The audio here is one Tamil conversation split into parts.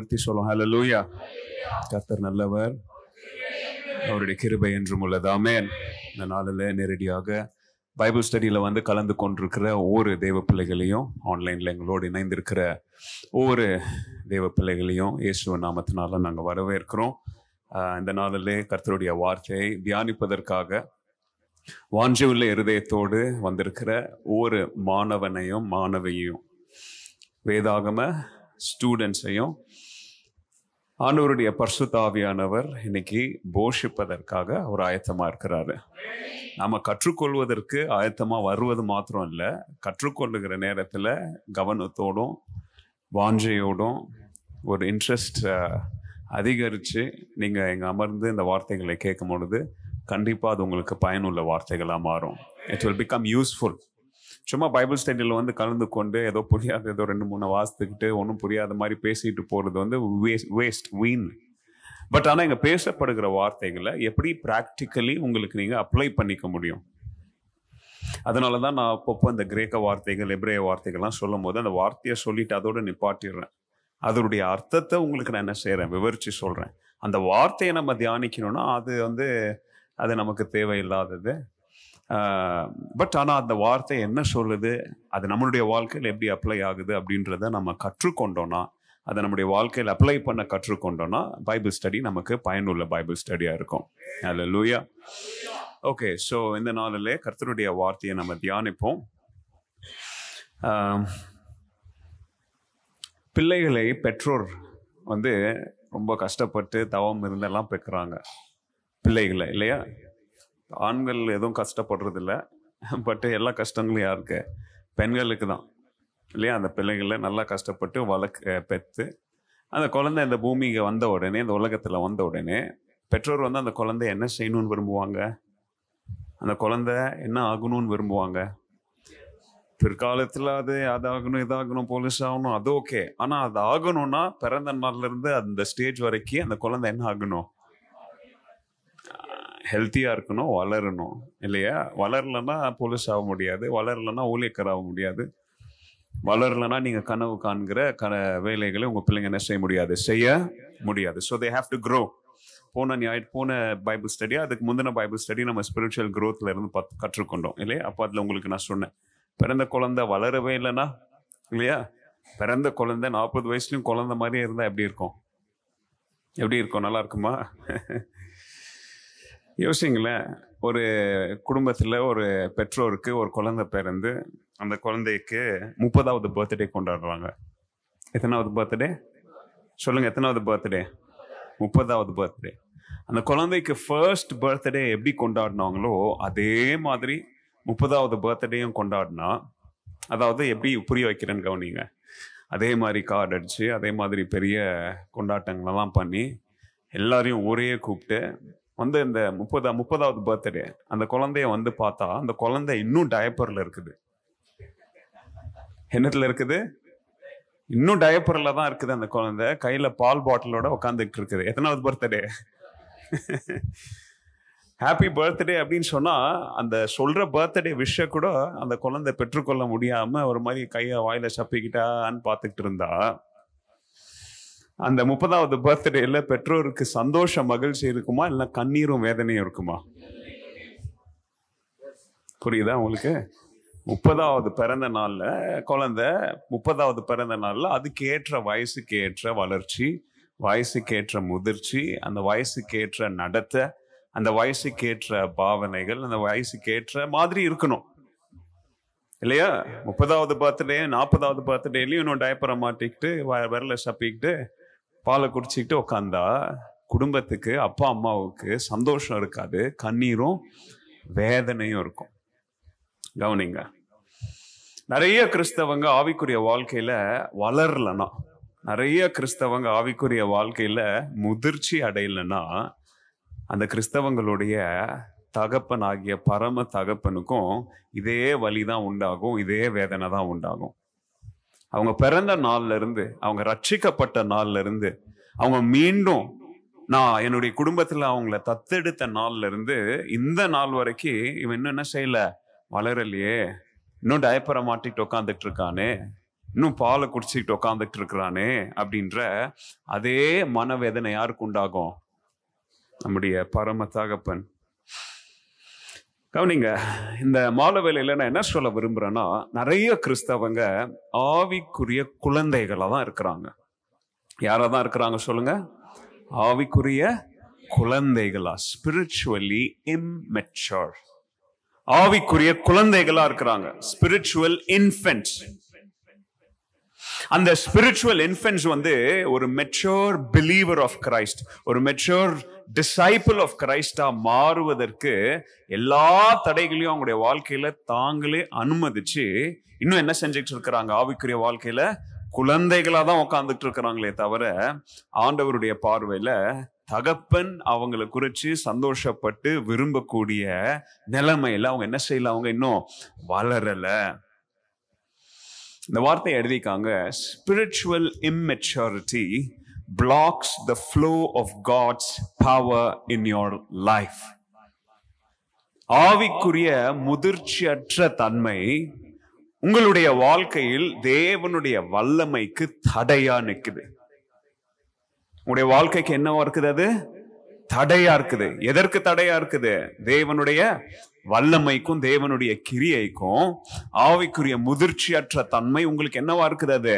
உயர்த்தி சொல்லும். ஹல்லேலூயா. கர்த்தர் நல்லவர், அவருடைய கிருபை என்றும் உள்ளது. ஆமென். இந்த நாளில் நேரடியாக பைபிள் ஸ்டடியில் கலந்து கொண்டிருக்கிற ஒவ்வொரு தேவ பிள்ளைகளையும், ஆன்லைனில் எங்களோடு இணைந்திருக்கிற ஒவ்வொரு தேவ பிள்ளைகளையும் இயேசுவின் நாமத்தினால நாங்கள் வரவேற்கிறோம். இந்த நாளிலே கர்த்தருடைய வார்த்தையை தியானிப்பதற்காக வாஞ்சையுள்ள இருதயத்தோடு வந்திருக்கிற ஒவ்வொரு மாணவனையும் மாணவியையும், வேதாகம ஸ்டூடெண்ட்ஸையும் ஆண்டவருடைய பரிசுத்த ஆவியானவர் இன்னைக்கு போஷிப்பதற்காக அவர் ஆயத்தமாக இருக்கிறாரு. நம்ம கற்றுக்கொள்வதற்கு ஆயத்தமாக வருவது மாத்திரம் இல்லை, கற்றுக்கொள்ளுகிற நேரத்தில் கவனத்தோடும் வாஞ்சையோடும் ஒரு இன்ட்ரெஸ்ட் அதிகரித்து நீங்கள் இங்கே அமர்ந்து இந்த வார்த்தைகளை கேட்கும் பொழுது கண்டிப்பாக அது உங்களுக்கு பயனுள்ள வார்த்தைகளாக மாறும். It will become useful. சும்மா பைபிள் ஸ்டடியில் கலந்து கொண்டு ஏதோ புரியாத ஏதோ 2-3 வாசித்துக்கிட்டு ஒன்றும் புரியாத மாதிரி பேசிட்டு போகிறது வேஸ்ட், வீண். பட் ஆனால் இங்கே பேசப்படுகிற வார்த்தைகளை எப்படி ப்ராக்டிக்கலி உங்களுக்கு நீங்கள் அப்ளை பண்ணிக்க முடியும். அதனால தான் நான் அப்பப்போ இந்த கிரேக்க வார்த்தைகள், எபிரேய வார்த்தைகள்லாம் சொல்லும் போது அந்த வார்த்தையை சொல்லிட்டு அதோடு நிப்பாட்டிடுறேன். அதனுடைய அர்த்தத்தை உங்களுக்கு நான் என்ன செய்கிறேன், விவரித்து சொல்கிறேன். அந்த வார்த்தையை நம்ம தியானிக்கணும்னா அது நமக்கு தேவையில்லாதது. பட் ஆனால் அந்த வார்த்தை என்ன சொல்லுது, அது நம்மளுடைய வாழ்க்கையில் எப்படி அப்ளை ஆகுது அப்படின்றத நம்ம கற்றுக்கொண்டோன்னா, அதை நம்முடைய வாழ்க்கையில் அப்ளை பண்ண கற்றுக்கொண்டோன்னா பைபிள் ஸ்டடி நமக்கு பயனுள்ள பைபிள் ஸ்டடியாக இருக்கும். ஹல்லேலூயா. ஓகே, ஸோ இந்த நாளிலே கர்த்தருடைய வார்த்தையை நம்ம தியானிப்போம். பிள்ளைகளை பெற்றோர் ரொம்ப கஷ்டப்பட்டு தவம் இருந்தெல்லாம் பெற்கிறாங்க பிள்ளைகளை, இல்லையா? ஆண்கள் எதுவும் கஷ்டப்படுறதில்ல, பட் எல்லா கஷ்டங்களும் யாருக்கு? பெண்களுக்கு தான், இல்லையா? அந்த பிள்ளைகளை நல்லா கஷ்டப்பட்டு பெற்று அந்த குழந்தை இந்த பூமிக்கு வந்த உடனே, இந்த உலகத்தில் வந்த உடனே பெற்றோர் அந்த குழந்தை என்ன செய்யணும்னு விரும்புவாங்க, அந்த குழந்தை என்ன ஆகணும்னு விரும்புவாங்க. பிற்காலத்தில் அதாகணும் இதாகணும் போலீஸ் ஆகணும், அது ஓகே. ஆனால் அது ஆகணும்னா பிறந்த நாள்லேருந்து அந்த ஸ்டேஜ் வரைக்கும் அந்த குழந்தை என்ன ஆகணும்? ஹெல்த்தியாக இருக்கணும், வளரணும், இல்லையா? வளரலைன்னா போலீஸ் ஆக முடியாது, வளரலைன்னா ஊழியக்கார ஆக முடியாது, வளரலைன்னா நீங்கள் கனவு காண்கிற வேலைகளை உங்கள் பிள்ளைங்க என்ன செய்ய முடியாது. So they have to grow. போன பைபிள் ஸ்டடி, அதுக்கு முந்தின பைபிள் ஸ்டடி நம்ம ஸ்பிரிச்சுவல் க்ரோத்தில் இருந்து கற்றுக்கொண்டோம், இல்லையா? அப்போ அதில் உங்களுக்கு நான் சொன்னேன், பிறந்த குழந்தை வளரவே இல்லைன்னா, இல்லையா, பிறந்த குழந்தை 40 வயசுலையும் குழந்தை மாதிரியே இருந்தால் எப்படி இருக்கும்? நல்லா இருக்குமா? யோசிங்களேன், ஒரு குடும்பத்தில் ஒரு பெற்றோருக்கு ஒரு குழந்தை பிறந்து அந்த குழந்தைக்கு 30வது பர்த்டே கொண்டாடுறாங்க. எத்தனாவது பர்த்டே சொல்லுங்க? எத்தனாவது பர்த்டே? 30வது பர்த்டே. அந்த குழந்தைக்கு ஃபர்ஸ்ட் பர்த்டே எப்படி கொண்டாடினாங்களோ அதே மாதிரி 30வது பர்த்டேயும் கொண்டாடினா, அதாவது எப்படி புரிய வைக்கிறேன்னு கவனிங்க. அதே மாதிரி கார்டு அடிச்சு, அதே மாதிரி பெரிய கொண்டாட்டங்களெல்லாம் பண்ணி எல்லாரையும் ஒரே கூப்பிட்டு இந்த 30வது பர்த்டே அந்த குழந்தைய பார்த்தா அந்த குழந்தை இன்னும் டயப்பர்ல இருக்குது. என்னத்துல இருக்குது? இன்னும் டயப்பர்ல தான் இருக்குது. அந்த குழந்தை கையில பால் பாட்டிலோட உட்காந்துட்டு இருக்குது. எத்தனாவது பர்த்டே? ஹாப்பி பர்த்டே அப்படின்னு சொன்னா அந்த சொல்ற பர்த்டே விஷ கூட அந்த குழந்தை பெற்றுக்கொள்ள முடியாம ஒரு மாதிரி கையை வாயில சப்பிக்கிட்டான்னு பார்த்துக்கிட்டு இருந்தா, அந்த 30வது பர்த்டேல பெற்றோருக்கு சந்தோஷ மகிழ்ச்சி இருக்குமா, இல்லை கண்ணீரும் வேதனையும் இருக்குமா? புரியுதா உங்களுக்கு? 30வது பிறந்த நாள்ல குழந்தை, 30வது பிறந்த நாள்ல அதுக்கு ஏற்ற வயசுக்கு ஏற்ற வளர்ச்சி, வயசுக்கு ஏற்ற முதிர்ச்சி, அந்த வயசுக்கு ஏற்ற நடத்தை, அந்த வயசுக்கு ஏற்ற பாவனைகள், அந்த வயசுக்கு ஏற்ற மாதிரி இருக்கணும், இல்லையா? 30வது பர்த்டே 40வது பர்த்டேலையும் இன்னும் டயப்பரை மாட்டிக்கிட்டு விரல சப்பிக்கிட்டு பாலை குடிச்சிக்கிட்டு உட்காந்தா குடும்பத்துக்கு, அப்பா அம்மாவுக்கு சந்தோஷம் இருக்காது, கண்ணீரும் வேதனையும் இருக்கும். கவனிங்க, நிறைய கிறிஸ்தவங்க ஆவிக்குரிய வாழ்க்கையில வளரலன்னா, நிறைய கிறிஸ்தவங்க ஆவிக்குரிய வாழ்க்கையில முதிர்ச்சி அடையலைன்னா, அந்த கிறிஸ்தவங்களுடைய தகப்பன் ஆகிய பரம தகப்பனுக்கும் இதே வலி தான் உண்டாகும், இதே வேதனை தான் உண்டாகும். அவங்க பிறந்த நாள்ல இருந்து, அவங்க ரட்சிக்கப்பட்ட நாள்ல இருந்து, அவங்க மீண்டும் நான் என்னுடைய குடும்பத்துல அவங்கள தத்தெடுத்த நாள்ல இருந்து இந்த நாள் வரைக்கும் இவன் இன்னும் என்ன செய்யல, வளரலையே, இன்னும் டயப்பரை மாட்டிட்டு உட்காந்துட்டு இருக்கானே, இன்னும் பாலை குடிச்சுக்கிட்டு உட்காந்துட்டு இருக்கிறானே அப்படின்ற அதே மனவேதனை யாருக்கு உண்டாகும்? நம்முடைய பரம தகப்பன். கவனிங்க, இந்த மாலை வேளையில நான் என்ன சொல்ல விரும்புறேன்னா, நிறைய கிறிஸ்தவங்க ஆவிக்குரிய குழந்தைகளா தான் இருக்கிறாங்க. யாரா தான் இருக்கிறாங்க சொல்லுங்க? ஆவிக்குரிய குழந்தைகளா, ஸ்பிரிச்சுவலி இம்மெச்சூர். ஆவிக்குரிய குழந்தைகளா இருக்கிறாங்க, ஸ்பிரிச்சுவல் இன்ஃபென்ட்ஸ். அந்த ஸ்பிரிச்சுவல் இன்ஃபென்ட்ஸ் வந்து ஒரு மெச்சூர் பிலீவர் ஆஃப் கிரைஸ்ட், ஒரு மெச்சூர் டிசைபிள் ஆஃப் கிரைஸ்டா மாறுவதற்கு எல்லா தடைகளையும் அவங்களுடைய வாழ்க்கையில தாங்களே அனுமதிச்சு இன்னும் என்ன செஞ்சுட்டு இருக்கிறாங்க? ஆவிக்குரிய வாழ்க்கையில குழந்தைகளா தான் உட்கார்ந்துட்டு இருக்கிறாங்களே தவிர ஆண்டவருடைய பார்வையில தகப்பன் அவங்களை குறிச்சு சந்தோஷப்பட்டு விரும்பக்கூடிய நிலைமையில அவங்க என்ன செய்யல, அவங்க இன்னும் வளரல. இந்த வார்த்தையை எழுதிக்காங்க, spiritual immaturity blocks the flow of God's power in your life. ஆவிக்குரிய முதிர்ச்சியற்ற தன்மை உங்களுடைய வாழ்க்கையில் தேவனுடைய வல்லமைக்கு தடையா நிக்குது. உங்களுடைய வாழ்க்கைக்கு என்னவா இருக்குது? அது தடையா இருக்குது. எதற்கு தடையா இருக்குது? தேவனுடைய வல்லமைக்கும் தேவனுடைய கிரியைக்கும் ஆவிக்குரிய முதிர்ச்சியற்ற தன்மை உங்களுக்கு என்னவா இருக்குது? அது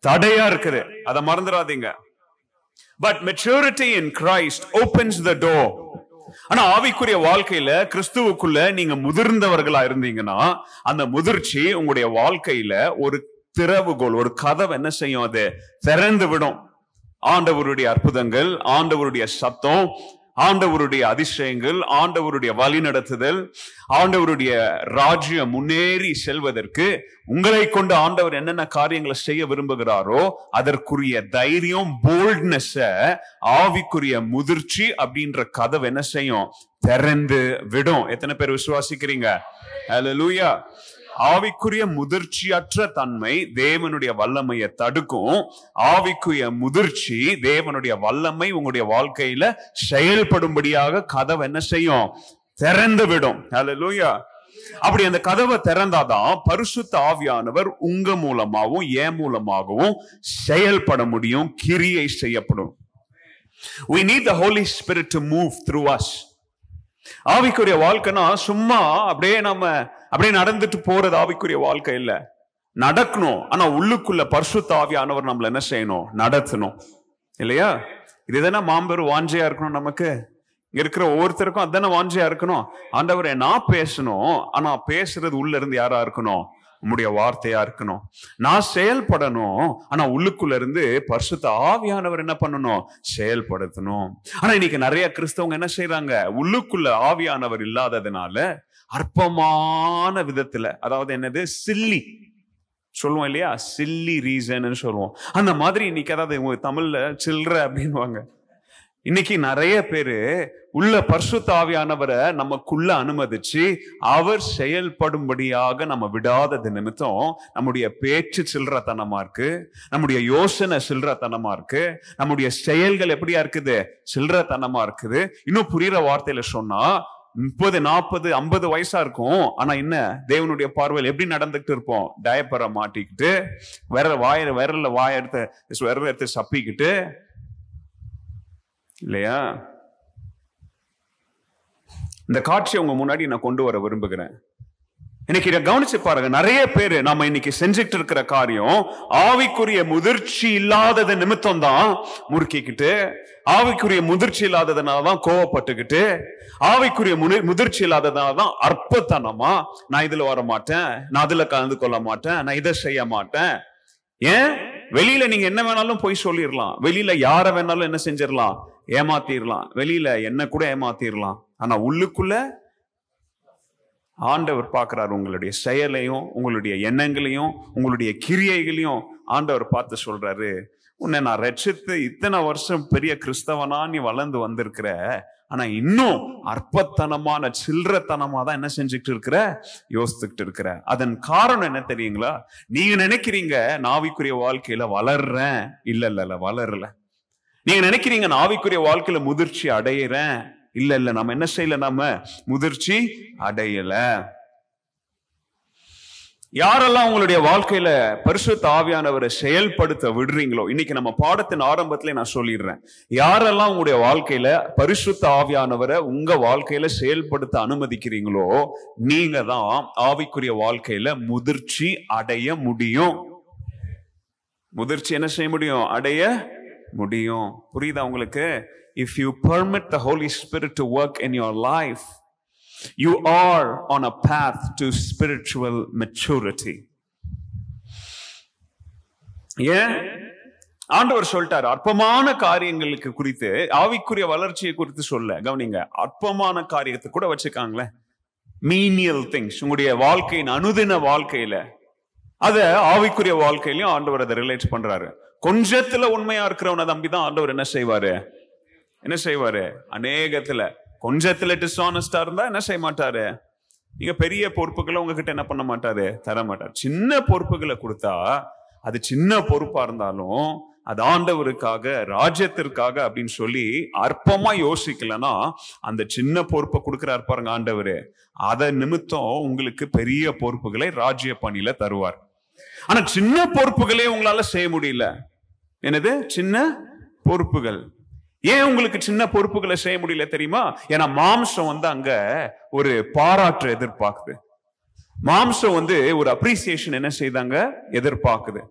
தடையா இருக்குது. அதை மறந்துடாதீங்க. But maturity in Christ opens the door. ஆனா ஆவிக்குரிய வாழ்க்கையில கிறிஸ்துவுக்குள்ள நீங்க முதிர்ந்தவர்களா இருந்தீங்கன்னா அந்த முதிர்ச்சி உங்களுடைய வாழ்க்கையில ஒரு திறவுகோல், ஒரு கதவு என்ன செய்யும்? அது திறந்து விடும். ஆண்டவருடைய அற்புதங்கள், ஆண்டவருடைய சத்தம், ஆண்டவருடைய அதிசயங்கள், ஆண்டவருடைய வழி நடத்துதல், ஆண்டவருடைய ராஜ்யம் முன்னேறி செல்வதற்கு உங்களை கொண்டு ஆண்டவர் என்னென்ன காரியங்களை செய்ய விரும்புகிறாரோ அதற்குரிய தைரியம், போல்ட்னஸ், ஆவிக்குரிய முதிர்ச்சி அப்படின்ற கதவு என்ன செய்யும்? திறந்து விடும். எத்தனை பேர் விசுவாசிக்கிறீங்க? ஹல்லேலூயா. ஆவிக்குரிய முதிர்ச்சியற்ற தன்மை தேவனுடைய வல்லமையை தடுக்கும். ஆவிக்குரிய முதிர்ச்சி தேவனுடைய வல்லமை உங்களுடைய வாழ்க்கையில செயல்படும்படியாக கதவை என்ன செய்யும்? திறந்து விடும். ஹல்லேலூயா. அப்படி அந்த கதவை திறந்தாதான் பரிசுத்த ஆவியானவர் உங்க மூலமாகவும் என் மூலமாகவும் செயல்பட முடியும், கிரியை செய்யப்படும். We need the Holy Spirit to move through us. ஆவிக்குரிய வாழ்க்கைனா சும்மா அப்படியே நடந்துட்டு போறது ஆவிக்குரிய வாழ்க்கை இல்ல. நடக்கணும். ஆனா உள்ளுக்குள்ள பரிசுத்த ஆவியானவர் நம்மள என்ன செய்யணும்? நடத்தணும். இல்லையா? இதுதானே மாம்பெரும் வாஞ்சையா இருக்கணும். நமக்கு இங்க இருக்கிற ஒவ்வொருத்தருக்கும் அதுதானே வாஞ்சையா இருக்கணும். ஆண்டவரே நான் பேசணும், ஆனா பேசுறது உள்ள இருந்து யாரா இருக்கணும்? உம்முடைய வார்த்தையா இருக்கணும். நான் செயல்படணும், ஆனா உள்ளுக்குள்ள இருந்து பரிசுத்த ஆவியானவர் என்ன பண்ணணும்? செயல்படுத்தணும். ஆனா இன்னைக்கு நிறைய கிறிஸ்தவங்க என்ன செய்யறாங்க? உள்ளுக்குள்ள ஆவியானவர் இல்லாததுனால அற்பமான விதத்துல, அதாவது என்னது, சில்லி சொல்லுவோம் இல்லையா, சில்லி ரீசன் சொல்லுவோம். அந்த மாதிரி இன்னைக்கு, அதாவது தமிழ்ல சில்ற அப்படின்வாங்க. இன்னைக்கு நிறைய பேரு உள்ள பரிசுத்த ஆவியானவரை நமக்குள்ள அனுமதிச்சு அவர் செயல்படும்படியாக நம்ம விடாதது நிமித்தம் நம்முடைய பேச்சு சில்லறத்தனமா இருக்கு, நம்முடைய யோசனை சில்லறத்தனமா இருக்கு, நம்முடைய செயல்கள் எப்படியா இருக்குது? சில்லறத்தனமா இருக்குது. இன்னும் புரியுற வார்த்தையில சொன்னா 30, 40, 50 வயசா இருக்கும். ஆனா என்ன, தேவனுடைய பார்வையில் எப்படி நடந்துகிட்டு இருப்போம்? டயப்பரை மாட்டிக்கிட்டு, விரல்ல எடுத்து சப்பிக்கிட்டு, இல்லையா? இந்த காட்சியை உங்க முன்னாடி நான் கொண்டு வர விரும்புகிறேன். இன்னைக்கு இதை கவனிச்சு பாருங்க. நிறைய பேரு நம்ம இன்னைக்கு செஞ்சுட்டு இருக்கிற காரியம் ஆவிக்குரிய முதிர்ச்சி இல்லாதது நிமித்தம் தான் முறுக்கிக்கிட்டு, ஆவிக்குரிய முதிர்ச்சி இல்லாததுனாலதான் கோவப்பட்டுக்கிட்டு, ஆவிக்குரிய முதிர்ச்சி இல்லாததுனாலதான் அற்பத்தனமா நான் இதுல வர மாட்டேன், நான் அதுல கலந்து கொள்ள மாட்டேன், நான் இதை செய்ய மாட்டேன். ஏன்? வெளியில நீங்க என்ன வேணாலும் போய் சொல்லிடலாம், வெளியில யார வேணாலும் என்ன செஞ்சிடலாம்? ஏமாத்திரலாம், வெளியில என்ன கூட ஏமாத்திரலாம். ஆனா உள்ளுக்குள்ள ஆண்டவர் பார்க்கிறார் உங்களுடைய செயலையும், உங்களுடைய எண்ணங்களையும், உங்களுடைய கிரியைகளையும். ஆண்டவர் பார்த்து சொல்றாரு, உன்னை நான் ரட்சித்து இத்தனை வருஷம் பெரிய கிறிஸ்தவனா நீ வளர்ந்து வந்திருக்கிற, ஆனா இன்னும் அற்பத்தனமான சில்லறத்தனமா தான் என்ன செஞ்சுட்டு இருக்கிற? யோசித்துக்கிட்டு இருக்கிற. அதன் காரணம் என்ன தெரியுங்களா? நீங்க நினைக்கிறீங்க நாவிக்குரிய வாழ்க்கையில வளர்றேன். இல்ல, வளரல. நீங்க நினைக்கிறீங்க நாவிக்குரிய வாழ்க்கையில முதிர்ச்சி அடையிறேன். இல்ல, நம்ம என்ன செய்யல? நம்ம முதிர்ச்சி அடையல. யாரெல்லாம் உங்களுடைய வாழ்க்கையில பரிசுத்த ஆவியானவரை செயல்படுத்த விடுறீங்களோ, இன்னைக்கு நம்ம பாடத்தின் ஆரம்பத்திலே நான் சொல்லிடுறேன், யாரெல்லாம் உங்களுடைய வாழ்க்கையில பரிசுத்த ஆவியானவரை உங்க வாழ்க்கையில செயல்படுத்த அனுமதிக்கிறீங்களோ, நீங்க தான் ஆவிக்குரிய வாழ்க்கையில முதிர்ச்சி அடைய முடியும். முதிர்ச்சி என்ன செய்ய முடியும்? அடைய முடியும். புரியுதா உங்களுக்கு? If you permit the Holy Spirit to work in your life, you are on a path to spiritual maturity. ஏன் ஆண்டவர் சொல்லிட்டார், அற்பமான காரியங்களுக்கு குறித்து, ஆவிக்குரிய வளர்ச்சியை குறித்து சொல்ல. கவனிங்க, அற்பமான காரியத்தை கூட வச்சுக்காங்களேன், மீனியல் திங்ஸ், உங்களுடைய வாழ்க்கையின் அனுதின வாழ்க்கையில, அத ஆவிக்குரிய வாழ்க்கையிலையும் ஆண்டவர் அதை ரிலேட் பண்றாரு. கொஞ்சத்துல உண்மையா இருக்கிறவனை நம்பிதான் ஆண்டவர் என்ன செய்வாரு? அநேகத்துல, கொஞ்சத்துல டிஸ்ஆனஸ்டா இருந்தா என்ன செய்ய மாட்டாரு? நீங்க பெரிய பொறுப்புகளை உங்ககிட்ட என்ன பண்ண மாட்டாரு? தர மாட்டார். சின்ன பொறுப்புகளை கொடுத்தா, அது சின்ன பொறுப்பா இருந்தாலும் அது ஆண்டவருக்காக, ராஜ்யத்திற்காக அப்படின்னு சொல்லி அற்பமா யோசிக்கலன்னா, அந்த சின்ன பொறுப்பை கொடுக்கிறார் பாருங்க ஆண்டவரு, அத நிமித்தம் உங்களுக்கு பெரிய பொறுப்புகளை ராஜ்ய பணியில தருவார். ஆனா சின்ன பொறுப்புகளே உங்களால செய்ய முடியல. என்னது சின்ன பொறுப்புகள்? ஏன் உங்களுக்கு சின்ன பொறுப்புகளை செய்ய முடியல தெரியுமா? ஏன்னா மாம்சம் அங்க ஒரு பாராட்டு எதிர்பார்க்குது. மாம்சம் ஒரு அப்ரிசியேஷன் என்ன செய்தாங்க? எதிர்பார்க்குது.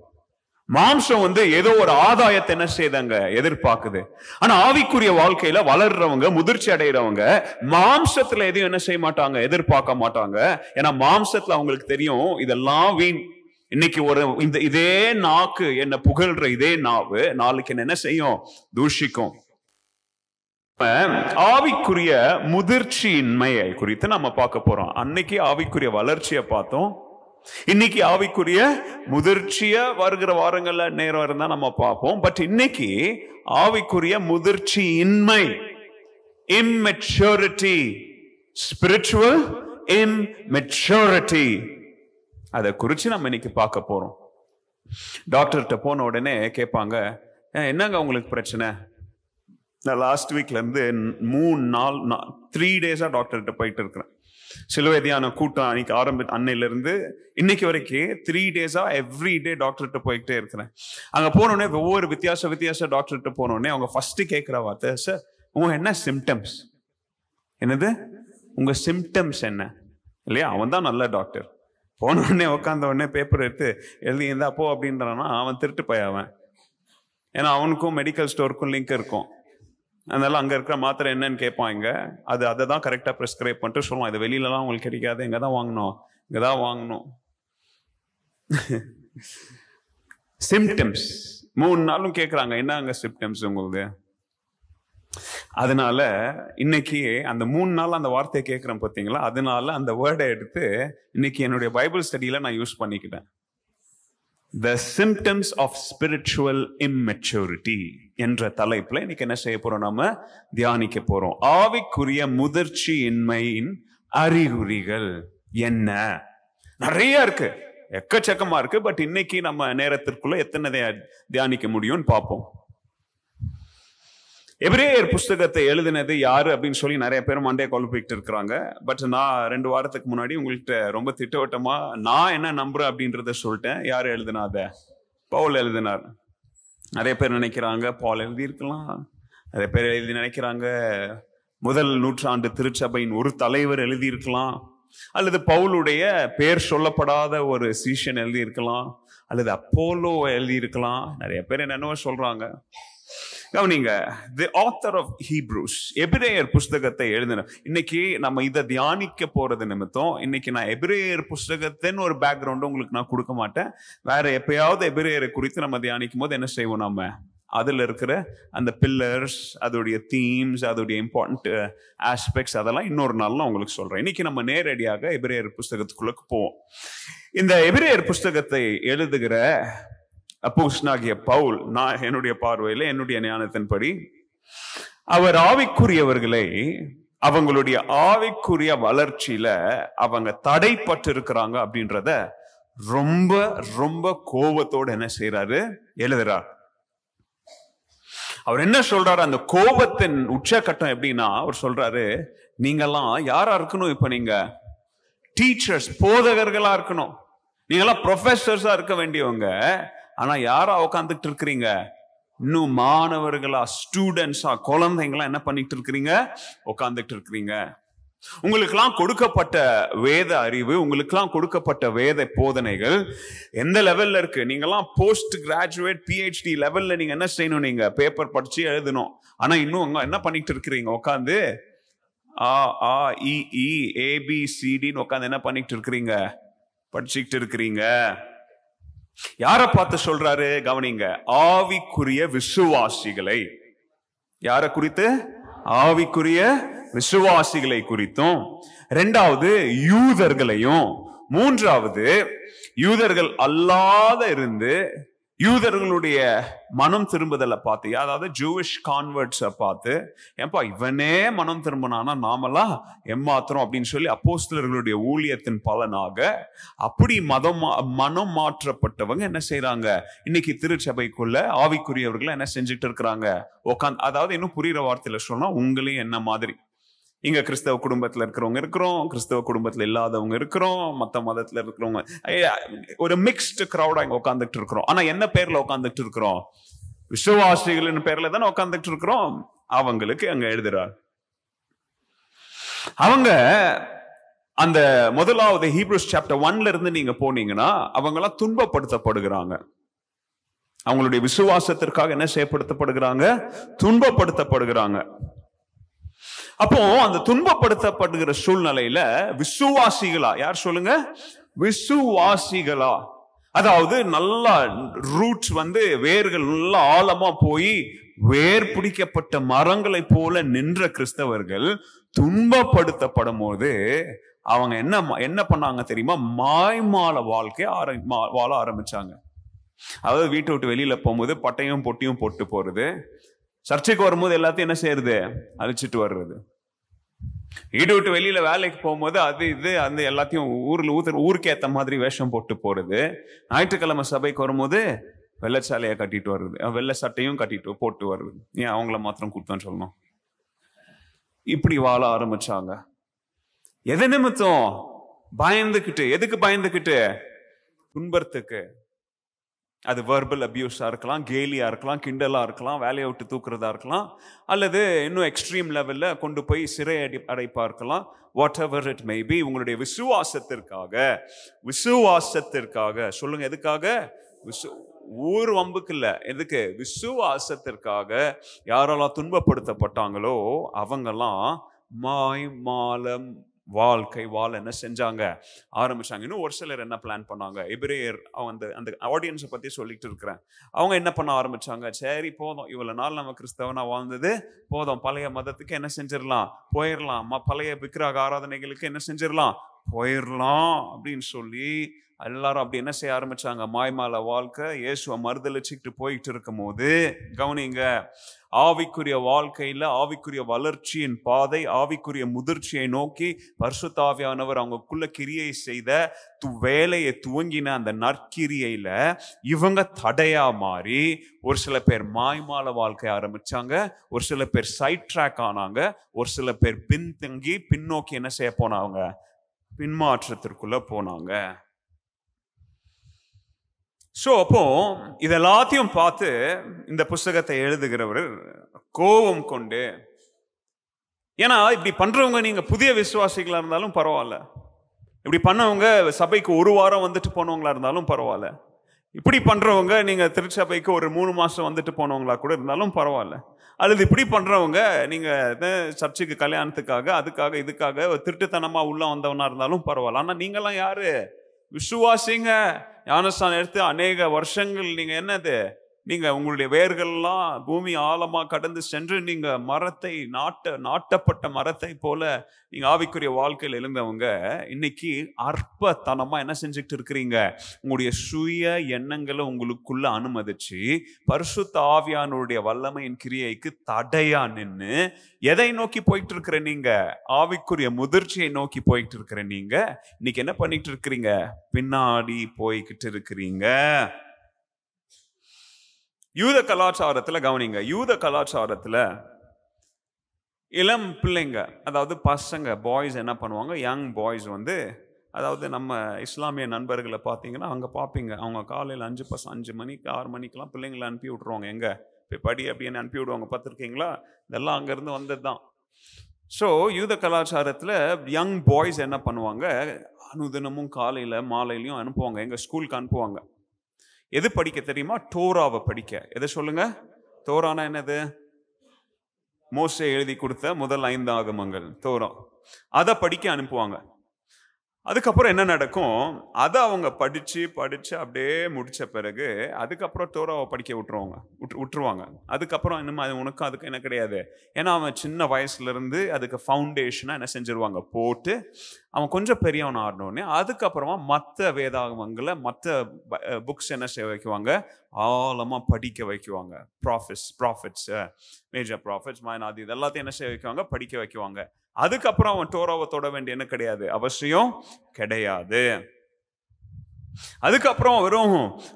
மாம்சம் ஏதோ ஒரு ஆதாயத்தை என்ன செய்தாங்க? எதிர்பார்க்குது. ஆனா ஆவிக்குரிய வாழ்க்கையில வளர்றவங்க, முதிர்ச்சி அடைகிறவங்க மாம்சத்துல எதையும் என்ன செய்ய மாட்டாங்க? எதிர்பார்க்க மாட்டாங்க. ஏன்னா மாம்சத்துல அவங்களுக்கு தெரியும், இதெல்லாம் வீண். இன்னைக்கு இதே நாக்கு என்ன புகழ்ற இதே நாவு நாளைக்கு என்ன செய்யும்? தூஷிக்கும். ஆவிக்குரிய முதிர்ச்சியின்மையை குறித்து நம்ம பார்க்க போறோம். அன்னைக்கு ஆவிக்குரிய வளர்ச்சியை பார்த்தோம், இன்னைக்கு ஆவிக்குரிய முதிர்ச்சிய வருகிற வாரங்கள்ல நேரம் இருந்தா நம்ம பார்ப்போம். பட் இன்னைக்கு ஆவிக்குரிய முதிர்ச்சியின்மை, immaturity, spiritual immaturity, அதை குறிச்சு நம்ம இன்னைக்கு பார்க்க போறோம். டாக்டர்கிட்ட போன உடனே கேட்பாங்க, என்னங்க உங்களுக்கு பிரச்சனை? நான் லாஸ்ட் வீக்ல இருந்து 3 டேஸா டாக்டர்கிட்ட போயிட்டு இருக்கிறேன். சிலுவை தியான கூட்டம் அன்னைக்கு அன்னையில இருந்து இன்னைக்கு வரைக்கும் 3 டேஸா எவ்ரி டே டாக்டர்கிட்ட போயிட்டே இருக்கிறேன். அங்க போனோடனே ஒவ்வொரு வித்தியாச டாக்டர்கிட்ட போனோடனே அவங்க ஃபர்ஸ்ட் கேட்கிற வார்த்தை, சார் உங்க என்ன சிம்டம்ஸ்? என்னது உங்க சிம்டம்ஸ் என்ன? இல்லையா? அவன் தான் நல்ல டாக்டர். போன உடனே உட்காந்த உடனே பேப்பர் எடுத்து எழுதி இருந்தா போ அப்படின்றானா, அவன் திருட்டு போயவன். ஏன்னா அவனுக்கும் மெடிக்கல் ஸ்டோருக்கும் லிங்க் இருக்கும். அதனால அங்க இருக்கிற மாத்திரை என்னன்னு கேட்பாங்க. அதை தான் கரெக்டா பிரிஸ்கிரைப் பண்ணிட்டு சொல்லுவான், இது வெளியிலலாம் உங்களுக்கு கிடைக்காது, இங்கதான் வாங்கணும். சிம்டம்ஸ் 3 நாளும் கேட்கறாங்க, என்ன அங்க சிம்டம்ஸ் உங்களுக்கு? அதனால இன்னைக்கு அந்த 3 நாள் அந்த வார்த்தையை கேட்கிறேன் பார்த்தீங்களா, அதனால அந்த வேர்டை எடுத்து இன்னைக்கு என்னுடைய பைபிள் ஸ்டடியில நான் யூஸ் பண்ணிக்கிட்டேன். The symptoms of spiritual immaturity என்ற தலைப்புல இன்னைக்கு என்ன செய்ய போறோம்? நாம தியானிக்க போறோம். ஆவிக்குரிய முதிர்ச்சியின்மையின் அறிகுறிகள் என்ன? நிறைய இருக்கு, எக்கச்சக்கமா இருக்கு. பட் இன்னைக்கு நம்ம நேரத்திற்குள்ள எத்தனை தியானிக்க முடியும்னு பார்ப்போம். எபிரேயர் புஸ்தகத்தை எழுதினது யாரு அப்படின்னு சொல்லி நிறைய பேர் மண்டைய குழப்பிக்கிட்டு இருக்கிறாங்க. பட் நான் 2 வாரத்துக்கு முன்னாடி உங்கள்கிட்ட ரொம்ப திட்டவட்டமா நான் என்ன நம்புறேன் அப்படின்றத சொல்லிட்டேன். யாரு எழுதினாத? பவுல் எழுதினார். நிறைய பேர் நினைக்கிறாங்க பவுல் எழுதியிருக்கலாம், நிறைய பேர் நினைக்கிறாங்க 1 நூற்றாண்டு திருச்சபையின் ஒரு தலைவர் எழுதியிருக்கலாம், அல்லது பவுலுடைய பேர் சொல்லப்படாத ஒரு சீஷன் எழுதியிருக்கலாம், அல்லது அப்போலோ எழுதியிருக்கலாம். நிறைய பேர் என்னென்னவோ சொல்றாங்க. கவனிங்க, தி ஆத்தர் ஆஃப் ஹீப்ரூஸ், எபிரேயர் புஸ்தகத்தை எழுதின. இன்னைக்கு நம்ம இதை தியானிக்க போறது நிமித்தம் இன்னைக்கு நான் எபிரேயர் புஸ்தகத்தின் ஒரு பேக்ரவுண்ட் உங்களுக்கு நான் கொடுக்க மாட்டேன். வேற எப்பயாவது எபிரேயரை குறித்து நம்ம தியானிக்கும் போது என்ன செய்வோம்? நம்ம அதுல இருக்கிற அந்த பில்லர்ஸ், அதோடைய தீம்ஸ், அதோடைய இம்பார்ட்டன்ட் ஆஸ்பெக்ட்ஸ் அதெல்லாம் இன்னொரு நாள் உங்களுக்கு சொல்றேன். இன்னைக்கு நம்ம நேரடியாக எபிரேயர் புஸ்தகத்துக்குள்ள போவோம். இந்த எபிரேயர் புஸ்தகத்தை எழுதுகிற அப்போஸ்தலனாகிய பவுல், நான் என்னுடைய பார்வையில, என்னுடைய ஞானத்தின்படி, அவர் ஆவிக்குரியவர்களை அவங்களுடைய ஆவிக்குரிய வளர்ச்சியில அவங்க தடைப்பட்டு இருக்கிறாங்க அப்படின்றத ரொம்ப ரொம்ப கோபத்தோடு என்ன செய்யறாரு? எழுதுறார். அவர் என்ன சொல்றாரு? அந்த கோபத்தின் உச்சகட்டம் எப்படின்னா, அவர் சொல்றாரு, நீங்கெல்லாம் யாரா இருக்கணும்? இப்ப நீங்க டீச்சர்ஸ், போதகர்களா இருக்கணும். நீங்களாம் ப்ரொஃபஸர்ஸா இருக்க வேண்டியவங்க, ஆனா யாரா உட்காந்துட்டு இருக்கிறீங்க? இன்னும் மாணவர்களா, ஸ்டூடெண்ட்ஸா, குழந்தைங்களா என்ன பண்ணிட்டு இருக்கிறீங்க? உட்காந்துட்டு இருக்கிறீங்க. உங்களுக்கெல்லாம் கொடுக்கப்பட்ட வேத அறிவு, உங்களுக்கெல்லாம் கொடுக்கப்பட்ட வேத போதனைகள் எந்த லெவல்ல இருக்கு? நீங்கெல்லாம் போஸ்ட் கிராஜுவேட் PhD லெவல்ல நீங்க என்ன செய்யணும்? நீங்க பேப்பர் படிச்சு எழுதணும். ஆனா இன்னும் அங்க என்ன பண்ணிட்டு இருக்கிறீங்க? உட்காந்து ABCDன்னு உட்காந்து என்ன பண்ணிட்டு இருக்கிறீங்க? படிச்சுக்கிட்டு இருக்கிறீங்க. யார பார்த்து சொல்றாரு? கவனிங்க. ஆவிக்குரிய விசுவாசிகளை. யார குறித்து? ஆவிக்குரிய விசுவாசிகளை குறித்தும், இரண்டாவது யூதர்களையும், மூன்றாவது யூதர்கள் அல்லாத இருந்து யூதர்களுடைய மனம் திரும்புதலை பார்த்து, அதாவது ஜூவிஷ் கான்வர்ட்ஸை பார்த்து, ஏன்பா இவனே மனம் திரும்பினானா நாமெல்லாம் எம்மாத்திரம் அப்படின்னு சொல்லி அப்போஸ்தலர்களுடைய ஊழியத்தின் பலனாக அப்படி மனம் மாற்றப்பட்டவங்க என்ன செய்யறாங்க? இன்னைக்கு திருச்சபைக்குள்ள ஆவிக்குரியவர்கள் என்ன செஞ்சுட்டு இருக்கிறாங்க? உட்காந்து, அதாவது இன்னும் புரியுற வார்த்தையில சொன்னா, உங்களையும் என்ன மாதிரி இங்க கிறிஸ்தவ குடும்பத்துல இருக்கிறவங்க இருக்கிறோம், கிறிஸ்தவ குடும்பத்துல இல்லாதவங்க இருக்கிறோம், மத்த மதத்துல இருக்கிறவங்க, ஒரு மிக்ஸ்டு கிரௌடா இங்க உட்காந்துட்டு இருக்கிறோம். ஆனா என்ன பேர்ல உட்காந்துட்டு இருக்கிறோம்? விசுவாசிகளின் பேர்ல தானே உட்காந்துட்டு இருக்கிறோம். அவங்களுக்கு அங்க எழுதுறார். அவங்க அந்த முதலாவது ஹீப்ரூஸ் சாப்டர் 1ல இருந்து நீங்க போனீங்கன்னா, அவங்க எல்லாம் துன்பப்படுத்தப்படுகிறாங்க. அவங்களுடைய விசுவாசத்திற்காக என்ன செய்யப்படுத்தப்படுகிறாங்க? துன்பப்படுத்தப்படுகிறாங்க. அப்போ அந்த துன்பப்படுத்தப்படுகிற சூழ்நிலையில விசுவாசிகளா, யார் சொல்லுங்க? விசுவாசிகளா, அதாவது நல்லா ரூட்ஸ் வேர்கள் நல்லா ஆழமா போய் வேர் பிடிக்கப்பட்ட மரங்களை போல நின்ற கிறிஸ்தவர்கள் துன்பப்படுத்தப்படும் போது அவங்க என்ன பண்ணாங்க தெரியுமா? மாய்மால வாழ்க்கை வாழ ஆரம்பிச்சாங்க. அதாவது வீட்டை விட்டு வெளியில போகும்போது பட்டையும் பொட்டியும் போட்டு போறது, சர்ச்சைக்கு வரும்போது எல்லாத்தையும் என்ன செய்யறது? அழிச்சிட்டு வர்றது. வீடு விட்டு வெளியில வேலைக்கு போகும்போது அது இது அந்த எல்லாத்தையும் ஊருக்கு ஏத்த மாதிரி வேஷம் போட்டு போறது. ஞாயிற்றுக்கிழமை சபைக்கு வரும்போது வெள்ளச்சாலையை கட்டிட்டு வர்றது, வெள்ளை சட்டையும் கட்டிட்டு போட்டு வர்றது. ஏன் அவங்கள மாத்திரம் கூப்பிட்டான்னு சொல்லணும்? இப்படி வாழ ஆரம்பிச்சாங்க. எதை நிமித்தம்? பயந்துகிட்டு. எதுக்கு பயந்துகிட்டு? துன்பத்துக்கு. அது வெர்பல் அபியூஸா இருக்கலாம், கேலியா இருக்கலாம், கிண்டலா இருக்கலாம், வேலையை விட்டு தூக்குறதா இருக்கலாம், அல்லது இன்னும் எக்ஸ்ட்ரீம் லெவல்ல கொண்டு போய் சிறை அடைப்பா இருக்கலாம். What ever it may be, உங்களுடைய விசுவாசத்திற்காக சொல்லுங்க. எதுக்காக? ஊர் வம்புக்கு இல்ல, எதுக்கு? விசுவாசத்திற்காக யாரெல்லாம் துன்பப்படுத்தப்பட்டாங்களோ அவங்கெல்லாம் மாய்மாலம் வாழ்க்கை வாழ என்ன செஞ்சாங்க? ஆரம்பிச்சாங்க. இன்னும் ஒரு சிலர் என்ன பிளான் பண்ணாங்க? எபிரேயர் அந்த ஆடியன்ஸை பத்தி சொல்லிட்டு இருக்கிறேன். அவங்க என்ன பண்ண ஆரம்பிச்சாங்க? சரி போதும், இவ்வளவு நாள் நம்ம கிறிஸ்தவனா வாழ்ந்தது போதும், பழைய மதத்துக்கு என்ன செஞ்சிடலாம்? போயிடலாம். பழைய விக்கிரக ஆராதனைகளுக்கு என்ன செஞ்சிடலாம்? போயிடலாம் அப்படின்னு சொல்லி எல்லாரும் அப்படி என்ன செய்ய ஆரம்பிச்சாங்க? மாய்மால வாழ்க்கை இயேசுவை மறுதலிச்சுக்கிட்டு போயிட்டு இருக்கும் போது, கவனிங்க, ஆவிக்குரிய வாழ்க்கையில ஆவிக்குரிய வளர்ச்சியின் பாதை, ஆவிக்குரிய முதிர்ச்சியை நோக்கி பரிசுத்த ஆவியானவர் அவங்களுக்குள்ள கிரியை செய்த வேலையை துவங்கின அந்த நற்கிரியையில இவங்க தடையா மாறி ஒரு சில பேர் மாய்மால வாழ்க்கை ஆரம்பிச்சாங்க, ஒரு சில பேர் சைட் ட்ராக் ஆனாங்க, ஒரு சில பேர் பின்னோக்கி என்ன செய்ய போனாங்க? பின்மாற்றத்திற்குள்ள போனாங்க. சோ அப்போ இதெல்லாத்தையும் பார்த்து இந்த புஸ்தகத்தை எழுதுகிறவர் கோபம் கொண்டு, ஏன்னா இப்படி பண்றவங்க நீங்க புதிய விசுவாசிகளா இருந்தாலும் பரவாயில்ல, இப்படி பண்ணவங்க சபைக்கு ஒரு வாரம் வந்துட்டு போனவங்களா இருந்தாலும் பரவாயில்ல, இப்படி பண்றவங்க நீங்க திருச்சபைக்கு ஒரு 3 மாசம் வந்துட்டு போனவங்களா கூட இருந்தாலும் பரவாயில்ல, அல்லது இப்படி பண்றவங்க நீங்க சர்ச்சுக்கு கல்யாணத்துக்காக அதுக்காக இதுக்காக திருட்டுத்தனமா உள்ள வந்தவனா இருந்தாலும் பரவாயில்ல. ஆனா நீங்கெல்லாம் யாரு? விசுவாசிங்க. ஞானஸ்தானம் எடுத்து அநேக வருஷங்கள் நீங்க என்னது? நீங்க உங்களுடைய வேர்கள்லாம் பூமி ஆழமா கடந்து சென்று நீங்க மரத்தை நாட்டப்பட்ட மரத்தை போல நீங்க ஆவிக்குரிய வாழ்க்கையில் எழுந்தவங்க இன்னைக்கு அற்பத்தனமா என்ன செஞ்சுட்டு இருக்கிறீங்க? உங்களுடைய சுய எண்ணங்களை உங்களுக்குள்ள அனுமதிச்சு பரிசுத்த ஆவியானுடைய வல்லமையின் கிரியைக்கு தடையா நின்று எதை நோக்கி போயிட்டு இருக்கிற நீங்க? ஆவிக்குரிய முதிர்ச்சியை நோக்கி போயிட்டு இருக்கிற நீங்க இன்னைக்கு என்ன பண்ணிட்டு இருக்கிறீங்க? பின்னாடி போய்கிட்டு இருக்கிறீங்க. யூத கலாச்சாரத்துல கவனிங்க, யூத கலாச்சாரத்துல இளம் பிள்ளைங்க, அதாவது பசங்க, பாய்ஸ் என்ன பண்ணுவாங்க? யங் பாய்ஸ் அதாவது நம்ம இஸ்லாமிய நண்பர்களை பார்த்தீங்கன்னா அங்கே பார்ப்பீங்க, அவங்க காலையில் 5 மணிக்கு 6 மணிக்கெலாம் பிள்ளைங்களை அனுப்பி விட்ருவாங்க. எங்கே போய் படி அப்படின்னு அனுப்பி விடுவாங்க. பார்த்துருக்கீங்களா? இதெல்லாம் அங்கேருந்து வந்தது தான். ஸோ யூத கலாச்சாரத்தில் யங் பாய்ஸ் என்ன பண்ணுவாங்க, அனுதினமும் காலையில் மாலையிலையும் அனுப்புவாங்க, எங்கள் ஸ்கூலுக்கு அனுப்புவாங்க. எது படிக்க தெரியுமா? டோராவை படிக்க. எதை சொல்லுங்க? தோரானா என்னது? மோசே எழுதி கொடுத்த முதல் 5 ஆகமங்கள், தோரா. அதை படிக்க அனுப்புவாங்க. அதுக்கப்புறம் என்ன நடக்கும், அதை அவங்க படித்து அப்படியே முடித்த பிறகு அதுக்கப்புறம் தோராவை படிக்க விட்டுருவாங்க. அதுக்கப்புறம் இன்னும் அது உனக்கும் அதுக்கு என்ன கிடையாது. ஏன்னா அவன் சின்ன வயசுலேருந்து அதுக்கு ஃபவுண்டேஷனாக என்ன செஞ்சுருவாங்க, போட்டு அவன் கொஞ்சம் பெரியவன் ஆடணுன்னே அதுக்கப்புறமா மற்ற வேதாகமங்களை மற்ற புக்ஸ் என்ன செய்ய வைக்குவாங்க, ஆழமாக படிக்க வைக்குவாங்க. ப்ராஃபிட்ஸ் மேஜர் ப்ராஃபிட்ஸ் மைனாதி இது எல்லாத்தையும் என்ன செய்ய வைக்குவாங்க, படிக்க வைக்குவாங்க. அதுக்கப்புறம் அவன் டோராவை தொட வேண்டிய என்ன கிடையாது, அவசியம் கிடையாது. அதுக்கப்புறம்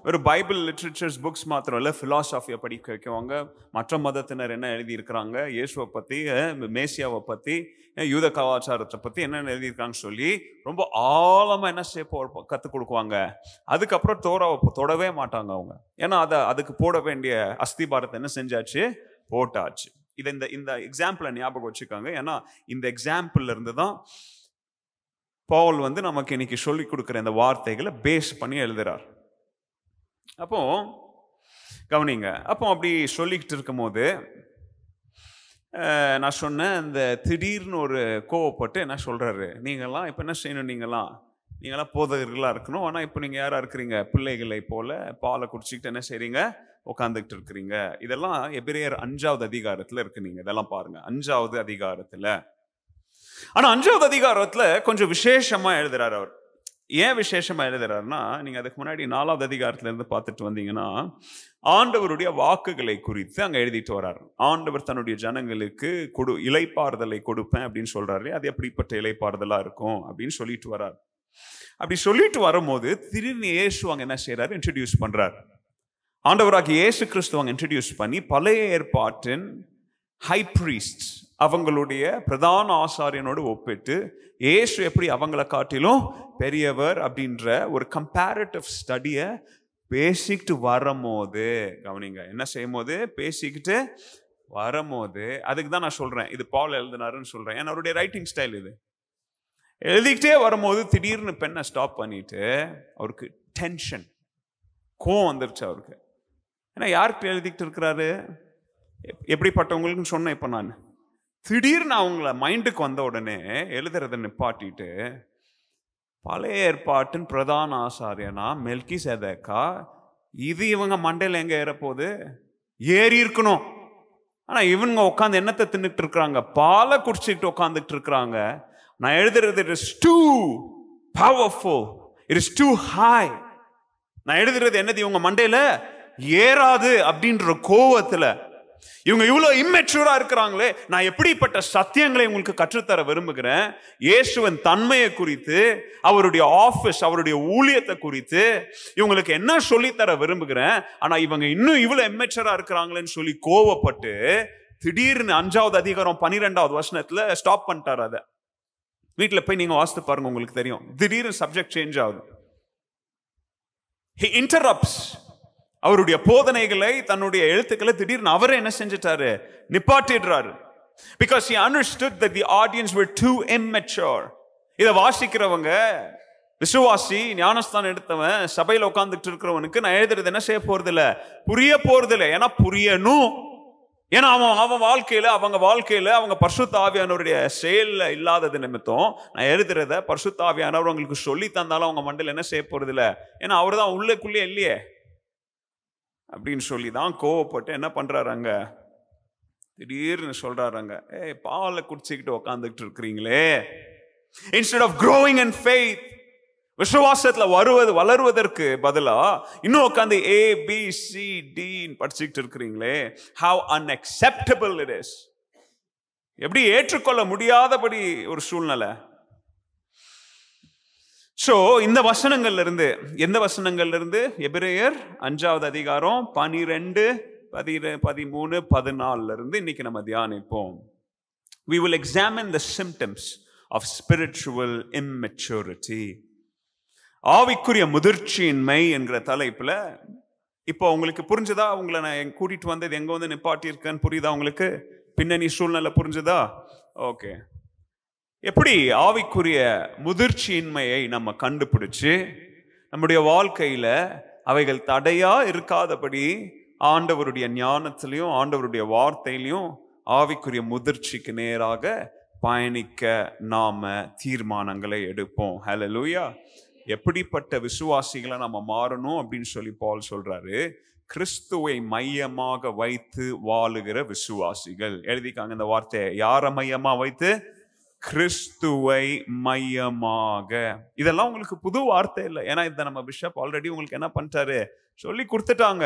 ஒரு பைபிள் லிட்ரேச்சர்ஸ் புக்ஸ் மாத்திரம் இல்லை, ஃபிலாசபியை படிக்க வைக்குவாங்க. மற்ற மதத்தினர் என்ன எழுதியிருக்கிறாங்க, இயேசுவை பற்றி, மேசியாவை பற்றி, யூத கலாச்சாரத்தை பற்றி என்னென்ன எழுதியிருக்காங்கன்னு சொல்லி ரொம்ப ஆழமாக என்ன செய்ய கற்றுக் கொடுக்குவாங்க. அதுக்கப்புறம் தோராவை தொடவே மாட்டாங்க அவங்க. ஏன்னா அதுக்கு போட வேண்டிய அஸ்திபாரத்தை என்ன செஞ்சாச்சு, போட்டாச்சு. இதை இந்த எக்ஸாம்பிளை ஞாபகம் வச்சுக்காங்க. ஏன்னா இந்த எக்ஸாம்பிள்ல இருந்து தான் பவுல் நமக்கு இன்னைக்கு சொல்லிக் கொடுக்குற இந்த வார்த்தைகளை பேஸ் பண்ணி எழுதுறார். அப்போ கவனிங்க. அப்போ அப்படி சொல்லிக்கிட்டு இருக்கும் போது நான் சொன்னேன், இந்த திடீர்னு ஒரு கோவப்பட்டு என்ன சொல்றாரு, நீங்களாம் இப்போ என்ன செய்யணும், நீங்களாம் போதகர்களாக இருக்கணும். ஆனால் இப்போ நீங்கள் யாராக இருக்கிறீங்க, பிள்ளைகளை போல பாலை குடிச்சிக்கிட்டு என்ன செய்றீங்க, உட்காந்துக்கிட்டு இருக்கிறீங்க. இதெல்லாம் எபிரேயர் 5வது அதிகாரத்தில் இருக்கு. நீங்க இதெல்லாம் பாருங்க, 5வது அதிகாரத்தில். ஆனா 5வது அதிகாரத்தில் கொஞ்சம் விசேஷமா எழுதுறாரு அவர். ஏன் விசேஷமா எழுதுறாருன்னா, நீங்க அதுக்கு முன்னாடி 4வது அதிகாரத்துல இருந்து பார்த்துட்டு வந்தீங்கன்னா ஆண்டவருடைய வாக்குகளை குறித்து அங்க எழுதிட்டு வர்றாரு. ஆண்டவர் தன்னுடைய ஜனங்களுக்கு இளைப்பாறுதலை கொடுப்பேன் அப்படின்னு சொல்றாரு. அது எப்படிப்பட்ட இளைப்பாறுதலா இருக்கும் அப்படின்னு சொல்லிட்டு வர்றாரு. அப்படி சொல்லிட்டு வரும்போது திடீர்னு இயேசு அங்க என்ன செய்யறாரு, இன்ட்ரடியூஸ் பண்றாரு. ஆண்டவராகிய இயேசு கிறிஸ்துவ இன்ட்ரடியூஸ் பண்ணி பழைய ஏற்பாட்டின் ஹை பிரீஸ்ட், அவங்களுடைய பிரதான ஆசாரியனோடு ஒப்பிட்டு இயேசு எப்படி அவங்களை காட்டிலும் பெரியவர் அப்படின்ற ஒரு கம்பேரிட்டிவ் ஸ்டடியை பேசிக்கிட்டு வரும்போது, கவனிங்க, என்ன செய்யும் போது பேசிக்கிட்டு வரும்போது, அதுக்கு தான் நான் சொல்றேன் இது பவுல் எழுதினாருன்னு சொல்றேன். ஏன்னா அவருடைய ரைட்டிங் ஸ்டைல் இது. எழுதிக்கிட்டே வரும்போது திடீர்னு பெண்ணை ஸ்டாப் பண்ணிட்டு அவருக்கு டென்ஷன், கோவம் வந்துருச்சு அவருக்கு. ஏன்னா யார்கிட்ட எழுதிக்கிட்டு இருக்கிறாரு, எப்படிப்பட்டவங்களுக்குன்னு சொன்னேன். இப்போ நான் திடீர்னு அவங்கள மைண்டுக்கு வந்த உடனே எழுதுறதை நிப்பாட்டிட்டு பழைய ஏற்பாட்டின் பிரதான ஆசாரியனா மெல்கிசேதேக்கா, இது இவங்க மண்டையில் எங்க ஏறப்போகுது, ஏறி இருக்கணும். ஆனா இவங்க உட்காந்து என்னத்தை தின்னுட்டு இருக்கிறாங்க, பாலை குடிச்சுக்கிட்டு உட்காந்துட்டு இருக்கிறாங்க. நான் எழுதுறது it is too powerful, it is too high. நான் எழுதுறது என்னது, இவங்க மண்டையில ஏறாது அப்படின்ற கோவத்துல இவங்க இவ்வளவு இம்மெச்சூரா இருக்கிறாங்களே, நான் எப்படிப்பட்ட சத்தியங்களை உங்களுக்கு கற்றுத்தர விரும்புகிறேன். இயேசுவின் தன்மையை குறித்து, அவருடைய ஆபீஸ், அவருடைய ஊழியத்தை குறித்து இவங்களுக்கு என்ன சொல்லித்தர விரும்புகிறேன். ஆனா இவங்க இன்னும் இவ்வளவு இம்மெச்சூரா இருக்கிறாங்களேன்னு சொல்லி கோவப்பட்டு திடீர்னு 5வது அதிகாரம் 12வது வசனத்துல ஸ்டாப் பண்ணிட்டார். அதை வீட்டுல போய் நீங்க வாசித்து பாருங்க, உங்களுக்கு தெரியும். திடீர்னு சப்ஜெக்ட் சேஞ்ச் ஆகுது. He interrupts. அவருடைய போதனைகளை, தன்னுடைய எழுத்துக்களை திடீர்னு அவரே என்ன செஞ்சிட்டாரு, நிப்பாட்டிடுறாரு. Because he understood that the audience were too immature. இதை வாசிக்கிறவங்க, விசுவாசி, ஞானஸ்தானம் எடுத்தவன், சபையில உட்கார்ந்துட்டு இருக்கிறவனுக்கு நான் எழுதுறது என்ன செய்ய போறது இல்லை, புரிய போறது இல்லை. ஏன்னா புரியணும். ஏன்னா அவன் வாழ்க்கையில, அவங்க பரிசுத்த ஆவியானவருடைய செயல்ல இல்லாதது நிமித்தம் நான் எழுதுறத பரிசுத்த ஆவியானவர் அவங்களுக்கு சொல்லி தந்தாலும் அவங்க மண்டையில் என்ன செய்ய போறது இல்லை. ஏன்னா அவரு தான் உள்ளுக்குள்ளே இல்லையே அப்படின்னு சொல்லி தான் கோவப்பட்டு என்ன பண்றாங்க, திடீர்னு சொல்றாங்க, பாலை குடிச்சுக்கிட்டு உட்காந்துக்கிட்டு இருக்கிறீங்களே, instead of growing in faith, விசுவாசத்துல வளருவதற்கு பதிலா இன்னும் உட்காந்து ABCD படிச்சுக்கிட்டு இருக்கிறீங்களே, how unacceptable it is. எப்படி ஏற்றுக்கொள்ள முடியாதபடி ஒரு சூழ்நிலை. சோ இந்த வசனங்கள்ல இருந்து, எந்த வசனங்கள்ல இருந்து, எபிரேயர் 5வது அதிகாரம் 12, 13, 14 இருந்து இன்னைக்கு நம்ம தியானிப்போம். We will examine the symptoms of spiritual immaturity. ஆவிக்குரிய முதிர்ச்சியின்மை என்கிற தலைப்புல இப்போ உங்களுக்கு புரிஞ்சுதா? உங்களை நான் கூட்டிட்டு வந்தது எங்க வந்து நிப்பாட்டி இருக்கேன்னு புரியுதா உங்களுக்கு? பின்னணி சூழ்நிலை புரிஞ்சுதா? ஓகே. எப்படி ஆவிக்குரிய முதிர்ச்சியின்மையை நம்ம கண்டுபிடிச்சு நம்முடைய வாழ்க்கையில அவைகள் தடையா இருக்காதபடி ஆண்டவருடைய ஞானத்திலையும் ஆண்டவருடைய வார்த்தையிலையும் ஆவிக்குரிய முதிர்ச்சிக்கு நேராக பயணிக்க நாம தீர்மானங்களை எடுப்போம். ஹல்லேலூயா. எப்படிப்பட்ட விசுவாசிகளை நம்ம மாறணும் அப்படின்னு சொல்லி பவுல் சொல்றாரு. கிறிஸ்துவை மையமாக வைத்து வாழுகிற விசுவாசிகள். எழுதிக்காங்க இந்த வார்த்தையை. யாரை மையமா வைத்து? கிறிஸ்துவை மையமாக. இதெல்லாம் உங்களுக்கு புது வார்த்தை இல்லை. ஏன்னா இதை நம்ம பிஷப் ஆல்ரெடி உங்களுக்கு என்ன பண்ணிட்டாரு? சொல்லி கொடுத்துட்டாங்க.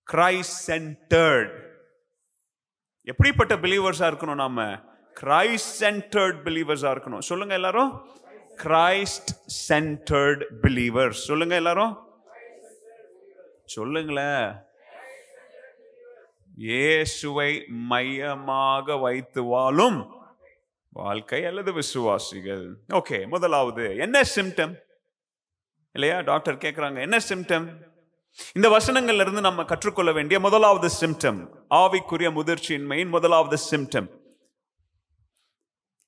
Christ centred. எப்படிப்பட்ட பிலீவர்ஸா இருக்கணும்? நாம கிரைஸ்ட் சென்டர்ட் பிலீவர்ஸா இருக்கணும். சொல்லுங்க எல்லாரும். Christ centred believers. சொல்லுங்க எல்லாரும். சொல்லுங்களேன். இயேசுவை மையமாக வைத்து வாழும் வாழ்க்கை அல்லது விசுவாசிகள். ஓகே. முதலாவது என்ன சிம்டம் இல்லையா? டாக்டர் கேட்கிறாங்க என்ன சிம்டம்? இந்த வசனங்கள்ல இருந்து நம்ம கற்றுக்கொள்ள வேண்டிய முதலாவது சிம்டம், ஆவிக்குரிய முதிர்ச்சியின்மையின் முதலாவது சிம்டம்,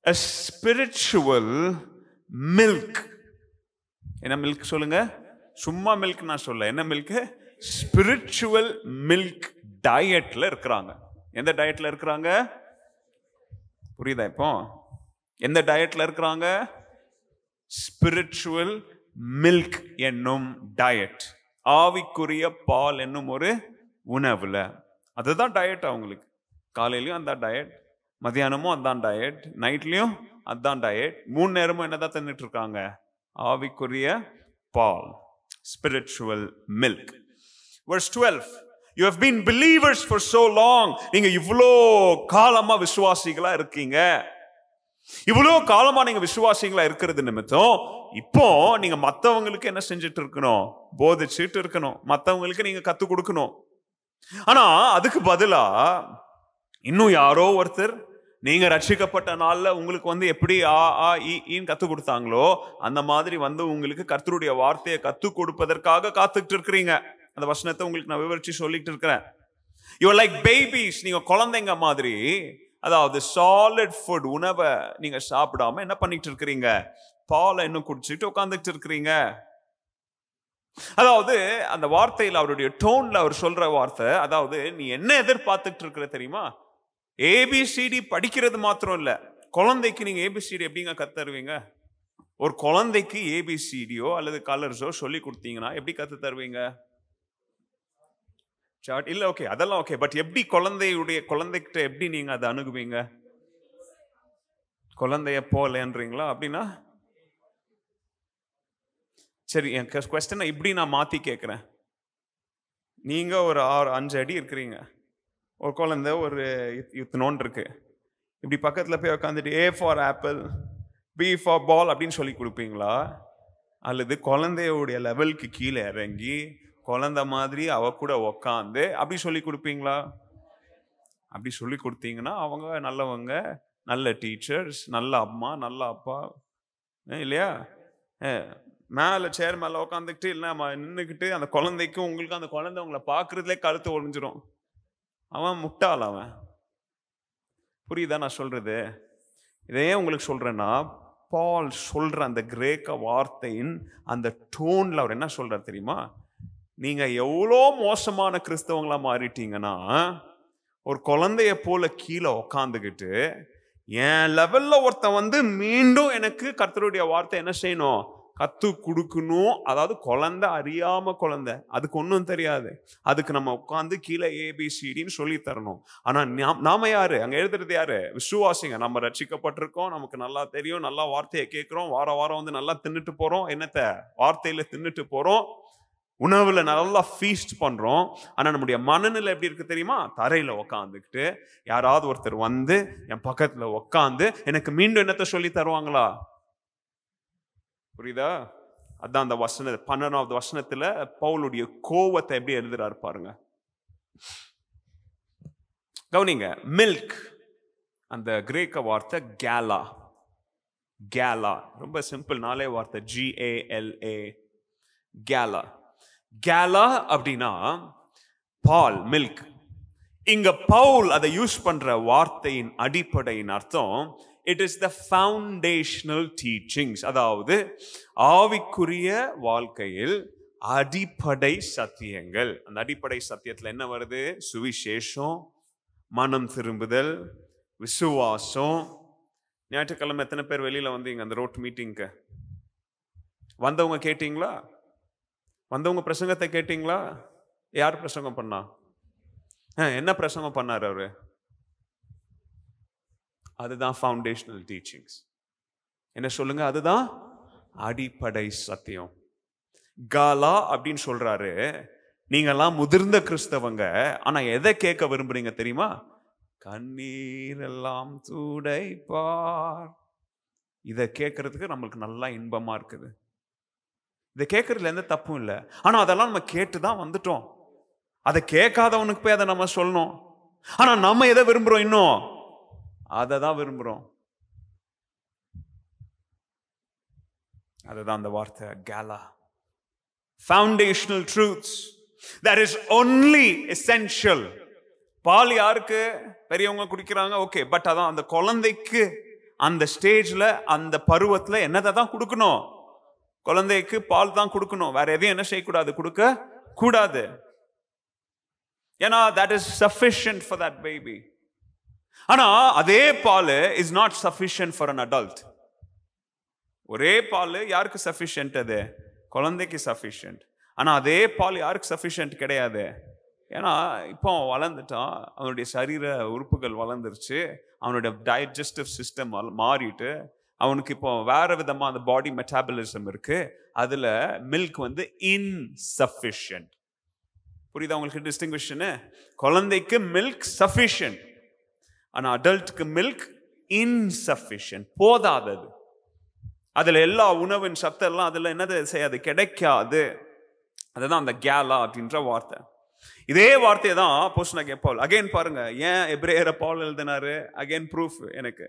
a spiritual milk. என்ன மில்க் சொல்லுங்க? சும்மா மில்க் நான் சொல்ல. என்ன மில்க்? ஸ்பிரிச்சுவல் மில்க் டயட்ல இருக்கிறாங்க. எந்த டயட்ல இருக்கிறாங்க? புரியுதா இப்போ? எந்த டயட்ல இருக்கிறாங்க? ஸ்பிரிச்சுவல் மில்க் என்னும் டயட். ஆவிக்குரிய பால் என்னும் ஒரு உணவுல. அதுதான் டயட் அவங்களுக்கு. காலையிலயும் அந்த டயட், மதியானமும் அதான் டயட், நைட்லயும் அதான் டயட். 3 நேரமும் என்னதான் தின்னுட்டு இருக்காங்க? ஆவிக்குரிய பால், spiritual milk. Verse 12. You have been believers for so long. நீங்க இவ்வளோ காலமா விசுவாசிகளா இருக்கீங்க. இவ்வளோ காலமா நீங்க விசுவாசிகளா இருக்கிறது நிமித்தம் இப்போ நீங்க மத்தவங்களுக்கு என்ன செஞ்சுட்டு இருக்கணும்? போதிச்சுட்டு இருக்கணும். மத்தவங்களுக்கு நீங்க கத்து கொடுக்கணும். ஆனா அதுக்கு பதிலா இன்னும் யாரோ ஒருத்தர் நீங்க ரட்சிக்கப்பட்ட நாள்ல உங்களுக்கு வந்து எப்படி கத்து கொடுத்தாங்களோ அந்த மாதிரி வந்து உங்களுக்கு கர்த்தருடைய வார்த்தையை கத்து கொடுப்பதற்காக காத்துக்கிட்டு இருக்கிறீங்க. அந்த வசனத்தை உங்களுக்கு நான் விவரிச்சு சொல்லிட்டு இருக்கிறேன். You are like babies. நீங்க குழந்தைங்க மாதிரி. அதாவது சாலிட் ஃபுட் உணவை நீங்க சாப்பிடாம என்ன பண்ணிட்டு இருக்கிறீங்க? பாலை இன்னும் குடிச்சிட்டு உட்காந்துட்டு இருக்கிறீங்க. அதாவது அந்த வார்த்தையில் அவருடைய டோன்ல அவர் சொல்ற வார்த்தை, அதாவது நீ என்ன எதிர்பார்த்துட்டு இருக்கிற தெரியுமா? ஏபிசிடி படிக்கிறது மாத்திரம் இல்ல. குழந்தைக்கு நீங்க ஏபிசிடி எப்படிங்க கத்துருவீங்க? ஒரு குழந்தைக்கு ஏபிசிடியோ அல்லது கலர்ஸோ சொல்லி கொடுத்தீங்கன்னா எப்படி கத்து தருவீங்க? இல்ல, ஓகே, அதெல்லாம் ஓகே. பட் எப்படி குழந்தைகிட்ட எப்படி நீங்க அதை அணுகுவீங்க? குழந்தைய போலன்றீங்களா? அப்படின்னா சரி, என் குவெஸ்டனை இப்படி நான் மாத்தி கேட்கிறேன். நீங்க ஒரு 5 அடி இருக்கிறீங்க, ஒரு குழந்தை ஒரு இத்தனோன்னு இருக்கு. இப்படி பக்கத்துல போய் உட்காந்துட்டு A for apple, B for ball அப்படின்னு சொல்லி கொடுப்பீங்களா? அல்லது குழந்தையோடைய லெவலுக்கு கீழே இறங்கி குழந்தை மாதிரி அவ கூட உக்காந்து அப்படி சொல்லி கொடுப்பீங்களா? அப்படி சொல்லி கொடுத்தீங்கன்னா அவங்க நல்லவங்க, நல்ல டீச்சர்ஸ், நல்ல அம்மா, நல்ல அப்பா, இல்லையா? மேல சேர் மேல உட்காந்துக்கிட்டு இல்லைன்னா நின்றுக்கிட்டு அந்த குழந்தைக்கும் உங்களுக்கு அந்த குழந்தை உங்களை பார்க்கறதுலே கழுத்து ஒழிஞ்சிரும். அவன் முட்டாள். அவன். புரியுதா நான் சொல்றது? இதையே உங்களுக்கு சொல்றேன்னா, பால் சொல்ற அந்த கிரேக்க வார்த்தையின் அந்த டோன்ல அவர் என்ன சொல்றாரு தெரியுமா? நீங்க எவ்வளோ மோசமான கிறிஸ்தவங்களா மாறிட்டீங்கன்னா, ஒரு குழந்தைய போல கீழே உக்காந்துக்கிட்டு என் லெவல்ல ஒருத்தன் வந்து மீண்டும் எனக்கு கர்த்தருடைய வார்த்தை என்ன செய்யணும்? கத்து கொடுக்கணும். அதாவது குழந்தை அறியாம குழந்தை, அதுக்கு ஒன்றும் தெரியாது. அதுக்கு நம்ம உட்காந்து கீழே ஏபிசிடின்னு சொல்லி தரணும். ஆனா நாம யாரு? அங்க எழுதுறது யாரு? விசுவாசிங்க. நம்ம ரட்சிக்கப்பட்டிருக்கோம், நமக்கு நல்லா தெரியும், நல்லா வார்த்தையை கேட்கிறோம், வார வாரம் வந்து நல்லா தின்னுட்டு போறோம். என்னத்த? வார்த்தையில தின்னுட்டு போறோம், உணவுல நல்லா ஃபீஸ்ட் பண்றோம். ஆனா நம்முடைய மனநிலை எப்படி இருக்கு தெரியுமா? தரையில உக்காந்துக்கிட்டு யாராவது ஒருத்தர் வந்து என் பக்கத்துல உக்காந்து எனக்கு மீண்டும் என்னத்தை சொல்லி தருவாங்களா? புரியுதா? அதான் அந்த வசன 12வது வசனத்துல பவுலுடைய கோவத்தை எப்படி எழுதுறாரு பாருங்க. கவனிங்க. மில்க், அந்த கிரேக்க வார்த்தை கேலா. கேலா. ரொம்ப சிம்பிள், நாலே வார்த்தை, GALA, கேலா. கேலா அப்படின்னா பால், மில்க். இங்க பவுல் அதை யூஸ் பண்ற வார்த்தையின் அடிப்படையின் அர்த்தம், it is the foundational teachings. அதாவது ஆவிக்குரிய வாழ்க்கையில் அடிப்படை சத்தியங்கள். அந்த அடிப்படை சத்தியத்துல என்ன வருது? சுவிசேஷம், மனம் திரும்புதல், விசுவாசம். ஞாயிற்றுக்கிழமை எத்தனை பேர் வெளியில வந்தீங்க அந்த ரோட் மீட்டிங்க்கு? வந்தவங்க கேட்டீங்களா? வந்தவங்க பிரசங்கத்தை கேட்டீங்களா? யார் பிரசங்கம் பண்ணா? என்ன பிரசங்கம் பண்ணார் அவரு? அதுதான் ஃபவுண்டேஷனல் டீச்சிங்ஸ். என்ன சொல்லுங்க? அதுதான் அடிப்படை சத்தியம். காலா அப்படின்னு சொல்றாரு. நீங்கெல்லாம் முதிர்ந்த கிறிஸ்தவங்க, ஆனா எதை கேட்க விரும்புறீங்க தெரியுமா? கண்ணீரெல்லாம் துடைப்பார். இதை கேட்கறதுக்கு நம்மளுக்கு நல்லா இன்பமா இருக்குது. இதை கேட்கறதுல எந்த தப்பும் இல்லை. ஆனா அதெல்லாம் நம்ம கேட்டுதான் வந்துட்டோம். அதை கேட்காதவனுக்கு போய் அதை நம்ம சொல்லணும். ஆனா நம்ம எதை விரும்புறோம்? இன்னும் அதை தான் விரும்புறோம். அதுதான் அந்த வார்த்தை கேலா. Foundational truths that is only essential. பால் யாருக்கு? பெரியவங்க குடிக்கிறாங்க, ஓகே. பட் அதான் அந்த குழந்தைக்கு அந்த ஸ்டேஜ்ல, அந்த பருவத்துல என்னதை தான் கொடுக்கணும்? குழந்தைக்கு பால் தான் கொடுக்கணும். வேற எதையும் என்ன செய்யக்கூடாது? கொடுக்க கூடாது. ஏன்னா that is sufficient for that baby. ஆனா அதே பால் is not sufficient for an adult. ஒரே பால் யாருக்கு சஃபிஷியன்ட்? அது குழந்தைக்கு சஃபிஷியன்ட். ஆனா அதே பால் யாருக்கு சஃபிஷியன்ட் கிடையாது. ஏன்னா இப்போ வளர்ந்துட்டான், அவனுடைய சரீர உறுப்புகள் வளர்ந்துருச்சு, அவனுடைய டைஜஸ்டிவ் சிஸ்டம் மாறிட்டு அவனுக்கு இப்போ வேற விதமா அந்த பாடி மெட்டாபலிசம் இருக்கு. அதுல மில்க் வந்து இன்சஃபிஷியன்ட். புரியுதா உங்களுக்கு டிஸ்டிங்விஷன்? குழந்தைக்கு மில்க் சஃபிஷியன்ட், ஆனா அடல்ட்டுக்கு மில்க் இன்சஃபிஷியன்ட், போதாதது. அதுல எல்லா உணவின் சத்தெல்லாம் அதுல என்னது செய்யாது? கிடைக்காது. அதுதான் அந்த கேலா அப்படின்ற வார்த்தை. இதே வார்த்தையை தான் அப்போஸ்தலனாகிய பவுல் அகைன் பாருங்க. ஏன் எபிரேயரை பவுல் எழுதினாரு? அகைன் ப்ரூஃப் எனக்கு.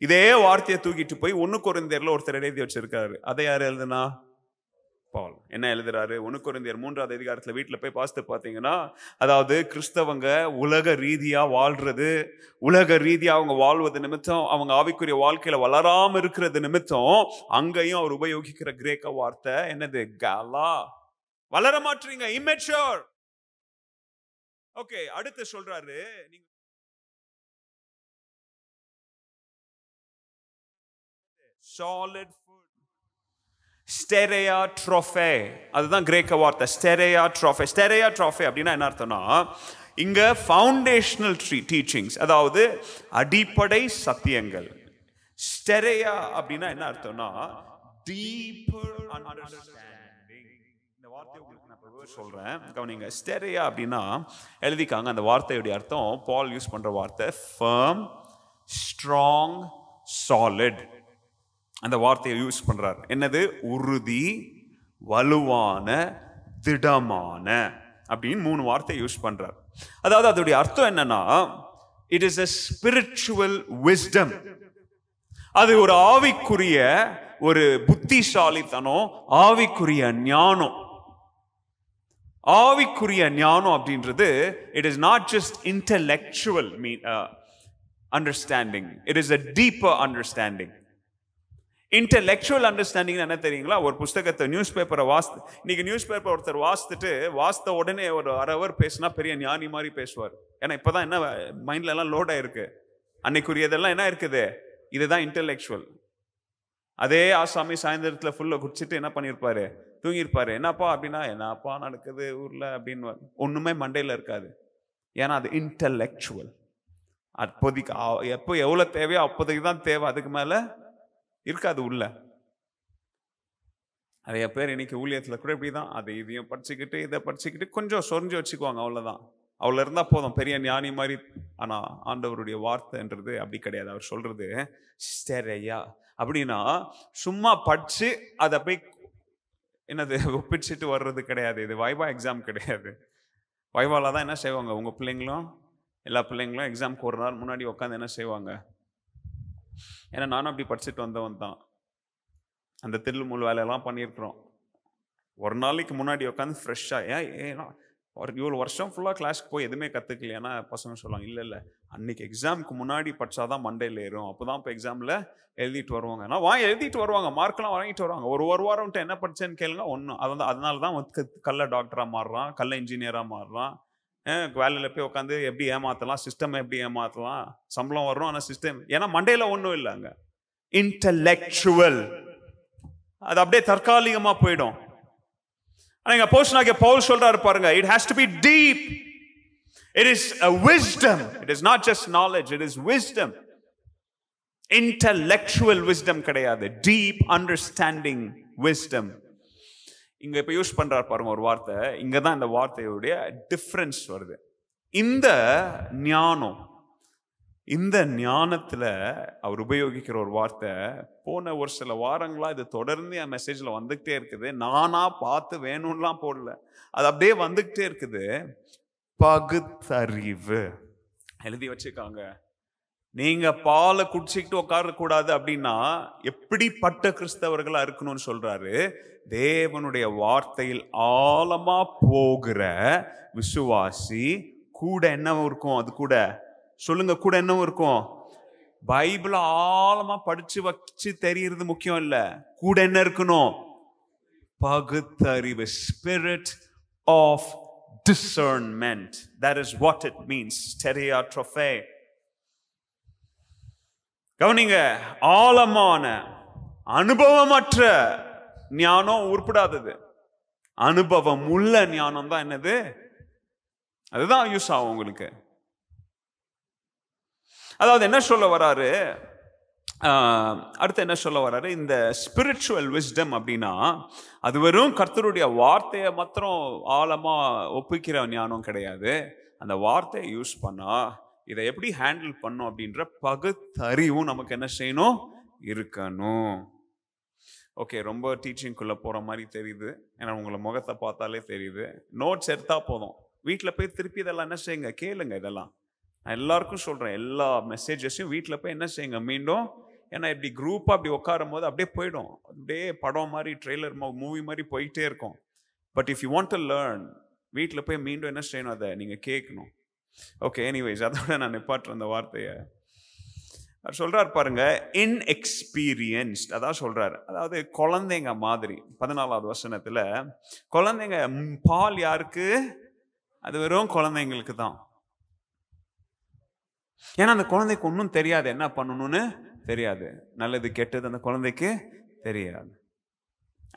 இதே வார்த்தையை தூக்கிட்டு போய் 1 கொரிந்தியர்ல ஒருத்தர் எழுதி வச்சிருக்காரு. அதை யார் எழுதுனா? பவுல். என்ன எழுதுறாரு? 1 கொரிந்தியர் 3ஆவது அதிகாரத்துல வீட்டுல போய் பார்த்து பார்த்தீங்கன்னா, அதாவது கிறிஸ்தவங்க உலக ரீதியா வாழ்றது, உலக ரீதியா அவங்க வாழ்வது நிமித்தம், அவங்க ஆவிக்குரிய வாழ்க்கையில வளராம இருக்கிறது நிமித்தம், அங்கேயும் அவர் உபயோகிக்கிற கிரேக்க வார்த்தை என்னது? கேலா. வளர மாட்டீங்க, இம்மெச்சூர். ஓகே, அடுத்து சொல்றாரு, நீங்க சாலிட் ஃபுட், ஸ்டெரேயா ட்ரோஃபே. அதுதான் கிரேக்க வார்த்தை, ஸ்டெரேயா ட்ரோஃபே. ஸ்டெரேயா ட்ரோஃபே அப்படின்னா என்ன அர்த்தம்னா, இங்க ஃபவுண்டேஷனல் டீச்சிங்ஸ், அதாவது அடிப்படை சத்தியங்கள். ஸ்டெரேயா அப்படின்னா என்ன அர்த்தம்னா, டீப்பர் அண்டர்ஸ்டாண்டிங். இந்த வார்த்தை உங்களுக்கு நான் சொல்றேன், கவனிங்க. ஸ்டெரேயா அப்படின்னா எழுதிக்காங்க. அந்த வார்த்தையுடைய அர்த்தம், பால் யூஸ் பண்ற வார்த்தை ஃபர்ம், ஸ்ட்ராங், சாலிட். அந்த வார்த்தையை யூஸ் பண்றார். என்னது? உறுதி, வலுவான, திடமான அப்படின்னு 3 வார்த்தை யூஸ் பண்றார். அதாவது அதோடைய அர்த்தம் என்னன்னா, it is a spiritual wisdom. அது ஒரு ஆவிக்குரிய ஒரு புத்திசாலித்தனம், ஆவிக்குரிய ஞானம். ஆவிக்குரிய ஞானம் அப்படின்றது it is not just intellectual understanding, it is a deeper understanding. Intellectual understanding என்ன தெரியுங்களா? ஒரு புஸ்தகத்தை, நியூஸ் பேப்பரை இன்னைக்கு நியூஸ் பேப்பர் ஒருத்தர் வாசித்த உடனே ஒரு அரை ஹவர் பேசினா பெரிய ஞானி மாதிரி பேசுவார். ஏன்னா இப்பதான் என்ன மைண்ட்ல எல்லாம் லோட் ஆயிருக்கு, அன்னைக்குரியதெல்லாம் என்ன இருக்குது, இதுதான் இன்டெலெக்சுவல். அதே ஆசாமி சாயந்தரத்துல ஃபுல்லா குடிச்சிட்டு என்ன பண்ணிருப்பாரு? தூங்கியிருப்பாரு. என்னப்பா அப்படின்னா, என்னப்பா நடக்குது ஊர்ல அப்படின்னு ஒண்ணுமே மண்டையில இருக்காது. ஏன்னா அது இன்டெலெக்சுவல். அப்போதைக்கு எப்போ எவ்வளவு தேவையோ அப்போதைக்கு தான் தேவை, அதுக்கு மேல இருக்காது உள்ள. நிறைய பேர் இன்னைக்கு ஊழியத்துல கூட இப்படிதான், அதை இதையும் படிச்சுக்கிட்டு இதை படிச்சுக்கிட்டு கொஞ்சம் சொரிஞ்சு வச்சுக்குவாங்க, அவ்வளவுதான். அவ்வளவு இருந்தா போதும், பெரிய ஞானி மாதிரி. ஆனா ஆண்டவருடைய வார்த்தைன்றது அப்படி கிடையாது. அவர் சொல்றது ஸ்டெரேயா அப்படின்னா சும்மா படிச்சு அதை போய் என்னது ஒப்பிச்சுட்டு வர்றது கிடையாது. இது வைவா எக்ஸாம் கிடையாது. வைவால தான் என்ன செய்வாங்க, உங்க பிள்ளைங்களும் எல்லா பிள்ளைங்களும் எக்ஸாம்க்கு ஒரு நாள் முன்னாடி உட்காந்து என்ன செய்வாங்க, ஏன்னா நானும் அப்படி படிச்சுட்டு வந்தவன் தான். அந்த தில்முல் வேலையெல்லாம் பண்ணியிருக்கிறோம். ஒரு நாளைக்கு முன்னாடி உட்காந்து ஃப்ரெஷ்ஷாக ஏன்னா ஒரு இவ்வளோ வருஷம் ஃபுல்லாக கிளாஸ்க்கு போய் எதுவுமே கற்றுக்கலையானா பசங்க சொல்லுவாங்க, இல்லை அன்னைக்கு எக்ஸாமுக்கு முன்னாடி படித்தாதான் மண்டையில் ஏறும், அப்போ தான் இப்போ எக்ஸாமில் எழுதிட்டு வருவாங்க. ஆனால் எழுதிட்டு வருவாங்க, மார்க்கெலாம் வாங்கிட்டு வருவாங்க. ஒரு வாரம்ட்டு என்ன படித்தேன்னு கேளுங்க, ஒன்றும். அதனால தான் கல்ல டாக்டராக மாறுறான், கல்ல இன்ஜினியராக மாறுறான். வேலையில் போய் உட்காந்து எப்படி ஏமாற்றலாம், சிஸ்டம் எப்படி ஏமாற்றலாம், சம்பளம் வரும் ஆனால் சிஸ்டம், ஏன்னா மண்டையில் ஒன்றும் இல்லை. அங்கே இன்டலெக்சுவல் அது அப்படியே தற்காலிகமாக போயிடும். ஆனால் அப்போஸ்தலனாகிய பவுல் சொல்றாரு பாருங்க, it has to be deep. It is a wisdom. It is not just knowledge, it is wisdom. Intellectual wisdom கிடையாது, deep understanding wisdom. இங்க இப்ப யூஸ் பண்றாரு பாருங்க ஒரு வார்த்தை, இங்க தான் இந்த வார்த்தையுடைய டிஃபரன்ஸ் வருது. இந்த ஞானம், இந்த ஞானத்துல அவர் உபயோகிக்கிற ஒரு வார்த்தை, போன ஒரு சில வாரங்களா இது தொடர்ந்து என் மெசேஜ்ல வந்துகிட்டே இருக்குது. நானா பார்த்து வேணும்லாம் போடல, அது அப்படியே வந்துகிட்டே இருக்குது. பகுத்தறிவு எழுதி வச்சுக்காங்க. நீங்க பாலை குடிச்சிக்கிட்டு உட்கார கூடாது அப்படின்னா எப்படிப்பட்ட கிறிஸ்தவர்களா இருக்கணும்னு சொல்றாரு. தேவனுடைய வார்த்தையில் ஆழமா போகிற விசுவாசி கூட என்ன இருக்கும், அது கூட சொல்லுங்க, கூட என்ன இருக்கும்? பைபிள் ஆழமா படிச்சு வச்சு தெரியறது முக்கியம் இல்ல, கூட என்ன இருக்கணும்? பகுத்தறிவு. Spirit of discernment. That is what it means. Stereotrophe. கவனிங்க, ஆழமான அனுபவமற்ற ஞானம் உருப்படாதது. அனுபவம் உள்ள ஞானம் தான் என்னது, அதுதான் யூஸ் ஆகும் உங்களுக்கு. அதாவது என்ன சொல்ல வராரு, அடுத்து என்ன சொல்ல வராரு, இந்த ஸ்பிரிச்சுவல் விஸ்டம் அப்படின்னா அது வெறும் கர்த்தருடைய வார்த்தையை மாத்திரம் ஆழமா ஒப்பிக்கிற ஞானம் கிடையாது. அந்த வார்த்தையை யூஸ் பண்ணா இதை எப்படி ஹேண்டில் பண்ணும் அப்படின்ற பகுத்தறிவும் நமக்கு என்ன செய்யணும், இருக்கணும். ஓகே, ரொம்ப டீச்சிங்குள்ள போற மாதிரி தெரியுது, ஏன்னா உங்களை முகத்தை பார்த்தாலே தெரியுது. நோட்ஸ் எடுத்தா போதும், வீட்டில் போய் திருப்பி இதெல்லாம் என்ன செய்யுங்க, கேளுங்க. இதெல்லாம் நான் எல்லாருக்கும் சொல்றேன், எல்லா மெசேஜஸையும் வீட்டில் போய் என்ன செய்யுங்க மீண்டும். ஏன்னா இப்படி குரூப்பாக அப்படி உட்காரும் போது அப்படியே போயிடும், அப்படியே படம் மாதிரி ட்ரெய்லர் மூவி மாதிரி போயிட்டே இருக்கும். But if you want to learn, வீட்டில் போய் மீண்டும் என்ன செய்யணும், அதை நீங்கள் கேட்கணும். ஓகே, எனிவேஸ், அதோட நான் நிப்பாட்டுற அந்த வார்த்தையை சொல்றாரு பாருங்க, இன்எக்ஸ்பீரியன்ஸ்ட். அதான் சொல்றாரு, அதாவது குழந்தைங்க மாதிரி. 14வது வசனத்துல குழந்தைங்க, பால் யாருக்கு, அது வெறும் குழந்தைங்களுக்கு தான். ஏன்னா அந்த குழந்தைக்கு ஒன்றும் தெரியாது, என்ன பண்ணணும்னு தெரியாது, நல்லது கெட்டது அந்த குழந்தைக்கு தெரியாது.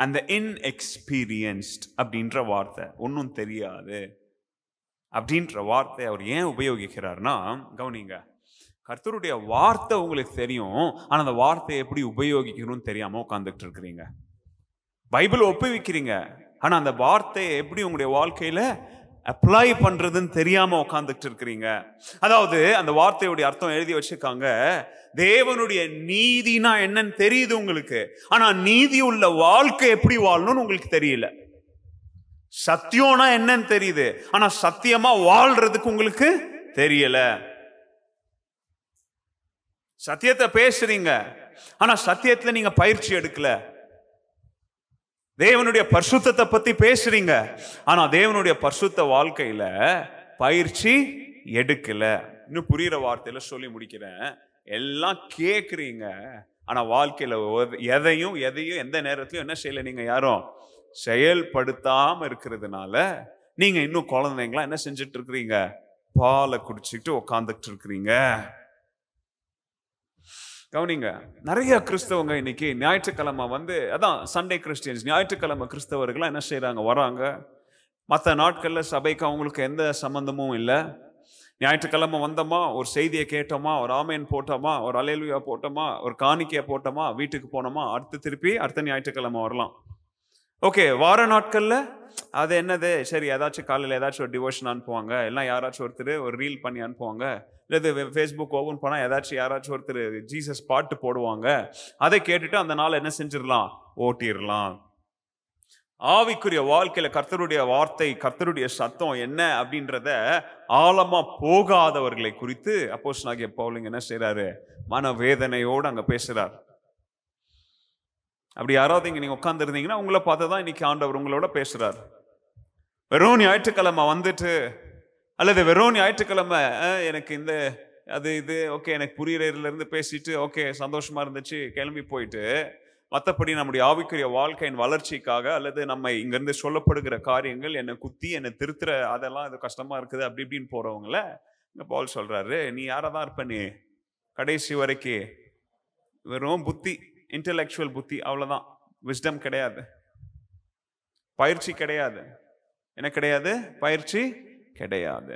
அந்த இன்எக்ஸ்பீரியன்ஸ்ட் அப்படின்ற வார்த்தை, ஒன்றும் தெரியாது அப்படின்ற வார்த்தை அவர் ஏன் உபயோகிக்கிறார்னா, கவனிங்க, கர்த்தருடைய வார்த்தை உங்களுக்கு தெரியும், ஆனா அந்த வார்த்தையை எப்படி உபயோகிக்கணும்னு தெரியாம உட்கார்ந்துட்டு இருக்கிறீங்க. பைபிள் ஒப்புவிக்கிறீங்க, ஆனா அந்த வார்த்தையை எப்படி உங்களுடைய வாழ்க்கையில அப்ளை பண்றதுன்னு தெரியாம உட்கார்ந்துட்டு இருக்கிறீங்க. அதாவது அந்த வார்த்தையுடைய அர்த்தம் எழுதி வச்சிருக்காங்க, தேவனுடைய நீதினா என்னன்னு தெரியுது உங்களுக்கு, ஆனா நீதி உள்ள வாழ்க்கை எப்படி வாழணும்னு உங்களுக்கு தெரியல. சத்தியம்னா என்னன்னு தெரியுது, ஆனா சத்தியமா வாழ்றதுக்கு உங்களுக்கு தெரியல. சத்தியத்தை பேசுறீங்க, ஆனா சத்தியத்துல நீங்க பயிற்சி எடுக்கல. தேவனுடைய பரிசுத்தத்தை பத்தி பேசுறீங்க, ஆனா தேவனுடைய பரிசுத்த வாழ்க்கையில பயிற்சி எடுக்கல. இன்னும் புரியுற வார்த்தையில சொல்லி முடிக்கிறேன், எல்லாம் கேக்குறீங்க, ஆனா வாழ்க்கையில எதையும் எந்த நேரத்திலும் என்ன செய்யல, நீங்க யாரும் செயல்படுத்தாம இருக்கிறதுனால நீங்க இன்னும் குழந்தைங்களா என்ன செஞ்சுட்டு இருக்கிறீங்க, பாலை குடிச்சுட்டு உட்காந்துட்டு இருக்கிறீங்க. கவனிங்க, நிறைய கிறிஸ்தவங்க இன்னைக்கு ஞாயிற்றுக்கிழமை அதான் சண்டே கிறிஸ்டியன்ஸ், ஞாயிற்றுக்கிழமை கிறிஸ்தவர்கள் என்ன செய்யறாங்க, வராங்க. மற்ற நாட்கள்ல சபைக்கு அவங்களுக்கு எந்த சம்பந்தமும் இல்லை. ஞாயிற்றுக்கிழமை வந்தோமா, ஒரு செய்தியை கேட்டோமா, ஒரு ஆமேன் போட்டோமா, ஒரு அல்லேலூயா போட்டோமா, ஒரு காணிக்கையை போட்டோமா, வீட்டுக்கு போனோமா, அடுத்த ஞாயிற்றுக்கிழமை வரலாம். ஓகே, வார நாட்கள்ல அது என்னது, சரி ஏதாச்சும் காலையில் ஏதாச்சும் ஒரு டிவோஷன் அனுப்புவாங்க, எல்லாம் யாராச்சும் ஒருத்தர் ஒரு ரீல் பண்ணி அனுப்புவாங்க, இல்லை ஃபேஸ்புக் ஓபன் பண்ணா யாராச்சும் ஒருத்தர் ஜீசஸ் பாட்டு போடுவாங்க, அதை கேட்டுட்டு அந்த நாள் என்ன செஞ்சிடலாம், ஓட்டிடலாம். ஆவிக்குரிய வாழ்க்கையில கர்த்தருடைய வார்த்தை, கர்த்தருடைய சத்தம் என்ன அப்படின்றத ஆழமா போகாதவர்களை குறித்து அப்போஸ்தலனாகிய பவுல் என்ன செய்றாரு? மனவேதனையோடு அங்க பேசுறார். அப்படி யாராவது இங்க நீங்க உட்கார்ந்து இருந்தீங்கன்னா உங்களை பார்த்துதான் இன்னைக்கு ஆண்டவர் உங்களோட பேசுறார். வெறும் ஞாயிற்றுக்கிழமை வந்துட்டு, அல்லது வெறும் ஞாயிற்றுக்கிழமை எனக்கு இந்த அது இது ஓகே எனக்கு புரியறதுல இருந்து பேசிட்டு ஓகே சந்தோஷமா இருந்துச்சு கிளம்பி போயிட்டு, மற்றபடி நம்முடைய ஆவிக்குரிய வாழ்க்கையின் வளர்ச்சிக்காக அல்லது நம்ம இங்கிருந்து சொல்லப்படுகிற காரியங்கள் என்னை குத்தி என்னை திருத்துற அதெல்லாம் இது கஷ்டமா இருக்குது அப்படி இப்படின்னு போறவங்கள இங்க பவுல் சொல்றாரு, நீ யாரதான் இருப்ப? நீ கடைசி வரைக்கும் வெறும் புத்தி, இன்டெலெக்சுவல் புத்தி, அவ்வளவுதான். விஸ்டம் கிடையாது, பயிற்சி கிடையாது. என்ன கிடையாது? பயிற்சி கிடையாது.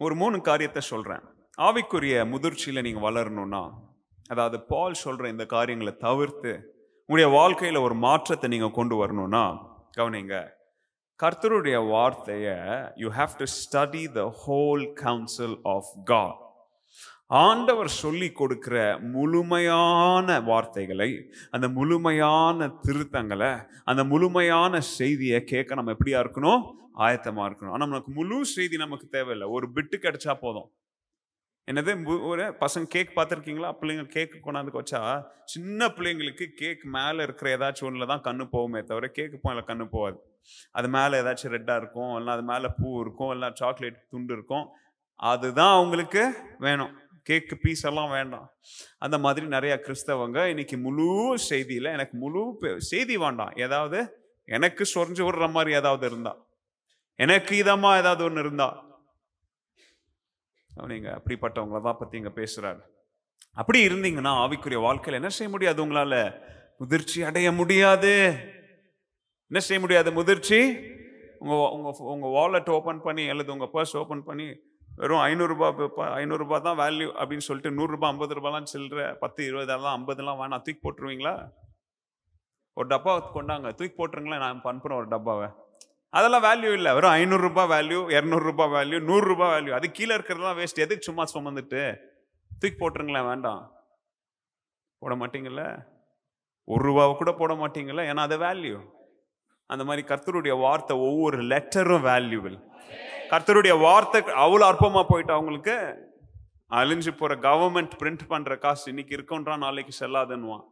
ஒரு 3 காரியத்தை சொல்றேன். ஆவிக்குரிய முதிர்ச்சியில நீங்க வளரணும்னா, அதாவது பால் சொல்ற இந்த காரியங்களை தவிர்த்து உங்களுடைய வாழ்க்கையில ஒரு மாற்றத்தை நீங்க கொண்டு வரணும்னா, கவனிங்க, கர்த்தருடைய வார்த்தைய you have to study the whole counsel of God. ஆண்டவர் சொல்லி கொடுக்கிற முழுமையான வார்த்தைகளை, அந்த முழுமையான திருத்தங்களை, அந்த முழுமையான செய்தியை கேட்க நம்ம எப்படியா இருக்கணும்? ஆயத்தமா இருக்கணும். ஆனா நமக்கு முழு செய்தி நமக்கு தேவையில்லை, ஒரு பிட்டு கிடைச்சா போதும். என்னது, ஒரு பசங்க கேக் பார்த்துருக்கீங்களா? பிள்ளைங்க கேக்கு கொண்டாந்து வச்சா சின்ன பிள்ளைங்களுக்கு கேக் மேலே இருக்கிற ஏதாச்சும் ஒன்றில் தான் கண்ணு போகுமே தவிர கேக்கு போல கண்ணு போகாது. அது மேலே ஏதாச்சும் ரெட்டாக இருக்கும், இல்லை அது மேலே பூ இருக்கும், இல்லை சாக்லேட் துண்டு இருக்கும், அதுதான் அவங்களுக்கு வேணும். கேக்கு பீஸ் எல்லாம் வேண்டாம். அந்த மாதிரி நிறைய கிறிஸ்தவங்க இன்னைக்கு முழு செய்தியில் எனக்கு முழு செய்தி வேண்டாம், ஏதாவது எனக்கு சொரிஞ்சு விடுற மாதிரி ஏதாவது இருந்தா, எனக்கு இதமா ஏதாவது ஒன்று இருந்தா, நீங்க அப்படிப்பட்டவங்கள தான் பத்தி இங்க பேசுறாரு. அப்படி இருந்தீங்கன்னா ஆவிக்குரிய வாழ்க்கையில என்ன செய்ய முடியாது? உங்களால முதிர்ச்சி அடைய முடியாது. என்ன செய்ய முடியாது? முதிர்ச்சி. உங்க வாலெட் ஓபன் பண்ணி அல்லது உங்க பர்ஸ் ஓபன் பண்ணி வெறும் 500 ரூபாய் 500 ரூபாய் தான் வேல்யூ அப்படின்னு சொல்லிட்டு 100 ரூபாய் 50 ரூபாய்லாம் சில்லற 10 20 எல்லாம் 50 வேணாம், தூக்கி போட்டுருவீங்களா? ஒரு டப்பா கொண்டாங்க, தூக்கி போட்டுருங்களேன், நான் அனுப்புறேன் ஒரு டப்பாவை. அதெல்லாம் வேல்யூ இல்லை. வெறும் 500 ரூபாய் வேல்யூ, 200 ரூபாய் வேல்யூ, 100 ரூபாய் வேல்யூ. அது கீழே இருக்கிறதுலாம் வேஸ்ட். எதுக்கு சும்மா சுமந்துட்டு? தூக்கி போட்டுருங்களேன். வேண்டாம், போட மாட்டீங்கல்ல. 1 ரூபாவை கூட போட மாட்டீங்கல்ல, ஏன்னா அது வேல்யூ. அந்த மாதிரி கர்த்தருடைய வார்த்தை ஒவ்வொரு லெட்டரும் வேல்யூபிள். கர்த்தருடைய வார்த்தை அவ்வளோ அற்பமா போயிட்டு அவங்களுக்கு அழிஞ்சு போற கவர்மெண்ட் பிரிண்ட் பண்ற காசு இன்னைக்கு இருக்குன்றான், நாளைக்கு செல்லாதுன்னுவான்.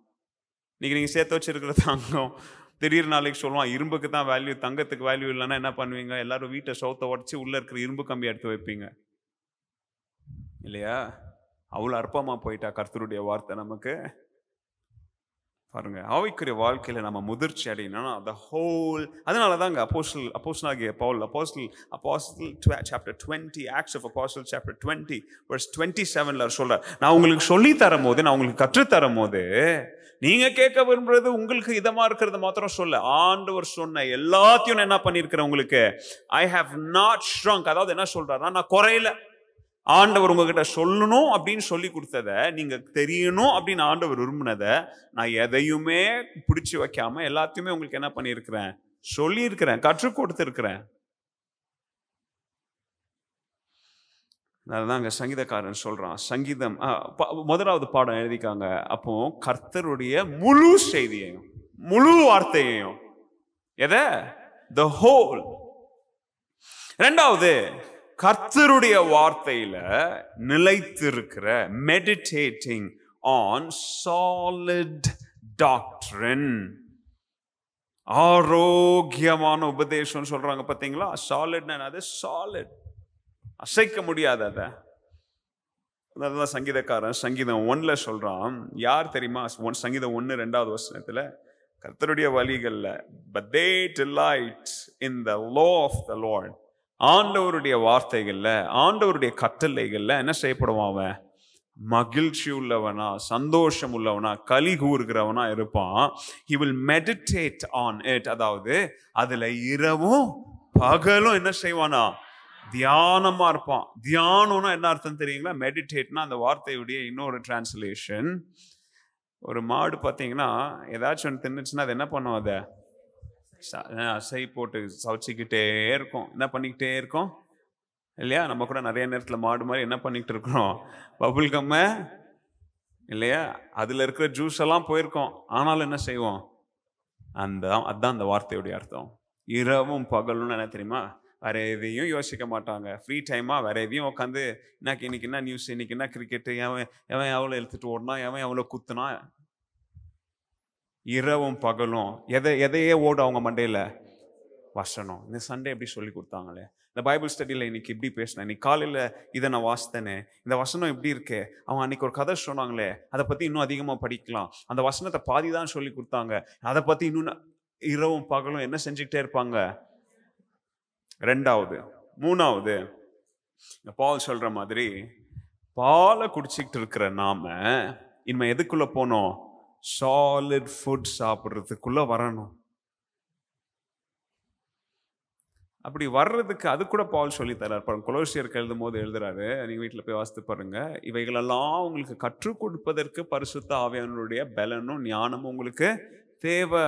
இன்னைக்கு நீங்க சேர்த்து வச்சிருக்கிற தங்கம் திடீர்னு நாளைக்கு சொல்லுவான் இரும்புக்கு தான் வேல்யூ, தங்கத்துக்கு வேல்யூ இல்லைன்னா என்ன பண்ணுவீங்க? எல்லாரும் வீட்டை சோத்தை உடச்சி உள்ள இருக்கிற இரும்பு கம்பி எடுத்து வைப்பீங்க இல்லையா? அவ்வளோ அற்பமா போயிட்டா கர்த்தருடைய வார்த்தை நமக்கு. பாருங்க, ஆவிக்குரிய வாழ்க்கையில நம்ம முதிர்ச்சி அடையணும்னா the whole, அதனாலதாங்க அப்போஸ்தலனாகிய Pavul Apostle chapter 20, Acts of Apostles chapter 20 verse 27ல சொல்றார், நான் உங்களுக்கு சொல்லி தரும் போது, நான் உங்களுக்கு கற்றுத்தரும் போது நீங்க கேட்க விரும்புறது உங்களுக்கு இதமா இருக்கிறது மாத்திரம் சொல்ல, ஆண்டவர் சொன்ன எல்லாத்தையும் என்ன பண்ணிருக்கிறேன் உங்களுக்கு. I have not shrunk. அதாவது என்ன சொல்றாருன்னா, நான் குறையில. ஆண்டவர் உங்ககிட்ட சொல்லணும் அப்படின்னு சொல்லி கொடுத்தத, நீங்க தெரியணும் அப்படின்னு ஆண்டவர் விரும்பினதை நான் எதையுமே பிடிச்சு வைக்காம எல்லாத்தையுமே உங்களுக்கு என்ன பண்ணிருக்கிறேன்? சொல்லி இருக்கிறேன், கற்றுக் கொடுத்திருக்கிறேன். அதுதான் அங்க சங்கீதக்காரன் சொல்றான். சங்கீதம் 1வது பாடம் எழுதிக்காங்க. அப்போ கர்த்தருடைய முழு செய்தியையும் முழு வார்த்தையையும், எதை? the whole. 2வது, கர்த்தருடைய வார்த்தையில நிலைத்திருக்கிற மெடிடேட்டிங் ஆன் சாலிட் டாக்ட்ரின், ஆரோக்கியமான உபதேசம் சொல்றாங்க பாத்தீங்களா? சாலிட்னா அது சாலிட், அசைக்க முடியாது. அதான் சங்கீதக்காரன் சங்கீதம் 1ல சொல்றான். யார் தெரியுமா? சங்கீதம் 1 வசனத்துல, கர்த்தருடைய வழிகள்ல but they delight in the law of the Lord. ஆண்டவருடைய வார்த்தைகள்ல, ஆண்டவருடைய கட்டளைகள்ல என்ன செய்யப்படுவான்? அவன் மகிழ்ச்சி உள்ளவனா, சந்தோஷம் உள்ளவனா, களி கூறுகிறவனா இருப்பான். he will meditate on it. அதாவது அதுல இரவும் பகலும் என்ன செய்வானா? தியானமா இருப்பான். தியானம்னா என்ன அர்த்தம் தெரியுங்களா? மெடிடேட்னா அந்த வார்த்தையுடைய இன்னொரு டிரான்ஸ்லேஷன். ஒரு மாடு பார்த்தீங்கன்னா ஏதாச்சும் ஒன்று தின்னுச்சுன்னா அது என்ன பண்ணும்? அதை அசை போட்டு சவச்சிக்கிட்டே இருக்கும். என்ன பண்ணிக்கிட்டே இருக்கும் இல்லையா? நம்ம கூட நிறைய நேரத்தில் மாடு மாதிரி என்ன பண்ணிக்கிட்டு இருக்கிறோம்? பபுள் கம்ம இல்லையா? அதில் இருக்கிற ஜூஸ் எல்லாம் போயிருக்கோம். ஆனாலும் என்ன செய்வோம்? அதுதான் அந்த வார்த்தையுடைய அர்த்தம். இரவும் பகலும் என்ன தெரியுமா? வேற எதையும் யோசிக்க மாட்டாங்க. ஃப்ரீ டைமாக வேற எதையும் உட்காந்து இன்னைக்கு என்ன நியூஸ், இன்னைக்கு என்ன கிரிக்கெட்டு, எவன் எவ்வளோ எழுத்துட்டு ஓடனா, எவன் எவ்வளோ குத்துனா. இரவும் பகலும் எதையே ஓடும் அவங்க மண்டையில்? வசனம். இந்த சண்டே எப்படி சொல்லி கொடுத்தாங்களே, இந்த பைபிள் ஸ்டடியில் இன்னைக்கு இப்படி பேசினேன், இன்னைக்கு காலையில் இதை நான் வாசித்தேனே, இந்த வசனம் எப்படி இருக்கே, அவங்க அன்னைக்கு ஒரு கதை சொன்னாங்களே, அதை பற்றி இன்னும் அதிகமாக படிக்கலாம். அந்த வசனத்தை பாதி தான் சொல்லி கொடுத்தாங்க, அதை பற்றி இன்னும் இரவும் பகலும் என்ன செஞ்சுக்கிட்டே இருப்பாங்க. ரெண்டாவது. மூணாவது, பால் சொல்ற மாதிரி பாலை குடிச்சிக்கிட்டு இருக்கிற நாம இனிமே எதுக்குள்ள போனோம்? சாலிட் ஃபுட் சாப்பிட்றதுக்குள்ள வரணும். அப்படி வர்றதுக்கு அது கூட பால் சொல்லி தர்றார். கொலோசியருக்கு எழுதும் போது எழுதுறாரு, நீங்க வீட்டில் போய் வாசித்து பாருங்க, இவைகளெல்லாம் உங்களுக்கு கற்றுக் கொடுப்பதற்கு பரிசுத்த ஆவியானவருடைய பலனும் ஞானமும் உங்களுக்கு தேவை.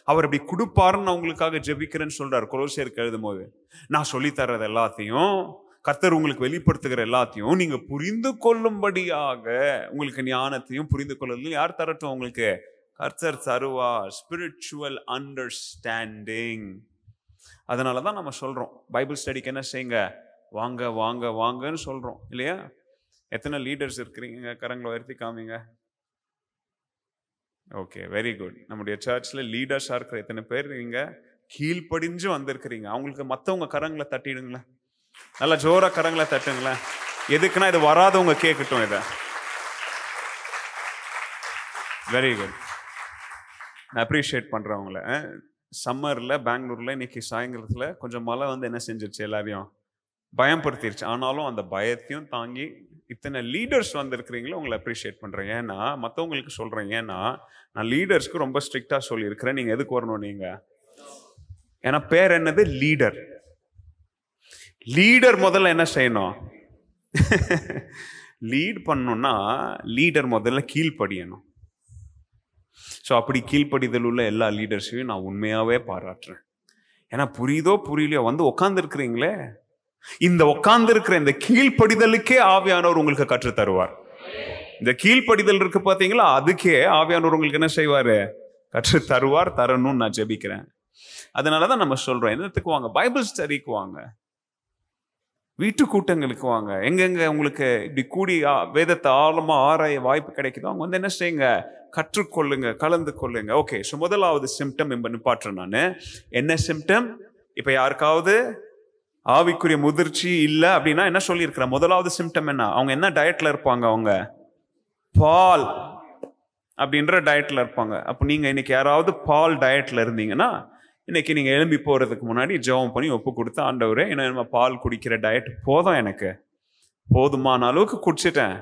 அவர் அப்படி கொடுப்பாருன்னு உங்களுக்காக ஜெபிக்கிறேன்னு சொல்றாரு கொலோசியருக்கு எழுதும் போது. நான் சொல்லி தர்றது எல்லாத்தையும், கர்த்தர் உங்களுக்கு வெளிப்படுத்துகிற எல்லாத்தையும் நீங்க புரிந்து கொள்ளும்படியாக உங்களுக்கு ஞானத்தையும் புரிந்து கொள்ளுதல் யார் தரட்டும்? உங்களுக்கு கர்த்தர் தருவார். Spiritual understanding. அதனாலதான் நம்ம சொல்றோம், பைபிள் ஸ்டடிக்கு என்ன செய்யுங்க, வாங்க வாங்க வாங்கன்னு சொல்றோம் இல்லையா? எத்தனை லீடர்ஸ் இருக்கிறீங்க? கரங்களை உயர்த்தி காமிங்க. Okay, very good. நம்முடைய சர்ச்ல லீடர்ஸா இருக்கிற எத்தனை பேர் நீங்க கீழ்ப்படிஞ்சு வந்திருக்கிறீங்க? அவங்களுக்கு மற்றவங்க கரங்களை தட்டிடுங்களேன், நல்லா ஜோரா கரங்களை தட்டுங்களேன். எதுக்குன்னா இது வராதவங்க கேட்கட்டும் இதை. வெரி குட், நான் அப்ரிஷியேட் பண்றவங்கள. சம்மர்ல பெங்களூர்ல இன்னைக்கு சாயங்காலத்துல கொஞ்சம் மழை வந்து என்ன செஞ்சிருச்சு, எல்லாரையும் பயம்படுத்திருச்சு. ஆனாலும் அந்த பயத்தையும் தாங்கி இத்தனை லீடர்ஸ் வந்திருக்கிறீங்களோ உங்களை அப்ரிஷியேட் பண்றேன். ஏன்னா மற்றவங்களுக்கு சொல்றேன், ஏன்னா நான் லீடர்ஸ்க்கு ரொம்ப ஸ்ட்ரிக்டா சொல்லியிருக்கிறேன், நீங்க எதுக்கு வரணும் நீங்க. ஏன்னா பேர் என்னது? லீடர். லீடர் முதல்ல என்ன செய்யணும்? லீட் பண்ணணும்னா லீடர் முதல்ல கீழ்ப்படியணும். ஸோ அப்படி கீழ்ப்படிதல் உள்ள எல்லா லீடர்ஸையும் நான் உண்மையாவே பாராட்டுறேன். ஏன்னா புரியுதோ புரியலையோ வந்து உட்கார்ந்து இருக்கிறீங்களே, இந்த உட்கார்ந்து இருக்கிற இந்த கீழ்ப்படிதலுக்கே ஆவியானவர் உங்களுக்கு கற்று தருவார். இந்த கீழ்ப்படிதல் இருக்கு பாத்தீங்களா, அதுக்கே ஆவியானவர் உங்களுக்கு என்ன செய்வாரு? கற்று தருவார். தரணும்னு நான் ஜெபிக்கிறேன். அதனாலதான் நம்ம சொல்றோம், என்னத்துக்கு வாங்க? பைபிள் ஸ்டடிக்கு வாங்க, வீட்டு கூட்டங்களுக்கு வாங்க. எங்கெங்க உங்களுக்கு இப்படி கூடி வேதத்தை ஆழமா ஆராய வாய்ப்பு கிடைக்குதோ அவங்க வந்து என்ன செய்யுங்க, கற்றுக்கொள்ளுங்க, கலந்து கொள்ளுங்க. ஓகே, ஸோ முதலாவது சிம்டம் இப்ப நிப்பாட்டுறேன் நான். என்ன சிம்டம்? இப்ப யாருக்காவது ஆவிக்குரிய முதிர்ச்சி இல்லை அப்படின்னா என்ன சொல்லியிருக்கிறேன்? முதலாவது சிம்டம் என்ன? அவங்க என்ன டயட்ல இருப்பாங்க? அவங்க பால் அப்படின்ற டயட்ல இருப்பாங்க. அப்போ நீங்க இன்னைக்கு யாராவது பால் டயட்ல இருந்தீங்கன்னா, இன்னைக்கு நீங்க எழும்பி போறதுக்கு முன்னாடி ஜெபம் பண்ணி ஒப்பு கொடுத்து, ஆண்டவரே என்ன பால் குடிக்கிற டயட் போதும், எனக்கு போதுமான அளவுக்கு குடிச்சிட்டேன்,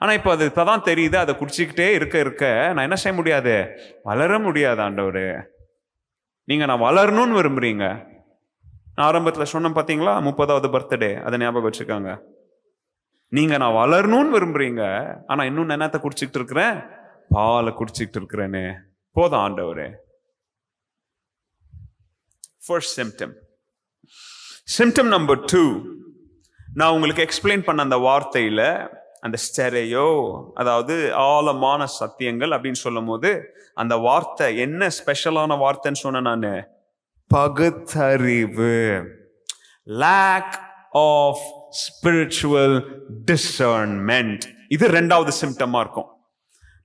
ஆனா இப்போ அது இப்பதான் தெரியுது, அதை குடிச்சிக்கிட்டே இருக்க இருக்க நான் என்ன செய்ய முடியாது? வளர முடியாது ஆண்டவரே. நீங்க நான் வளரணும்னு விரும்புறீங்க. நான் ஆரம்பத்தில் சொன்னேன் பார்த்தீங்களா, 30வது பர்த்டே, அதை ஞாபகம் வச்சுக்காங்க. நீங்க நான் வளரணும்னு விரும்புறீங்க, ஆனா இன்னும் என்னத்தை குடிச்சிக்கிட்டு இருக்கிறேன்? பாலை குடிச்சிக்கிட்டு இருக்கிறேனே. போதும் ஆண்டவரே. First symptom. Symptom number 2, நான் உங்களுக்கு எக்ஸ்பிளைன் பண்ண அந்த வார்த்தையில அந்த ஸ்டெரியோ, அதாவது ஆழமான சத்தியங்கள் அப்படின்னு சொல்லும் போது அந்த வார்த்தை என்ன ஸ்பெஷலான வார்த்தைன்னு சொன்னேன் நான்? பகுத்தறிவு. lack of spiritual discernment. இது ரெண்டாவது சிம்டமா இருக்கும்.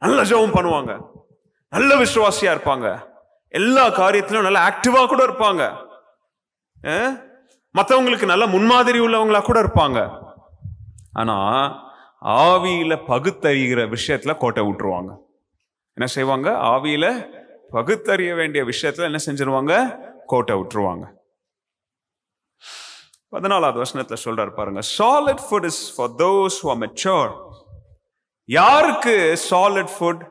நல்ல ஜெபம் பண்ணுவாங்க, நல்ல விசுவாசியா இருப்பாங்க, எல்லா காரியத்திலும் நல்ல ஆக்டிவா கூட இருப்பாங்க, மற்றவங்களுக்கு நல்ல முன்மாதிரி உள்ளவங்களா கூட இருப்பாங்க. ஆனா ஆவியில பகுத்தறிகிற விஷயத்துல கோட்டை விட்டுருவாங்க. என்ன செய்வாங்க? ஆவியில பகுத்தறிய வேண்டிய விஷயத்துல என்ன செஞ்சிருவாங்க? கோட்டை விட்டுருவாங்க. 14வது வசனத்துல சொல்றாரு பாருங்க, solid food is for those who are mature. யாருக்கு சாலிட் ஃபுட்?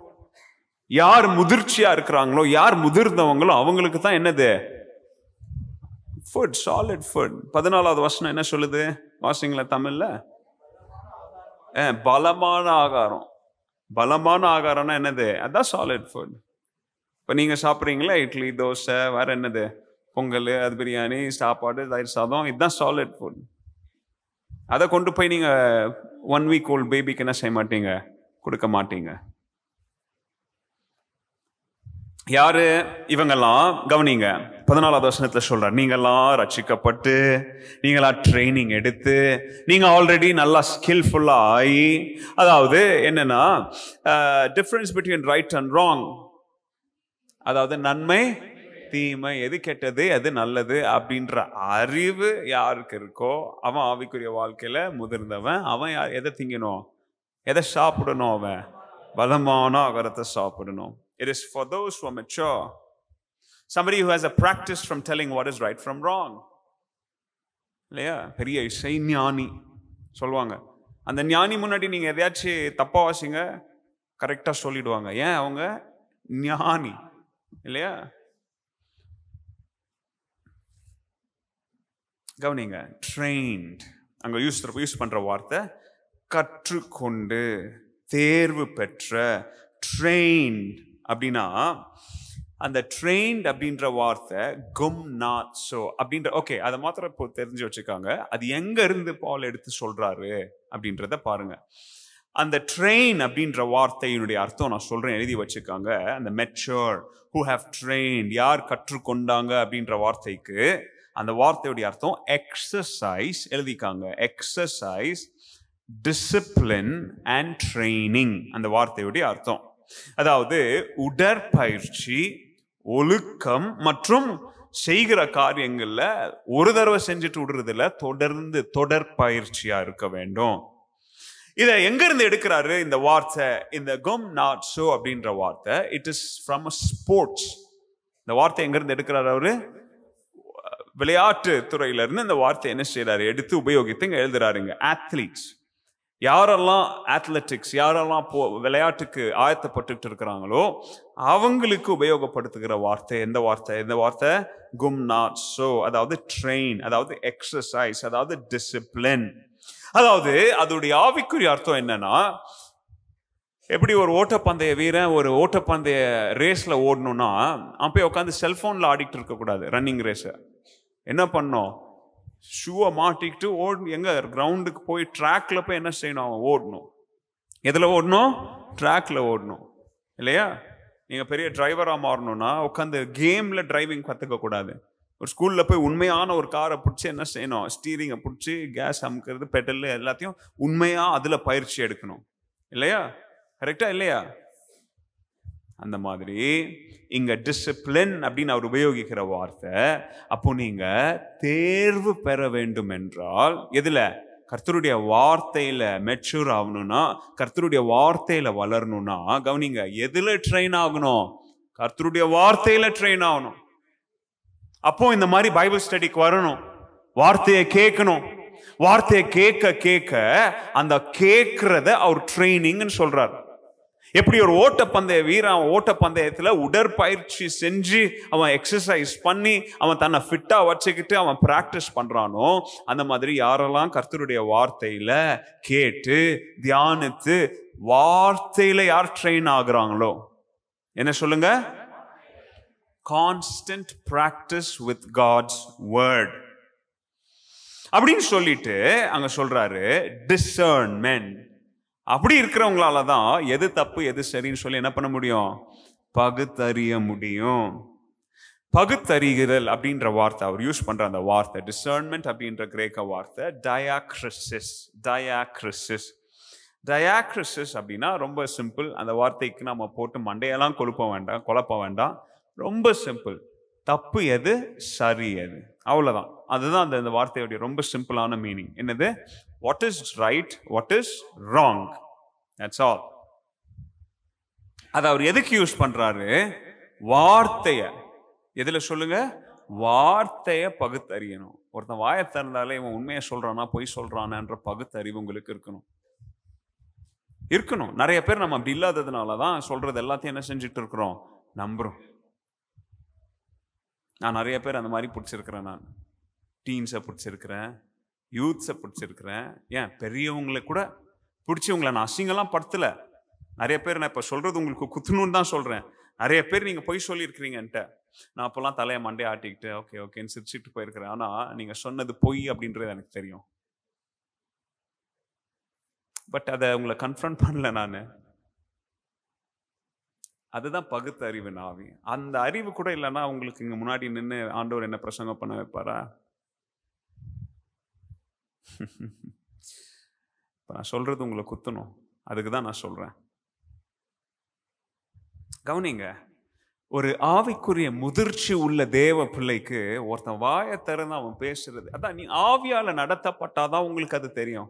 யார் முதிர்ச்சியா இருக்கிறாங்களோ, யார் முதிர்ந்தவங்களோ அவங்களுக்கு தான் என்னது? Food, solid food. 14வது வசனம் என்ன சொல்லுது? வாசிங்களா தமிழ்ல? பலமான ஆகாரம். பலமான ஆகாரம்னா என்னது? அதான் சாலிட் ஃபுட். இப்போ நீங்க சாப்பிட்றீங்களா இட்லி, தோசை, வேற என்னது, பொங்கல், அது பிரியாணி, சாப்பாடு, தயிர் சாதம், இதுதான் சாலிட் ஃபுட். அதை கொண்டு போய் நீங்க 1 week old பேபிக்கு என்ன செய்ய மாட்டீங்க? கொடுக்க மாட்டீங்க. யாரு இவங்கெல்லாம்? கவனிங்க, 14வது வசனத்துல சொல்றார், நீங்கெல்லாம் ரட்சிக்கப்பட்டு, நீங்களா ட்ரைனிங் எடுத்து, நீங்க ஆல்ரெடி நல்லா ஸ்கில்ஃபுல்லா ஆகி, அதாவது என்னன்னா difference between right and wrong, அதாவது நன்மை தீமை, எது கெட்டது எது நல்லது அப்படின்ற அறிவு யாருக்கு இருக்கோ அவன் ஆவிக்குரிய வாழ்க்கையில முதிர்ந்தவன். அவன் எதை திங்கணும், எதை சாப்பிடணும்? அவன் பலமான ஆகாரத்தை சாப்பிடணும். It is for those who are mature. Somebody who has a practice from telling what is right from wrong. இல்லையா? பெரிய இசை ஞானி சொல்லுவாங்க. அந்த ஞானி முன்னாடி நீங்க எதையாச்சும் தப்பா வாசிங்க, கரெக்டா சொல்லிடுவாங்க. ஏன்? அவங்க ஞானி இல்லையா? கவனிங்க, ட்ரெயின்ட், அங்க யூஸ் பண்ற வார்த்தை கற்றுக்கொண்டு, தேர்வு பெற்ற. ட்ரெயின்ட் அப்படின்னா அந்த ட்ரெயின்ட் அப்படின்ற வார்த்தை கும்னாட்சோ அப்படின்ற, ஓகே, அதை மாத்திரம் இப்போ தெரிஞ்சு வச்சுக்காங்க. அது எங்க இருந்து பால் எடுத்து சொல்றாரு அப்படின்றத பாருங்க. அந்த ட்ரெயின் அப்படின்ற வார்த்தையினுடைய அர்த்தம் நான் சொல்றேன், எழுதி வச்சுக்காங்க. அந்த மெச்சூர், ஹூ ஹேவ் ட்ரெயின்ட், யார் கற்றுக்கொண்டாங்க அப்படின்ற வார்த்தைக்கு அந்த வார்த்தையுடைய அர்த்தம் எக்ஸசைஸ். எழுதிக்காங்க, எக்ஸசைஸ், டிசிப்ளின் அண்ட் ட்ரைனிங். அந்த வார்த்தையுடைய அர்த்தம் அதாவது உடற்பயிற்சி, ஒழுக்கம் மற்றும் செய்கிற காரியங்கள்ல ஒரு தடவை செஞ்சுட்டு விடுறதுல தொடர்ந்து தொடர்பயிற்சியா இருக்க வேண்டும். இதை எங்க இருந்து எடுக்கிறாரு இந்த வார்த்தை? இந்த கும்னாட்சோ அப்படின்ற வார்த்தை, இட் இஸ் ஃப்ரம் ஸ்போர்ட்ஸ். இந்த வார்த்தை எங்க இருந்து எடுக்கிறாரு அவரு? விளையாட்டு துறையில இருந்து இந்த வார்த்தை என்ன செய்யறாரு, எடுத்து உபயோகித்து இங்க எழுதுறாருங்க. அத்லீட்ஸ், யாரெல்லாம் அத்லெட்டிக்ஸ், யாரெல்லாம் விளையாட்டுக்கு ஆயத்தப்பட்டு இருக்கிறாங்களோ அவங்களுக்கு உபயோகப்படுத்துகிற வார்த்தை எந்த வார்த்தை? இந்த வார்த்தை கும்னாட்சோ, அதாவது ட்ரெயின், அதாவது எக்ஸசைஸ், அதாவது டிசிப்ளின். அதாவது அதோடைய ஆவிக்குரிய அர்த்தம் என்னன்னா, எப்படி ஒரு ஓட்டப்பந்தய வீரன் ஒரு ஓட்டப்பந்தய ரேஸ்ல ஓடணும்னா அவன் போய் உட்காந்து செல்போன்ல ஆடிட்டு இருக்க கூடாது. ரன்னிங் ரேஸ என்ன பண்ணோம், ஷூவை மாட்டிக்கிட்டு ஓடணும். எங்க கிரவுண்டுக்கு போய் ட்ராக்ல போய் என்ன செய்யணும், அவன் ஓடணும். எதுல ஓடணும்? ட்ராக்ல ஓடணும் இல்லையா? நீங்க பெரிய டிரைவரா மாறணும்னா உட்காந்து கேம்ல டிரைவிங் கத்துக்க கூடாது. ஒரு ஸ்கூல்ல போய் உண்மையான ஒரு காரை பிடிச்சி என்ன செய்யணும், ஸ்டீரிங்கை பிடிச்சி கேஸ் அமுக்கிறது, பெட்ரோல் எல்லாத்தையும் உண்மையா அதுல பயிற்சி எடுக்கணும் இல்லையா? கரெக்டா இல்லையா? அந்த மாதிரி இங்க டிசிப்ளின் அப்படின்னு அவர் உபயோகிக்கிற வார்த்தை. அப்போ நீங்க தேர்வு பெற வேண்டும் என்றால் எதுல? கர்த்தருடைய வார்த்தையில மெச்சூர் ஆகணும்னா, கர்த்தருடைய வார்த்தையில வளரணும்னா, கவனிங்க, எதுல ட்ரெயின் ஆகணும்? கர்த்தருடைய வார்த்தையில ட்ரெயின் ஆகணும். அப்போ இந்த மாதிரி பைபிள் ஸ்டடிக்கு வரணும், வார்த்தையை கேட்கணும். வார்த்தையை கேட்க கேட்க அந்த கேட்கறத அவர் ட்ரைனிங்னு சொல்றாரு. எப்படி ஒரு ஓட்டப்பந்தய வீரன் ஓட்டப்பந்தயத்துல உடற்பயிற்சி செஞ்சு அவன் எக்ஸசைஸ் பண்ணி அவன் தன்னை ஃபிட்டா வச்சுக்கிட்டு அவன் பிராக்டிஸ் பண்றானோ, அந்த மாதிரி யாரெல்லாம் கர்த்தருடைய வார்த்தையில கேட்டு தியானித்து வார்த்தையில யார் ட்ரெயின் ஆகுறாங்களோ, என்ன சொல்லுங்க? Constant practice with God's word அப்படின்னு சொல்லிட்டு அங்க சொல்றாரு டிசர்ன்மென்ட். அப்படி இருக்கிறவங்களால தான் எது தப்பு எது சரின்னு சொல்லி என்ன பண்ண முடியும்? பகுத்தறிய முடியும். பகுத்தறிகிறல் அப்படின்ற வார்த்தை அவர் யூஸ் பண்ற அந்த வார்த்தை டிசர்ன்மெண்ட் அப்படின்ற கிரேக்க வார்த்தை டயாக்ரிசிஸ். டயாக்ரிசிஸ் டயாக்ரிசிஸ் அப்படின்னா ரொம்ப சிம்பிள். அந்த வார்த்தைக்கு நம்ம போட்டு மண்டையெல்லாம் குழப்ப வேண்டாம். ரொம்ப சிம்பிள். தப்பு எது, சரி எது, அவ்வளவுதான். அதுதான் அந்த வார்த்தையுடைய ரொம்ப சிம்பிளான மீனிங். என்னது? What is right, what is wrong, that's all. அது அவர் எதுக்கு யூஸ் பண்றாரு? வார்த்தைய எதுல சொல்லுங்க? வார்த்தைய பகுத்தறியணும். ஒருத்தன் வாயை திறந்தாலே இவன் உண்மையை சொல்றானா பொய் சொல்றானான்ற பகுத்தறிவு உங்களுக்கு இருக்கணும். நிறைய பேர் நம்ம அப்படி இல்லாததுனாலதான் சொல்றது எல்லாத்தையும் என்ன செஞ்சுட்டு இருக்கிறோம், நம்புறோம். நான் நிறைய பேர் அந்த மாதிரி பிடிச்சிருக்கிறேன். நான் டீன்ஸை பிடிச்சிருக்கிறேன், யூத்ஸை பிடிச்சிருக்கிறேன், ஏன் பெரியவங்களை கூட பிடிச்சவங்களை நான் அசிங்கெல்லாம் படுத்தல. நிறைய பேர் நான் இப்போ சொல்றது உங்களுக்கு குத்துணுன்னு தான் சொல்றேன். நிறைய பேர் நீங்க பொய் சொல்லியிருக்கிறீங்கன்ட்ட நான் அப்பெல்லாம் தலையை மண்டே ஆட்டிக்கிட்டு ஓகே ஓகேன்னு சிரிச்சுட்டு போயிருக்கிறேன். ஆனா நீங்க சொன்னது பொய் அப்படின்றது எனக்கு தெரியும். பட் அதை உங்களை கன்ஃபரண்ட் பண்ணல. நான் அதுதான் பகுத்தறிவின் ஆவி. அந்த அறிவு கூட இல்லைன்னா உங்களுக்கு இங்க முன்னாடி நின்று ஆண்டவர் என்ன பிரசங்கம் பண்ண வைப்பாரா? நான் சொல்றது உங்களை குத்தணும், அதுக்கு தான் நான் சொல்றேன். கவனிங்க, ஒரு ஆவிக்குரிய முதிர்ச்சி உள்ள தேவ பிள்ளைக்கு ஒருத்தன் வாயை திறந்து அவன் பேசுறது, அதான் நீ ஆவியால நடத்தப்பட்டாதான் உங்களுக்கு அது தெரியும்.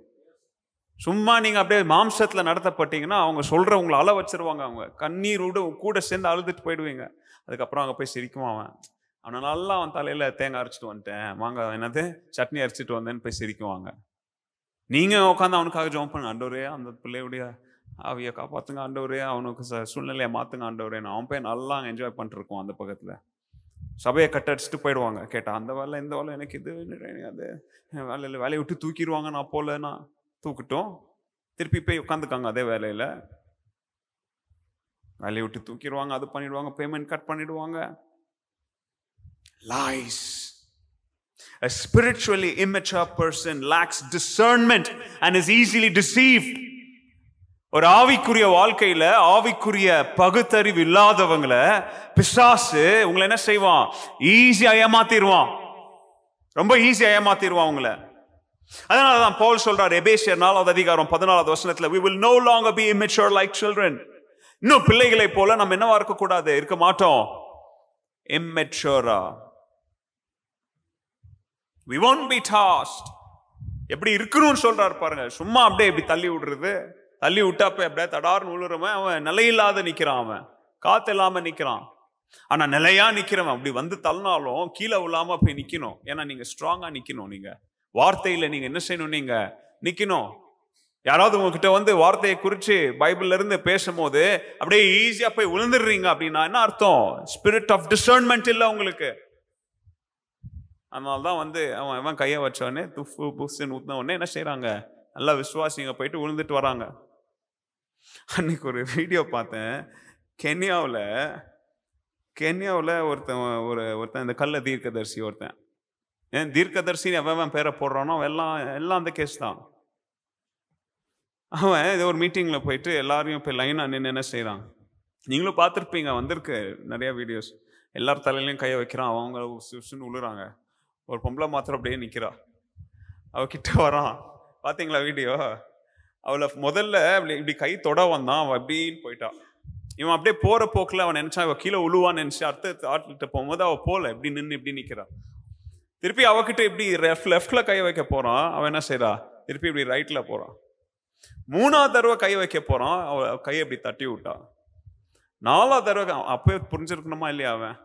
சும்மா நீங்க அப்படியே மாம்சத்துல நடத்தப்பட்டீங்கன்னா அவங்க சொல்ற உங்களை அழ வச்சிருவாங்க. அவங்க கண்ணீரோடு கூட சேர்ந்து அழுதுட்டு போயிடுவீங்க. அதுக்கப்புறம் அங்கே போய் சிரிக்குவான். அவனை நல்லா அவன் தலையில தேங்காய் அரைச்சிட்டு வந்துட்டேன், மாங்காய் என்னது சட்னி அரைச்சிட்டு வந்தேன்னு போய் சிரிக்குவாங்க. நீங்க உட்காந்து அவனுக்காக ஜெபம் பண்ணுங்க, ஆண்டவரே அந்த பிள்ளையுடைய அவைய காப்பாத்துங்க ஆண்டவரே, அவனுக்கு சூழ்நிலையை மாத்துங்க ஆண்டவரே. அவன் போய் நல்லா என்ஜாய் பண்ணிட்டு இருக்கான். அந்த பக்கத்துல சபையை கட்டடிச்சுட்டு போயிடுவாங்க. கேட்டா அந்த வேலை இந்த வேலை எனக்கு இது அது வேலையில வேலையை விட்டு தூக்கிடுவாங்க. நான் போலன்னா தூக்கிட்டோம், திருப்பி போய் உட்காந்துக்காங்க அதே வேலையில. வேலையை விட்டு தூக்கிடுவாங்க, அது பண்ணிடுவாங்க, பேமெண்ட் கட் பண்ணிடுவாங்க. Lies. A spiritually immature person lacks discernment and is easily deceived. ஒரு ஆவிக்குரிய வாழ்க்கையில ஆவிக்குரிய பகுத்தறிவு இல்லாதவங்களை பிசாசு உங்களை என்ன செய்வான்? ஈஸியா ஏமாத்திடுவான், ரொம்ப ஈஸியா ஏமாத்திடுவான் உங்களை. அதனாலதான் பவுல் சொல்றார் எபேசியர் 4வது அதிகாரம் 14வது வசனத்துல, we will no longer be immature like children. இன்னும் பிள்ளைகளை போல நம்ம என்னவா இருக்க கூடாது, இருக்க மாட்டோம். immature. We won't be tossed. எப்படி இருக்கணும்னு சொல்றாரு பாருங்க. சும்மா அப்படியே இப்படி தள்ளி விடுறது, தள்ளி விட்டா போய் அப்படியே தடார்னு விழுறவன் அவன் நிலையில்லாத நிக்கிறான், அவன் காத்து இல்லாம நிக்கிறான். ஆனா நிலையா நிக்கிறவன் அப்படி வந்து தள்ளினாலும் கீழே விழாம போய் நிக்கணும். ஏன்னா நீங்க ஸ்ட்ராங்கா நிக்கணும். நீங்க வார்த்தையில நீங்க என்ன செய்யணும், நீங்க நிக்கணும். யாராவது உங்ககிட்ட வந்து வார்த்தையை குறிச்சு பைபிள்ல இருந்து பேசும்போது அப்படியே ஈஸியா போய் விழுந்துடுறீங்க அப்படின்னா என்ன அர்த்தம்? ஸ்பிரிட் ஆஃப் டிசர்ன்மெண்ட் இல்லை உங்களுக்கு. அதனால்தான் வந்து அவன் கையை வச்சவொடனே துஃபு புஸ்ன்னு ஊத்தின உடனே என்ன செய்யறாங்க, நல்லா விசுவாசிங்க போயிட்டு விழுந்துட்டு வராங்க. அன்னைக்கு ஒரு வீடியோ பார்த்தேன். கென்யாவில் ஒருத்தன் இந்த கள்ள தீர்க்கதரிசி ஒருத்தன், ஏன் தீர்க்கதரிசி அவன் பேரை போடுறானோ எல்லாம் அந்த கேஸ் தான். அவன் ஏதோ ஒரு மீட்டிங்கில் போயிட்டு எல்லாரையும் போய் லைனாக நின்று என்ன செய்கிறான், நீங்களும் பார்த்துருப்பீங்க, வந்திருக்கு நிறையா வீடியோஸ். எல்லார் தலையிலையும் கையை வைக்கிறான், அவங்க சுன்னு விழுறாங்க. ஒரு பொம்பளை மாத்திரம் அப்படியே நிற்கிறா, அவகிட்ட வரான். பார்த்தீங்களா வீடியோ? அவளை முதல்ல இப்படி கை தொட வந்தான், அவன் அப்படின்னு போயிட்டான். இவன் அப்படியே போகிற போக்கில் அவன் நினச்சான் இவன் கீழே விழுவான்னு நினச்சி அடுத்த ஆட்கிட்ட போகும்போது அவள் போகல, இப்படி நின்று இப்படி நிற்கிறான். திருப்பி அவகிட்ட இப்படி லெஃப்டில் கை வைக்க போகிறான், அவன் என்ன செய்கிறா, திருப்பி இப்படி ரைட்டில் போகிறான். 3ஆவது தடவை கை வைக்க போகிறான், அவள் கையை இப்படி தட்டி விட்டான். 4ஆவது தடவை அப்போயே புரிஞ்சிருக்கணுமா இல்லையா, அவன்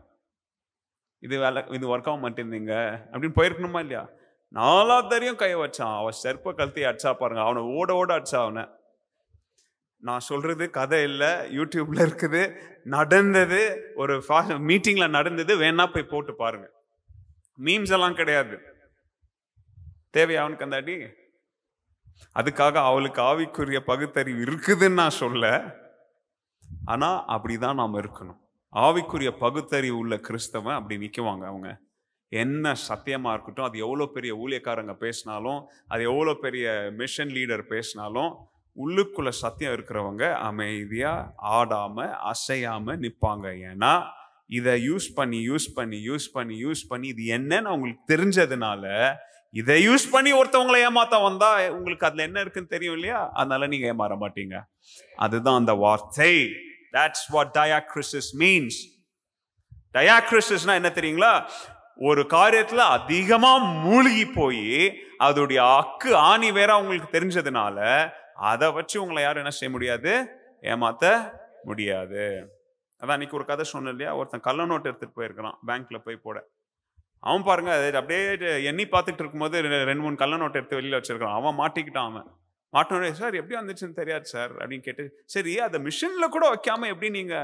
இது ஒர்க் ஆக மாட்டேந்தீங்க அப்படின்னு போயிருக்கணுமா இல்லையா? 4ஆவது தடவையும் கையை வச்சான். அவன் செருப்பை கழுத்தி அடிச்சா பாருங்க, அவனை ஓட அடிச்சா அவனை. நான் சொல்றது கதை இல்லை, யூடியூப்ல இருக்குது, நடந்தது, ஒரு மீட்டிங்ல நடந்தது, வேணா போய் போட்டு பாருங்க. மீம்ஸ் எல்லாம் கிடையாது. தேவையா அவனுக்கு அந்த அடி? அதுக்காக அவளுக்கு ஆவிக்குரிய பகுத்தறிவு இருக்குதுன்னு நான் சொல்ல, ஆனா அப்படிதான் நாம இருக்கணும். ஆவிக்குரிய பகுத்தறிவு உள்ள கிறிஸ்தவன் அப்படி நிற்குவாங்க. அவங்க என்ன சத்தியமா இருக்கட்டும், அது எவ்வளோ பெரிய ஊழியக்காரங்க பேசினாலும், அது எவ்வளோ பெரிய மிஷன் லீடர் பேசினாலும், உள்ளுக்குள்ள சத்தியம் இருக்கிறவங்க அமைதியா ஆடாம அசையாம நிற்பாங்க. ஏன்னா இதை யூஸ் பண்ணி இது என்னன்னு அவங்களுக்கு தெரிஞ்சதுனால, இதை யூஸ் பண்ணி ஒருத்தவங்களை ஏமாத்த வந்தா உங்களுக்கு அதுல என்ன இருக்குன்னு தெரியும் இல்லையா? அதனால நீங்க ஏமாற மாட்டீங்க. அதுதான் அந்த வார்த்தை. That's what diacrisis means. Diacrisisனா என்ன தெரியுங்களா? ஒரு காரியத்துல அதிகமா மூழ்கி போய் அதோடைய ஆணி வேற உங்களுக்கு தெரிஞ்சதுனால அதை வச்சு உங்களை யாரும் என்ன செய்ய முடியாது, ஏமாத்த முடியாது. அதான் அன்னைக்கு ஒரு கதை சொன்ன இல்லையா, ஒருத்தன் கள்ள நோட்டு எடுத்துட்டு போயிருக்கிறான் பேங்க்ல போய் போட. அவன் பாருங்க அப்படியே எண்ணி பார்த்துட்டு இருக்கும்போது 2-3 கள்ள நோட்டு எடுத்து வெளியில வச்சிருக்கான். அவன் மாட்டிக்கிட்டான். அவன் மாட்டோட, சார் எப்படி வந்துச்சுன்னு தெரியாது சார் அப்படின்னு கேட்டு, சரி அதை மிஷின்ல கூட வைக்காம எப்படி நீங்க?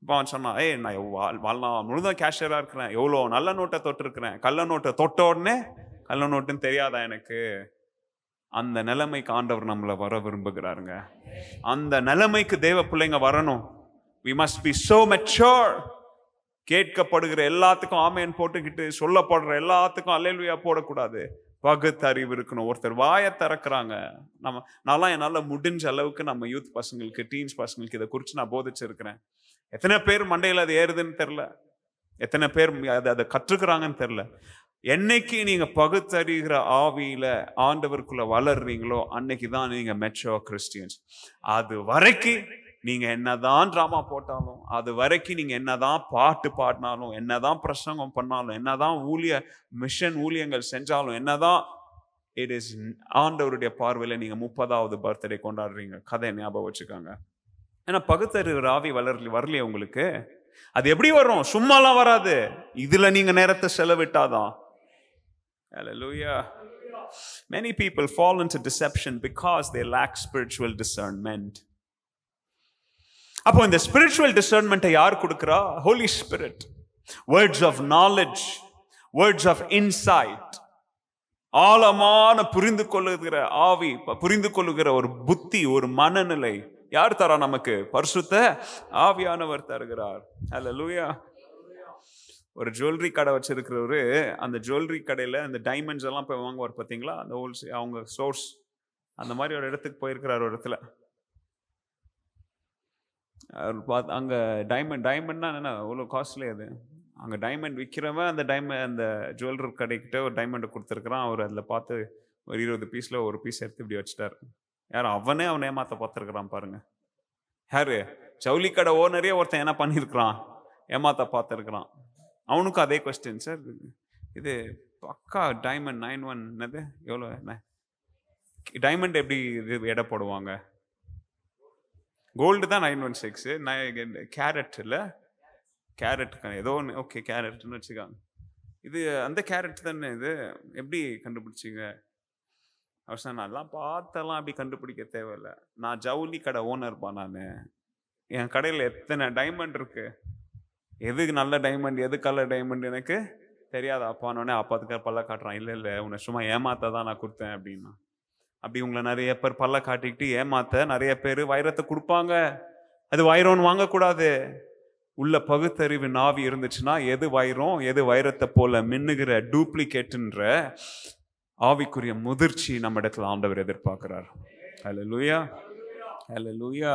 இப்போ அவன் சொன்னான், நான் வாழ்நாள் முழுதான் கேஷியரா இருக்கிறேன், எவ்வளோ நல்ல நோட்டை தொட்டு இருக்கிறேன், கள்ள நோட்டை தொட்ட உடனே கள்ள நோட்டுன்னு தெரியாதா எனக்கு? அந்த நிலைமைக்கு ஆண்டவர் நம்மளை வர விரும்புகிறாருங்க. அந்த நிலைமைக்கு தேவ பிள்ளைங்க வரணும். We must be so mature. கேட்கப்படுகிற எல்லாத்துக்கும் ஆமேன் போட்டுக்கிட்டு சொல்லப்படுற எல்லாத்துக்கும் அல்லேலூயா போடக்கூடாது. பகுத்தறிவு இருக்கணும். ஒருத்தர் வாயை திறக்கிறாங்க. என்னால் முடிஞ்ச அளவுக்கு நம்ம யூத் பசங்களுக்கு, டீன்ஸ் பசங்களுக்கு இதை குறித்து நான் போதிச்சிருக்கிறேன். எத்தனை பேர் மண்டையில் அது ஏறுதுன்னு தெரில, எத்தனை பேர் அதை கற்றுக்கிறாங்கன்னு தெரில. என்னைக்கு நீங்க பகுத்தறிகிற ஆவியில ஆண்டவருக்குள்ள வளர்றீங்களோ அன்னைக்கு தான் நீங்க மெச்சூர் கிறிஸ்டியன்ஸ். அது வரைக்கும் நீங்க என்னதான் டிராமா போட்டாலும், அது வரைக்கும் நீங்க என்னதான் பாட்டு பாடினாலும், என்னதான் பிரசங்கம் பண்ணாலும், என்னதான் மிஷன் ஊழியங்கள் செஞ்சாலும், என்னதான் இட் இஸ் ஆண்டவருடைய பார்வையில நீங்க 30வது பர்த்டே கொண்டாடுறீங்க. கதை ஞாபகம் வச்சுக்காங்க. ஏன்னா பகுத்தறிகிற ஆவி வரலையே உங்களுக்கு. அது எப்படி வரும்? சும்மாலாம் வராது. இதுல நீங்க நேரத்தை செலவிட்டாதான். Hallelujah. Many people fall into deception because they lack spiritual discernment. அப்போ இந்த ஸ்பிரிச்சுவல் டிசர்ன்மெண்ட்டை யார் கொடுக்கிறா? Holy spirit. Words of knowledge, words of insight, ஆழமான புரிந்து கொள்ளுகிற ஆவி, புரிந்து கொள்ளுகிற ஒரு புத்தி, ஒரு மனநிலை யார் தரா நமக்கு? பரிசுத்த ஆவியானவர் தருகிறார். ஹல்லேலூயா. ஒரு ஜுவல்லரி கடை வச்சிருக்கிறவரு அந்த ஜுவல்லரி கடையில் அந்த டைமண்ட்ஸ் எல்லாம் போய் வாங்குவார் பார்த்தீங்களா, அந்த அவங்க சோர்ஸ். அந்த மாதிரி ஒரு இடத்துக்கு போயிருக்கிறார். ஒரு இடத்துல அங்கே டைமண்ட்னா என்ன, அவ்வளோ காஸ்ட்லி அது. அங்கே டைமண்ட் விற்கிறவன் அந்த ஜுவல்லரி கடைக்கிட்ட ஒரு டைமண்டை கொடுத்துருக்குறான். அவர் அதில் பார்த்து ஒரு 20 பீஸில் ஒரு பீஸ் எடுத்து இப்படி வச்சுட்டார். அவனை ஏமாற்ற பார்த்துருக்குறான் பாருங்க. யாரு? ஜவுளி கடை ஓனரே ஒருத்தன் என்ன பண்ணியிருக்கிறான்? ஏமாற்ற பார்த்துருக்குறான். அவனுக்கும் அதே கொஸ்டின், சார் இது பக்கா டைமண்ட் 91 என்னது எவ்வளோ டைமண்ட் எப்படி இது எடை போடுவாங்க? கோல்டு தான் 916, கேரட் இல்லை, கேரட் ஏதோ ஒன்று, ஓகே கேரட்னு வச்சுக்காங்க. இது அந்த கேரட் தானே, இது எப்படி கண்டுபிடிச்சிங்க? அவர் சார் நல்லா பார்த்தெல்லாம் அப்படி கண்டுபிடிக்க தேவையில்லை, நான் ஜவுளி கடை ஓனர்ப்பா, நான் என் கடையில் எத்தனை டைமண்ட் இருக்கு, எது நல்ல டைமண்ட் எது கலர் டைமண்ட் எனக்கு தெரியாது அப்பானோடனே அப்பா பல்ல காட்டுறான். இல்லை உன்னை சும்மா ஏமாத்த தான் நான் கொடுத்தேன் அப்படின்னா. அப்படி உங்களை நிறைய பேர் பல்ல காட்டிக்கிட்டு ஏமாத்த நிறைய பேர் வைரத்தை கொடுப்பாங்க. அது வைரம்னு வாங்கக்கூடாது. உள்ள பகுத்தறிவு நாவி இருந்துச்சுன்னா எது வைரம் எது வைரத்தை போல மின்னுகிற டூப்ளிகேட்ன்ற ஆவிக்குரிய முதிர்ச்சி நம்ம இடத்துல ஆண்டவர் எதிர்பார்க்கிறார். ஹல்லேலூயா, ஹல்லேலூயா.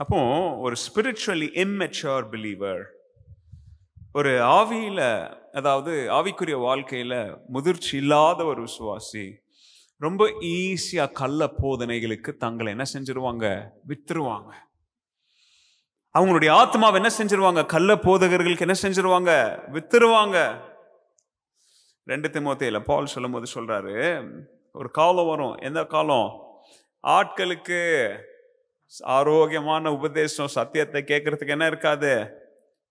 அப்போ ஒரு ஸ்பிரிச்சுவலி இம்மெச்சூர் பிலீவர், ஒரு ஆவியில, அதாவது ஆவிக்குரிய வாழ்க்கையில முதிர்ச்சி இல்லாத ஒரு விசுவாசி ரொம்ப ஈஸியா கள்ள போதனைகளுக்கு தங்களை என்ன செஞ்சிருவாங்க? வித்துருவாங்க. அவங்களுடைய ஆத்மாவை என்ன செஞ்சிருவாங்க? கள்ள போதகர்களுக்கு என்ன செஞ்சிருவாங்க? வித்துருவாங்க. 2 தீமோத்தேயுல பவுல் சொல்லும் போது சொல்றாரு, ஒரு காலம் வரும். எந்த காலம்? ஆட்களுக்கு ஆரோக்கியமான உபதேசம் சத்தியத்தை கேட்கறதுக்கு என்ன இருக்காது?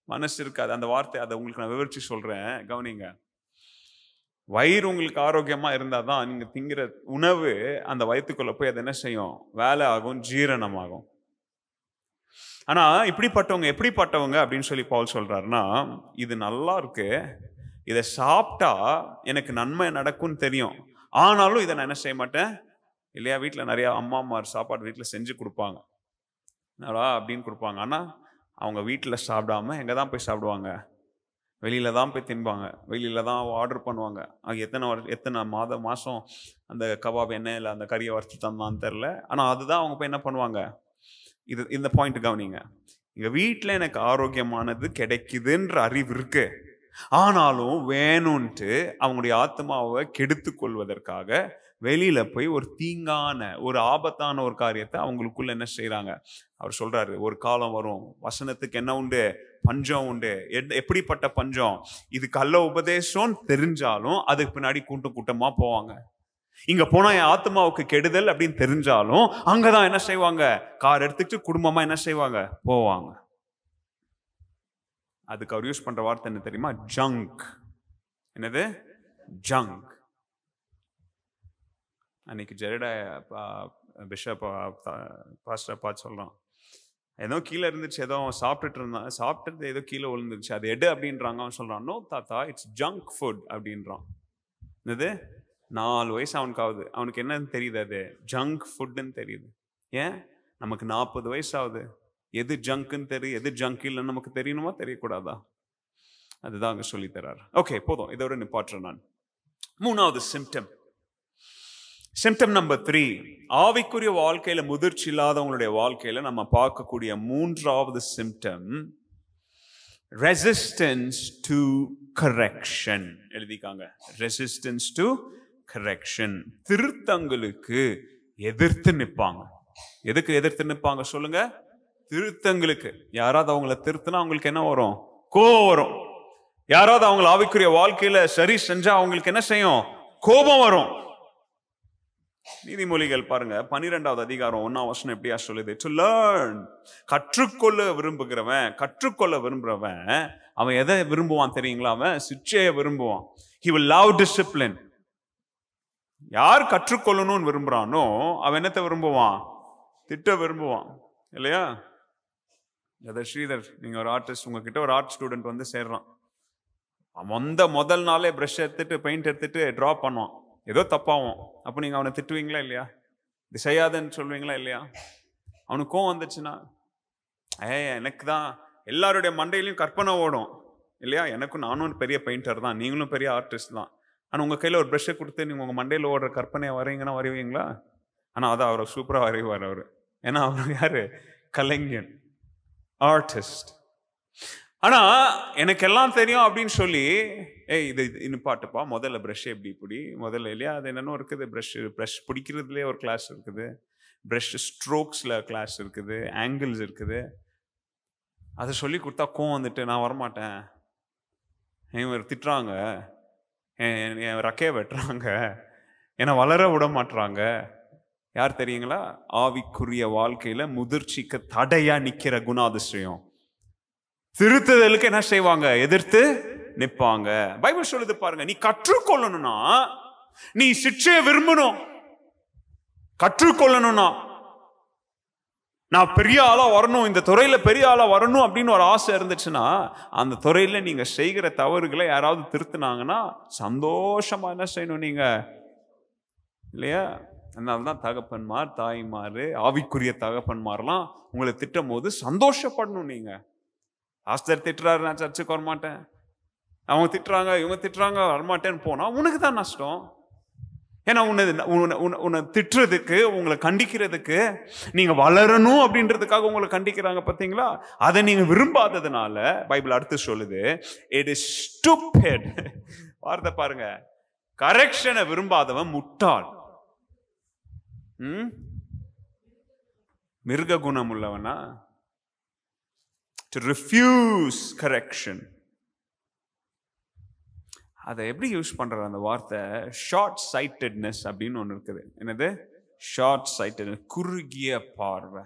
மனசு இருக்காது. அந்த வார்த்தை அதை உங்களுக்கு நான் விவரிச்சு சொல்றேன், கவனிங்க. வயிறு உங்களுக்கு ஆரோக்கியமா இருந்தாதான் நீங்க திங்கிற உணவு அந்த வயிற்றுக்குள்ள போய் அது என்ன செய்யும்? வேலை ஆகும், ஜீரணமாகும். ஆனா இப்படிப்பட்டவங்க எப்படிப்பட்டவங்க அப்படின்னு சொல்லி பவுல் சொல்றாருன்னா, இது நல்லா இருக்கு, இதை சாப்பிட்டா எனக்கு நன்மை நடக்கும்னு தெரியும், ஆனாலும் இதை நான் என்ன செய்ய மாட்டேன். இல்லையா, வீட்டில் நிறைய அம்மாமார் சாப்பாடு வீட்டில் செஞ்சு கொடுப்பாங்க, அப்படின்னு கொடுப்பாங்க. ஆனால் அவங்க வீட்டில் சாப்பிடாம எங்கே தான் போய் சாப்பிடுவாங்க? வெளியில தான் போய் தின்பாங்க, வெளியில தான் ஆர்டர் பண்ணுவாங்க. எத்தனை மாதம் அந்த கபாப் எண்ணெயில் அந்த கறியை வறுத்து தந்தான்னு தெரில, ஆனால் அதுதான் அவங்க போய் என்ன பண்ணுவாங்க? இந்த பாயிண்ட் கவனிங்க. எங்க வீட்டில் எனக்கு ஆரோக்கியமானது கிடைக்குதுன்ற அறிவு இருக்கு, ஆனாலும் வேணும்ன்ட்டு அவங்களுடைய ஆத்மாவை கெடுத்து கொள்வதற்காக வெளியில போய் ஒரு தீங்கான ஒரு ஆபத்தான ஒரு காரியத்தை அவங்களுக்குள்ள என்ன செய்யறாங்க? அவர் சொல்றாரு, ஒரு காலம் வரும், வசனத்துக்கு என்ன உண்டு? பஞ்சம் உண்டு. எப்படிப்பட்ட பஞ்சம்? இது கள்ள உபதேசம் தெரிஞ்சாலும் அதுக்கு பின்னாடி கூட்டம் கூட்டமா போவாங்க. இங்க போனா என் ஆத்மாவுக்கு கெடுதல் அப்படின்னு தெரிஞ்சாலும் அங்கதான் என்ன செய்வாங்க? கார் எடுத்துக்கிட்டு குடும்பமா என்ன செய்வாங்க? போவாங்க. அதுக்கு அவர் யூஸ் பண்ற வார்த்தை என்ன தெரியுமா? ஜங்க். என்னது? ஜங்க். அன்னைக்கு ஜெரடா பிஷப் பாஸ்டர் பார்த்து சொல்றான், ஏதோ கீழே இருந்துச்சு, ஏதோ சாப்பிட்டுட்டு இருந்தான், சாப்பிட்டது ஏதோ கீழே விழுந்துருச்சு, அது எடு அப்படின்றாங்க. அவன் சொல்றான், நோ தாத்தா, இட்ஸ் ஜங்க் ஃபுட் அப்படின்றான். என்னது? 4 வயசு அவனுக்கு ஆகுது, அவனுக்கு என்னன்னு தெரியுது? அது ஜங்க் ஃபுட்ன்னு தெரியுது. ஏன்? நமக்கு 40 வயசு ஆகுது. எது ஜங்க்குன்னு தெரியும், எது ஜங்க் இல்லைன்னு நமக்கு தெரியணுமா தெரியக்கூடாதா? அதுதான் அங்க சொல்லி தர்றாரு. ஓகே, போதும், இதோட நிப்பாட்டுறேன் நான். மூணாவது சிம்டம் நம்பர் 3, ஆவிக்குரிய வாழ்க்கையில முதிர்ச்சி இல்லாதவங்களுடைய வாழ்க்கையில நம்ம பார்க்கக்கூடிய மூன்றாவது சிம்டம், ரெசிஸ்டன்ஸ் டு கரெக்ஷன். எழுதிக்காங்க, ரெசிஸ்டன்ஸ் டு கரெக்ஷன். திருத்தங்களுக்கு எதிர்த்து நிற்பாங்க. எதுக்கு எதிர்த்து நிற்பாங்க சொல்லுங்க? திருத்தங்களுக்கு. யாராவது அவங்கள திருத்தினா அவங்களுக்கு என்ன வரும்? கோபம் வரும். யாராவது அவங்கள ஆவிக்குரிய வாழ்க்கையில சரி செஞ்சா அவங்களுக்கு என்ன செய்யும்? கோபம் வரும். நீதிமொழிகள் பாருங்க 12வது அதிகாரம் 1ஆம் வசனம் எப்படியா சொல்லுது? டு லேர்ன், கற்றுக்கொள்ள விரும்புறவன் அவன் எதை விரும்புவான் தெரியுங்களா? அவன் சிக்ஷையை விரும்புவான். he will love discipline. யார் கற்றுக்கொள்ளணும்னு விரும்புறானோ அவன் என்னத்தை விரும்புவான்? திட்ட விரும்புவான், இல்லையா? ஸ்ரீதர், நீங்க ஒரு ஆர்டிஸ்ட், உங்ககிட்ட ஒரு ஆர்ட் ஸ்டூடெண்ட் வந்து சேர்றான். முதல் நாளே பிரஷ் எடுத்துட்டு பெயிண்ட் எடுத்துட்டு டிரா பண்ணுவான். ஏதோ தப்பாகும். அப்போ நீங்க அவனை திட்டுவீங்களா இல்லையா? இது செய்யாதன்னு சொல்லுவீங்களா இல்லையா? அவனுக்கு கோவம் வந்துச்சுன்னா, எனக்கு தான் எல்லாருடைய மண்டையிலையும் கற்பனை ஓடும் இல்லையா? நானும் பெரிய பெயிண்டர் தான், நீங்களும் பெரிய ஆர்டிஸ்ட் தான். ஆனால் உங்கள் கையில் ஒரு ப்ரஷ்ஷை கொடுத்து நீங்கள் உங்கள் மண்டையில் ஓடுற கற்பனையை வரைங்கன்னா வரைவீங்களா? ஆனால் அதான் அவரை சூப்பராக வரைவார் அவர். ஏன்னா அவர் யாரு? கலைஞன், ஆர்டிஸ்ட். ஆனா எனக்கு எல்லாம் தெரியும் அப்படின்னு சொல்லி, இது இன்னும் பாட்டுப்பா, முதல்ல ப்ரஷ் இப்படி முதல்ல இல்லையா? அது என்னென்ன இருக்குது, ப்ரஷ் பிடிக்கிறதுலேயே ஒரு கிளாஸ் இருக்குது, ப்ரஷ் ஸ்ட்ரோக்ஸில் கிளாஸ் இருக்குது, ஆங்கிள்ஸ் இருக்குது. அதை சொல்லி கொடுத்தா கோவம் வந்துட்டு நான் வரமாட்டேன், இவங்க திட்டுறாங்க, என் ரக்கையை வெட்டுறாங்க, என்னை வளர விட மாட்டுறாங்க. யார் தெரியுங்களா? ஆவிக்குரிய வாழ்க்கையில முதிர்ச்சிக்கு தடையா நிக்கிற குணாதிசயம். திருத்துதலுக்கு என்ன செய்வாங்க? எதிர்த்து நிற்பாங்க. பைபிள் சொல்லுது பாருங்க, நீ கற்றுக்கொள்ளணும்னா நீ சிக்ஷையை விரும்பணும். கற்றுக்கொள்ளணும்னா நான் பெரிய ஆளா வரணும், இந்த துறையில பெரிய ஆளா வரணும் அப்படின்னு ஒரு ஆசை இருந்துச்சுன்னா, அந்த துறையில நீங்க செய்கிற தவறுகளை யாராவது திருத்தினாங்கன்னா சந்தோஷமா என்ன செய்யணும் நீங்க, இல்லையா? அதனால்தான் தகப்பன்மார், தாய்மார், ஆவிக்குரிய தகப்பன்மார்லாம் உங்களை திட்டும் போது சந்தோஷப்படணும். நீங்க ஆஸ்தர் திட்டுறாரு, நான் சர்ச்சுக்கு வரமாட்டேன், அவங்க திட்டுறாங்க, இவங்க திட்டுறாங்க, வரமாட்டேன்னு போனா உனக்கு தான் நஷ்டம். ஏன்னா உன்னை திட்டுறதுக்கு, உங்களை கண்டிக்கிறதுக்கு, நீங்க வளரணும் அப்படின்றதுக்காக உங்களை கண்டிக்கிறாங்க பார்த்தீங்களா? அதை நீங்க விரும்பாததுனால பைபிள் அடுத்து சொல்லுது, இட் இஸ் ஸ்டூபிட். வார்த்தை பாருங்க, கரெக்ஷனை விரும்பாதவன் முட்டாள். மிருக குணம் உள்ளவனா? To refuse correction. அதை எப்படி யூஸ் பண்ற அந்த வார்த்தை? ஷார்ட் சைட்டட்னஸ் அப்படின்னு ஒன்று இருக்குது. என்னது? ஷார்ட் சைட்டட்னஸ், குறுகிய பார்வை.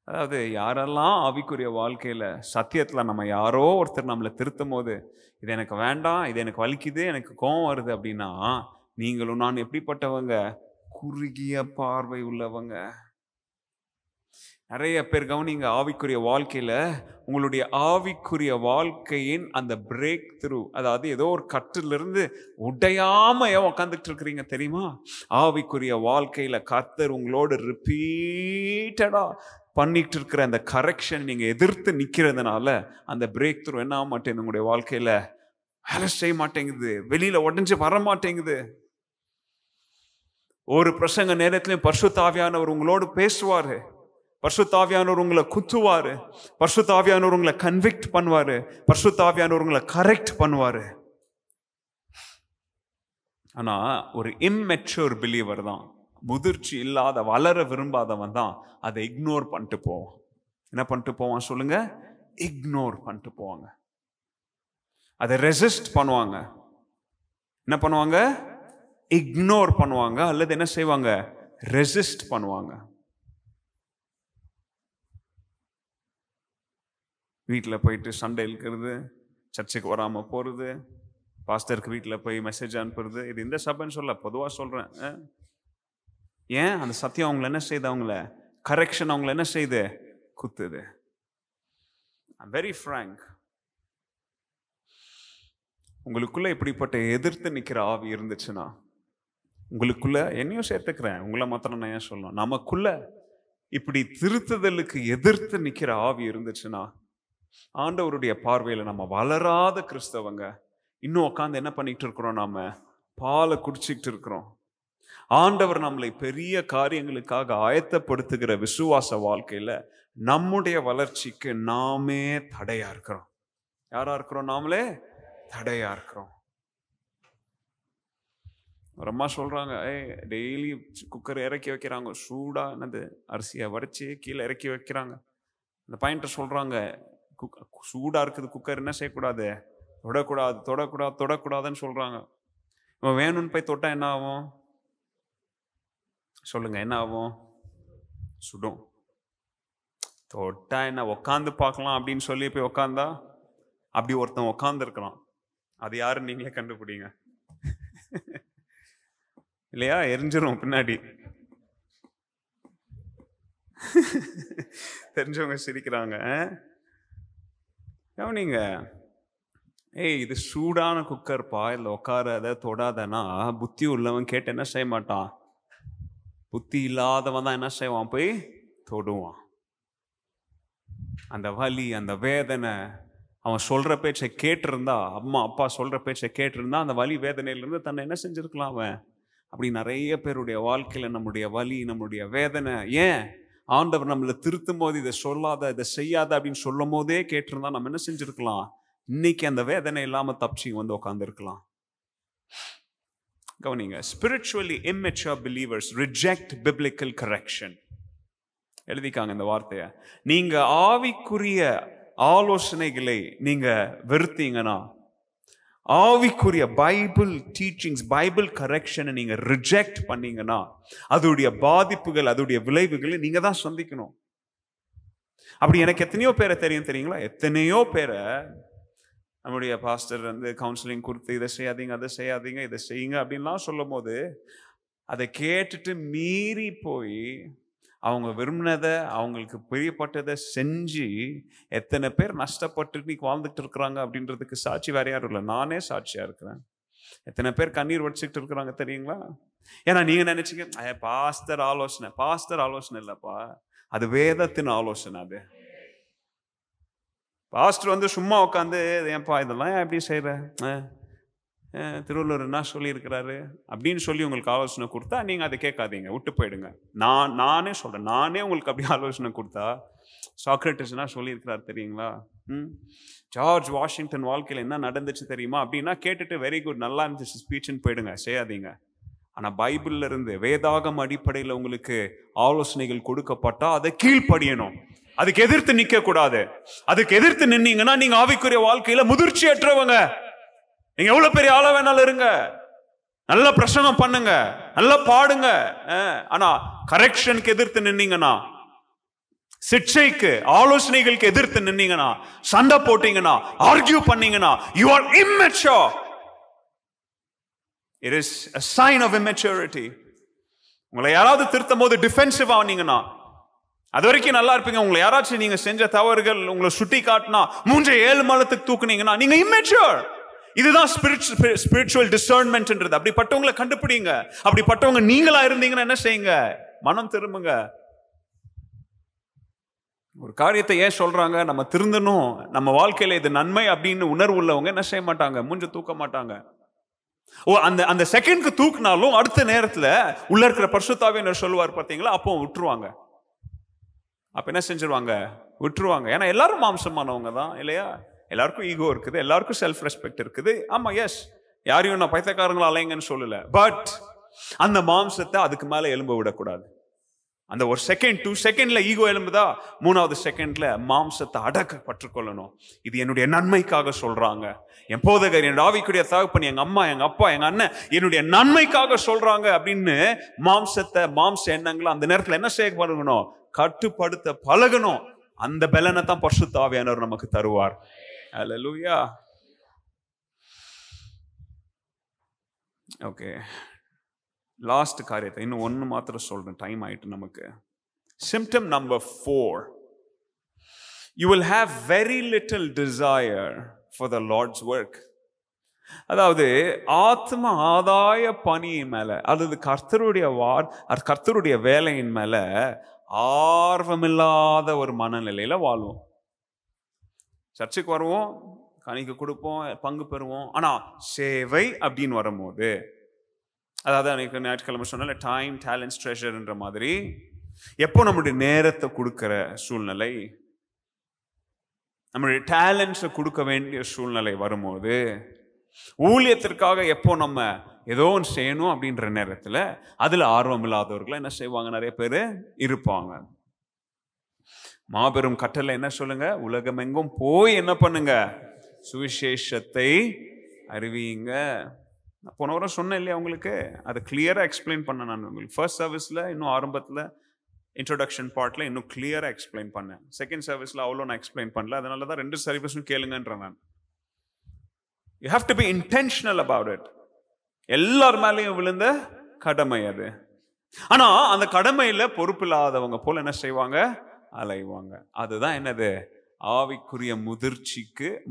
அதாவது யாரெல்லாம் ஆவிக்குரிய வாழ்க்கையில சத்தியத்துல நம்ம யாரோ ஒருத்தர் நம்மளை திருத்தும் போது, இது எனக்கு வேண்டாம், இது எனக்கு வலிக்குது, எனக்கு கோபம் வருது அப்படின்னா, நீங்களும் நான் எப்படிப்பட்டவங்க? குறுகிய பார்வை உள்ளவங்க. நிறைய பேர் கவனிங்க, ஆவிக்குரிய வாழ்க்கையில உங்களுடைய ஆவிக்குரிய வாழ்க்கையின் அந்த பிரேக் த்ரூ, அதாவது ஏதோ ஒரு கட்டிலிருந்து உடையாம உட்காந்துட்டு இருக்கிறீங்க தெரியுமா? ஆவிக்குரிய வாழ்க்கையில கர்த்தர் உங்களோட ரிப்பீட்டடா பண்ணிட்டு இருக்கிற அந்த கரெக்ஷன் நீங்க எதிர்த்து நிக்கிறதுனால அந்த பிரேக் த்ரூ என்ன ஆக மாட்டேங்குது, உங்களுடைய வாழ்க்கையில வேலை செய்ய மாட்டேங்குது, வெளியில உடஞ்சு வர மாட்டேங்குது. ஒரு பிரசங்க நேரத்திலையும் பரிசுத்த ஆவியானவர் உங்களோடு பேசுவாரு, பரிசுத்த ஆவியானவர் உங்களை குத்துவாரு, பரிசுத்த ஆவியானவர் உங்களை கன்விக்ட் பண்ணுவாரு, பரிசுத்த ஆவியானவர் உங்களை கரெக்ட் பண்ணுவாரு. ஆனா ஒரு இம்மெச்சூர் பிலீவர் தான், முதிர்ச்சி இல்லாத, வளர விரும்பாதவன் தான் அதை இக்னோர் பண்ணிட்டு போவான். என்ன பண்ணிட்டு போவான் சொல்லுங்க? இக்னோர் பண்ணிட்டு போவாங்க. அதை ரெசிஸ்ட் பண்ணுவாங்க. என்ன பண்ணுவாங்க? இக்னோர் பண்ணுவாங்க, அல்லது என்ன செய்வாங்க? ரெசிஸ்ட் பண்ணுவாங்க. வீட்டில் போயிட்டு சண்டை இழுக்கிறது, சர்ச்சுக்கு வராமல் போகிறது, பாஸ்டருக்கு வீட்டில் போய் மெசேஜ் அனுப்புறது. இது இந்த சபைன்னு சொல்ல, பொதுவாக சொல்கிறேன். ஏன்? அந்த சத்தியம் அவங்கள என்ன செய்யுது? அவங்கள கரெக்ஷன் அவங்கள என்ன செய்யுது? குத்துது. Very frank. உங்களுக்குள்ள இப்படிப்பட்ட எதிர்த்து நிற்கிற ஆவி இருந்துச்சுன்னா, உங்களுக்குள்ள, என்னையும் சேர்த்துக்கிறேன், உங்களை மாத்திரம் நான் ஏன் சொல்லணும், நமக்குள்ள இப்படி திருத்துதலுக்கு எதிர்த்து நிற்கிற ஆவி இருந்துச்சுன்னா, ஆண்டவருடைய பார்வையில் நம்ம வளராத கிறிஸ்தவங்க. இன்னும் உட்காந்து என்ன பண்ணிட்டு இருக்கிறோம்? நாம பாலை குடிச்சிட்டு இருக்கிறோம். ஆண்டவர் நம்மளை பெரிய காரியங்களுக்காக ஆயத்தப்படுத்துகிற விசுவாச வாழ்க்கையில நம்முடைய வளர்ச்சிக்கு நாமே தடையா இருக்கிறோம். யாரா இருக்கிறோம்? நாமளே தடையா இருக்கிறோம். ஒரு அம்மா சொல்றாங்க, டெய்லி குக்கர் இறக்கி வைக்கிறாங்க, சூடா என்னது அரிசியை வடிச்சு கீழே இறக்கி வைக்கிறாங்க. அந்த பையன்ட்ட சொல்றாங்க, சூடா இருக்குது குக்கர், என்ன செய்யக்கூடாது? தொடக்கூடாது தொடக்கூடாது தொடக்கூடாதுன்னு சொல்றாங்க. இவன் வேணும்னு போய் தொட்டா என்ன ஆகும்? சொல்லுங்க, என்ன ஆகும்? சுடும். தொட்டா என்ன, உக்காந்து பார்க்கலாம் அப்படின்னு சொல்லி போய் உக்காந்தா அப்படி ஒருத்தன் உக்காந்து இருக்கிறான். அது யாருன்னு நீங்களே கண்டுபிடிங்க. இல்லையா? எரிஞ்சிரும் பின்னாடி. தெரிஞ்சவங்க சிரிக்கிறாங்க. கவனிங்க, இது சூடான குக்கர்ப்பா, இதில் உட்காராத தொடாதனா புத்தி உள்ளவன் கேட்டு என்ன செய்ய மாட்டான். புத்தி இல்லாதவன் தான் என்ன செய்வான்? போய் தொடுவான். அந்த வலி, அந்த வேதனை, அவன் சொல்ற பேச்சை கேட்டிருந்தா, அம்மா அப்பா சொல்ற பேச்சை கேட்டிருந்தா அந்த வலி வேதனையிலிருந்து தன்னை என்ன செஞ்சிருக்கலாம் அவன். அப்படி நிறைய பேருடைய வாழ்க்கையில நம்முடைய வலி, நம்முடைய வேதனை, ஏன் ஆண்டவர் நம்மளை திருத்தும் போது இதை சொல்லாத, இதை செய்யாத அப்படின்னு சொல்லும் போதே கேட்டிருந்தா நம்ம என்ன செஞ்சிருக்கலாம்? இன்னைக்கு அந்த வேதனை இல்லாம தப்பிச்சு வந்து உட்கார்ந்து இருக்கலாம். கவனிங்க, spiritually immature believers reject biblical correction. எழுதிக்காங்க இந்த வார்த்தைய. நீங்க ஆவிக்குரிய ஆலோசனைகளை நீங்க வெறுத்தீங்கன்னா, ஆவிக்குரிய பைபிள் டீச்சிங்ஸ், பைபிள் கரெக்ஷனை நீங்க ரிஜெக்ட் பண்ணீங்கன்னா, அதோடைய பாதிப்புகள், அதோடைய விளைவுகளை நீங்க தான் சந்திக்கணும். அப்படி எனக்கு எத்தனையோ பேரை தெரியுங்களா? எத்தனையோ பேரை நம்முடைய பாஸ்டர் வந்து கவுன்சிலிங் கொடுத்து இதை செய்யாதீங்க, அதை செய்யாதீங்க, இதை செய்யுங்க அப்படின்லாம் சொல்லும் போது அதை கேட்டுட்டு மீறி போய் அவங்க விரும்பினதை, அவங்களுக்கு பிரியப்பட்டதை செஞ்சு எத்தனை பேர் நஷ்டப்பட்டு இன்னைக்கு வாழ்ந்துட்டு இருக்கிறாங்க அப்படின்றதுக்கு சாட்சி வேற யாரும் இல்லை, நானே சாட்சியா இருக்கிறேன். எத்தனை பேர் கண்ணீர் வடிச்சுக்கிட்டு இருக்கிறாங்க தெரியுங்களா? ஏன்னா நீங்க நினைச்சீங்க பாஸ்டர் ஆலோசனை. பாஸ்டர் ஆலோசனை இல்லப்பா, அது வேதத்தின் ஆலோசனை. அது பாஸ்டர் வந்து சும்மா உட்காந்து ஏன்பா இதெல்லாம் எப்படி செய்யற, திருவள்ளுவர் என்ன சொல்லியிருக்கிறாரு அப்படின்னு சொல்லி உங்களுக்கு ஆலோசனை கொடுத்தா நீங்கள் அதை கேட்காதீங்க, விட்டு போயிடுங்க. நானே சொல்கிறேன், நானே உங்களுக்கு அப்படி ஆலோசனை கொடுத்தா, சாக்ரட்டிஸ் என்ன சொல்லியிருக்கிறார் தெரியுங்களா? ஜார்ஜ் வாஷிங்டன் வாழ்க்கையில் என்ன நடந்துச்சு தெரியுமா அப்படின்னா கேட்டுட்டு வெரி குட், நல்லா இருந்துச்சு ஸ்பீச்சுன்னு போயிடுங்க, செய்யாதீங்க. ஆனால் பைபிள்ல இருந்து வேதாகம் அடிப்படையில் உங்களுக்கு ஆலோசனைகள் கொடுக்கப்பட்டா அதை கீழ்ப்படியணும். அதுக்கு எதிர்த்து நிற்க கூடாது. அதுக்கு எதிர்த்து நின்னீங்கன்னா நீங்க ஆவிக்குரிய வாழ்க்கையில முதிர்ச்சி அற்றவங்க. நீங்க எவ்வளவு பெரிய ஆள வேணாலும் இருங்க, நல்ல பிரசங்கம் பண்ணுங்க, நல்லா பாடுங்க, ஆனா கரெக்ஷனுக்கு எதிர்த்து நின்னீங்கன்னா, சிக்ஷைக்கு ஆலோசனைகளுக்கு எதிர்த்து நின்னீங்கன்னா, சண்டை போட்டீங்கன்னா, ஆர்கியூ பண்ணீங்கன்னா, you are immature. It is a sign of immaturity. உங்களை யாராவது திருத்தும் போது டிஃபென்சிவ் ஆனீங்கன்னா, அது வரைக்கும் நல்லா இருப்பீங்க. உங்களை யாராச்சும் நீங்க செஞ்ச தவறுகள் உங்களை சுட்டி காட்டினா மூஞ்சை 7 மலத்துக்கு தூக்குனீங்கன்னா நீங்க immature. இதுதான் ஸ்பிரிச்சுவல் டிசர்ன்மென்ட்ன்றது. அப்படிப்பட்டவங்களை கண்டுபிடிங்க. அப்படிப்பட்டவங்க நீங்களா இருந்தீங்கன்னா என்ன செய்யுங்க? மனம் திரும்புங்க. ஒரு காரியத்தை ஏன் சொல்றாங்க? நம்ம திருந்தணும், நம்ம வாழ்க்கையில இது நன்மை அப்படின்னு உணர்வு உள்ளவங்க என்ன செய்ய மாட்டாங்க? மூஞ்ச தூக்க மாட்டாங்க. அந்த செகண்ட்க்கு தூக்குனாலும் அடுத்த நேரத்துல உள்ள இருக்கிற பரிசுத்த ஆவியானவர் சொல்லுவார் பாத்தீங்களா, அப்போ விட்டுருவாங்க. அப்ப என்ன செஞ்சிருவாங்க? விட்டுருவாங்க. ஏன்னா எல்லாரும் மாம்சமானவங்க தான் இல்லையா? எல்லாருக்கும் ஈகோ இருக்குது, எல்லாருக்கும் செல்ஃப் ரெஸ்பெக்ட் இருக்குது. ஆமா, எஸ், யாரையும் நான் பைத்தியக்காரங்களா அலைங்கன்னு சொல்லல. பட் அந்த மாம்சத்தை அதுக்கு மேல எலும்ப விடக்கூடாது. அந்த ஒரு செகண்ட் 2 செகண்ட்ல ஈகோ எலும்புதா, 3வது செகண்ட்ல மாம்சத்தை அடக்க பற்றுக்கொள்ளணும். இது என்னுடைய நன்மைக்காக சொல்றாங்க, என் போதகர், என்னோட ஆவிக்குரிய தகப்பன், எங்க அம்மா, எங்க அப்பா, எங்க அண்ணன் என்னுடைய நன்மைக்காக சொல்றாங்க அப்படின்னு மாம்சத்தை, மாம்ச எண்ணங்களை அந்த நேரத்துல என்ன செய்ய பழகணும்? கட்டுப்படுத்த பழகணும். அந்த பலனை தான் பரிசுத்த ஆவியானவர் நமக்கு தருவார். ஹல்லேலூயா. ஓகே, லாஸ்ட் காரியத்தை இன்னும் ஒன்று மாத்திரம் சொல்றேன், டைம் ஆயிட்டு நமக்கு. Symptom number 4, you will have very little desire for the Lord's work. அதாவது ஆத்ம ஆதாய பணியின் மேல, அல்லது கர்த்தருடைய வேலையின் மேல ஆர்வமில்லாத ஒரு மனநிலையில வாழ்வோம். சர்ச்சுக்கு வருவோம், காணிக்கை கொடுப்போம், பங்கு பெறுவோம். ஆனால் சேவை அப்படின்னு வரும்போது, அதாவது அன்னைக்கு ஞாயிற்றுக்கிழமை சொன்னால டைம் டேலண்ட்ஸ் ட்ரெஷர்ன்ற மாதிரி எப்போ நம்மளுடைய நேரத்தை கொடுக்கிற சூழ்நிலை, நம்மளுடைய டேலண்ட்ஸை கொடுக்க வேண்டிய சூழ்நிலை வரும்போது, ஊழியத்திற்காக எப்போ நம்ம ஏதோ ஒன்று செய்யணும் அப்படின்ற நேரத்தில் அதில் ஆர்வம் இல்லாதவர்கள் என்ன செய்வாங்க? நிறைய பேர் இருப்பாங்க. மாபெரும் கட்டளை என்ன சொல்லுங்க? உலகமெங்கும் போய் என்ன பண்ணுங்க? சுவிசேஷத்தை அறிவியுங்க. போன வாரம் சொன்னேன் இல்லையா உங்களுக்கு? அதை கிளியராக எக்ஸ்பிளைன் பண்ண நான் உங்களுக்கு. ஃபர்ஸ்ட் சர்வீஸில் இன்னும் ஆரம்பத்தில் இன்ட்ரோடக்ஷன் பார்ட்டில் இன்னும் கிளியராக எக்ஸ்பிளைன் பண்ணேன். செகண்ட் சர்வீஸில் அவ்வளோ நான் எக்ஸ்பிளைன் பண்ணல. அதனால தான் 2 சர்வீஸும் கேளுங்கன்றேன் நான். You have to be intentional about it. எல்லார் மேலேயும் விழுந்த கடமை அது. ஆனா அந்த கடமையில பொறுப்பு இல்லாதவங்க போல என்ன செய்வாங்க? அலைவாங்க. அதுதான் என்னது? ஆவிக்குரிய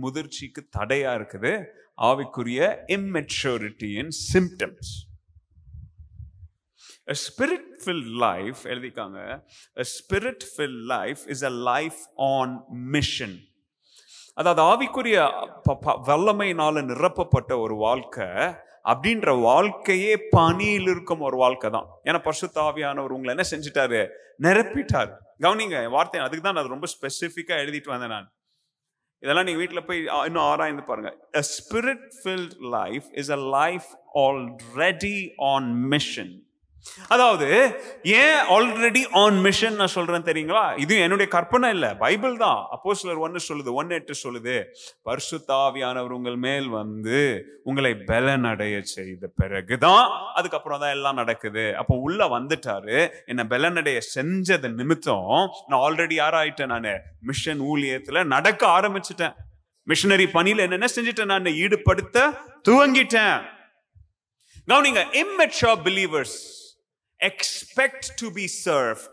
முதிர்ச்சிக்கு தடையா இருக்குது. ஆவிக்குரிய immaturity symptoms. A spirit-filled life, எழுதிக்காங்க, a spirit-filled life is a life on mission. அதாவது ஆவிக்குரிய வல்லமையினால நிரப்பப்பட்ட ஒரு வாழ்க்கை அப்படின்ற வாழ்க்கையே பணியில் இருக்கும் ஒரு வாழ்க்கை தான். ஏன்னா பரிசுத்த ஆவியானவர் உங்களை என்ன செஞ்சுட்டாரு? நிரப்பிட்டார். கவனிங்க வார்த்தை, அதுக்கு தான் நான் ரொம்ப ஸ்பெசிஃபிக்கா எழுதிட்டு வந்தேன் நான். இதெல்லாம் நீங்க வீட்டில் போய் இன்னும் ஆராய்ந்து பாருங்க. A spirit-filled life is a life already on mission. அதாவது ஏன் ஆல்ரெடி ஆன் மிஷன் நான் சொல்றேன் தெரியுங்களா? இது என்னுடைய கற்பனை இல்லை, பைபிள் தான். அப்போஸ்தலர் 1 சொல்லுது, 1:8 சொல்லுது, பரிசுத்த ஆவியானவர் உங்கள் மேல் வந்து உங்களை பலனடைய செய்த பிறகுதான் அதுக்கப்புறம் தான் எல்லாம் நடக்குது. அப்போ உள்ள வந்துட்டாரு, என்ன பலனடைய செஞ்சது நிமித்தம் நான் ஆல்ரெடி யாராயிட்டேன்? நான் மிஷன் ஊழியத்துல நடக்க ஆரம்பிச்சுட்டேன். மிஷனரி பணியில என்ன செஞ்சுட்டேன்? நான் ஈடுபடுத்த துவங்கிட்டேன். கவனிங்க, immature believers expect to be served.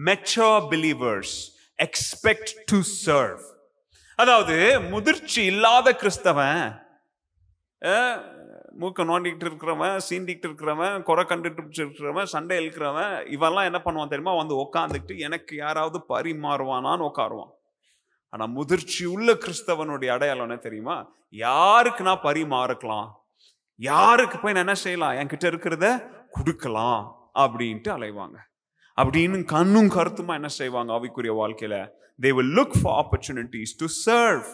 Mature believers expect to serve. அதாவது முதிர்ச்சி இல்லாத கிறிஸ்தவன், மூக்க நோண்டிக்கிட்டு இருக்கிறவன், சீண்டிக்கிட்டு இருக்கிறவன், குறை கண்டுட்டு இருக்கிறவன், சண்டை இழுக்கிறவன், இவெல்லாம் என்ன பண்ணுவான் தெரியுமா? வந்து உட்காந்துக்கிட்டு எனக்கு யாராவது பரிமாறுவானான்னு உட்காருவான். ஆனா முதிர்ச்சி உள்ள கிறிஸ்தவனுடைய அடையாளம் என்ன தெரியுமா? யாருக்கு நான் பரிமாறுக்கலாம், யாருக்கு போய் நான் என்ன செய்யலாம், என்கிட்ட இருக்கிறத கொடுக்கலாம் அப்படின்ட்டு அலைவாங்க. அப்படின்னு கண்ணும் கருத்துமா என்ன செய்வாங்க? ஆவிக்குரிய வாழ்க்கையில they will look for opportunities to serve.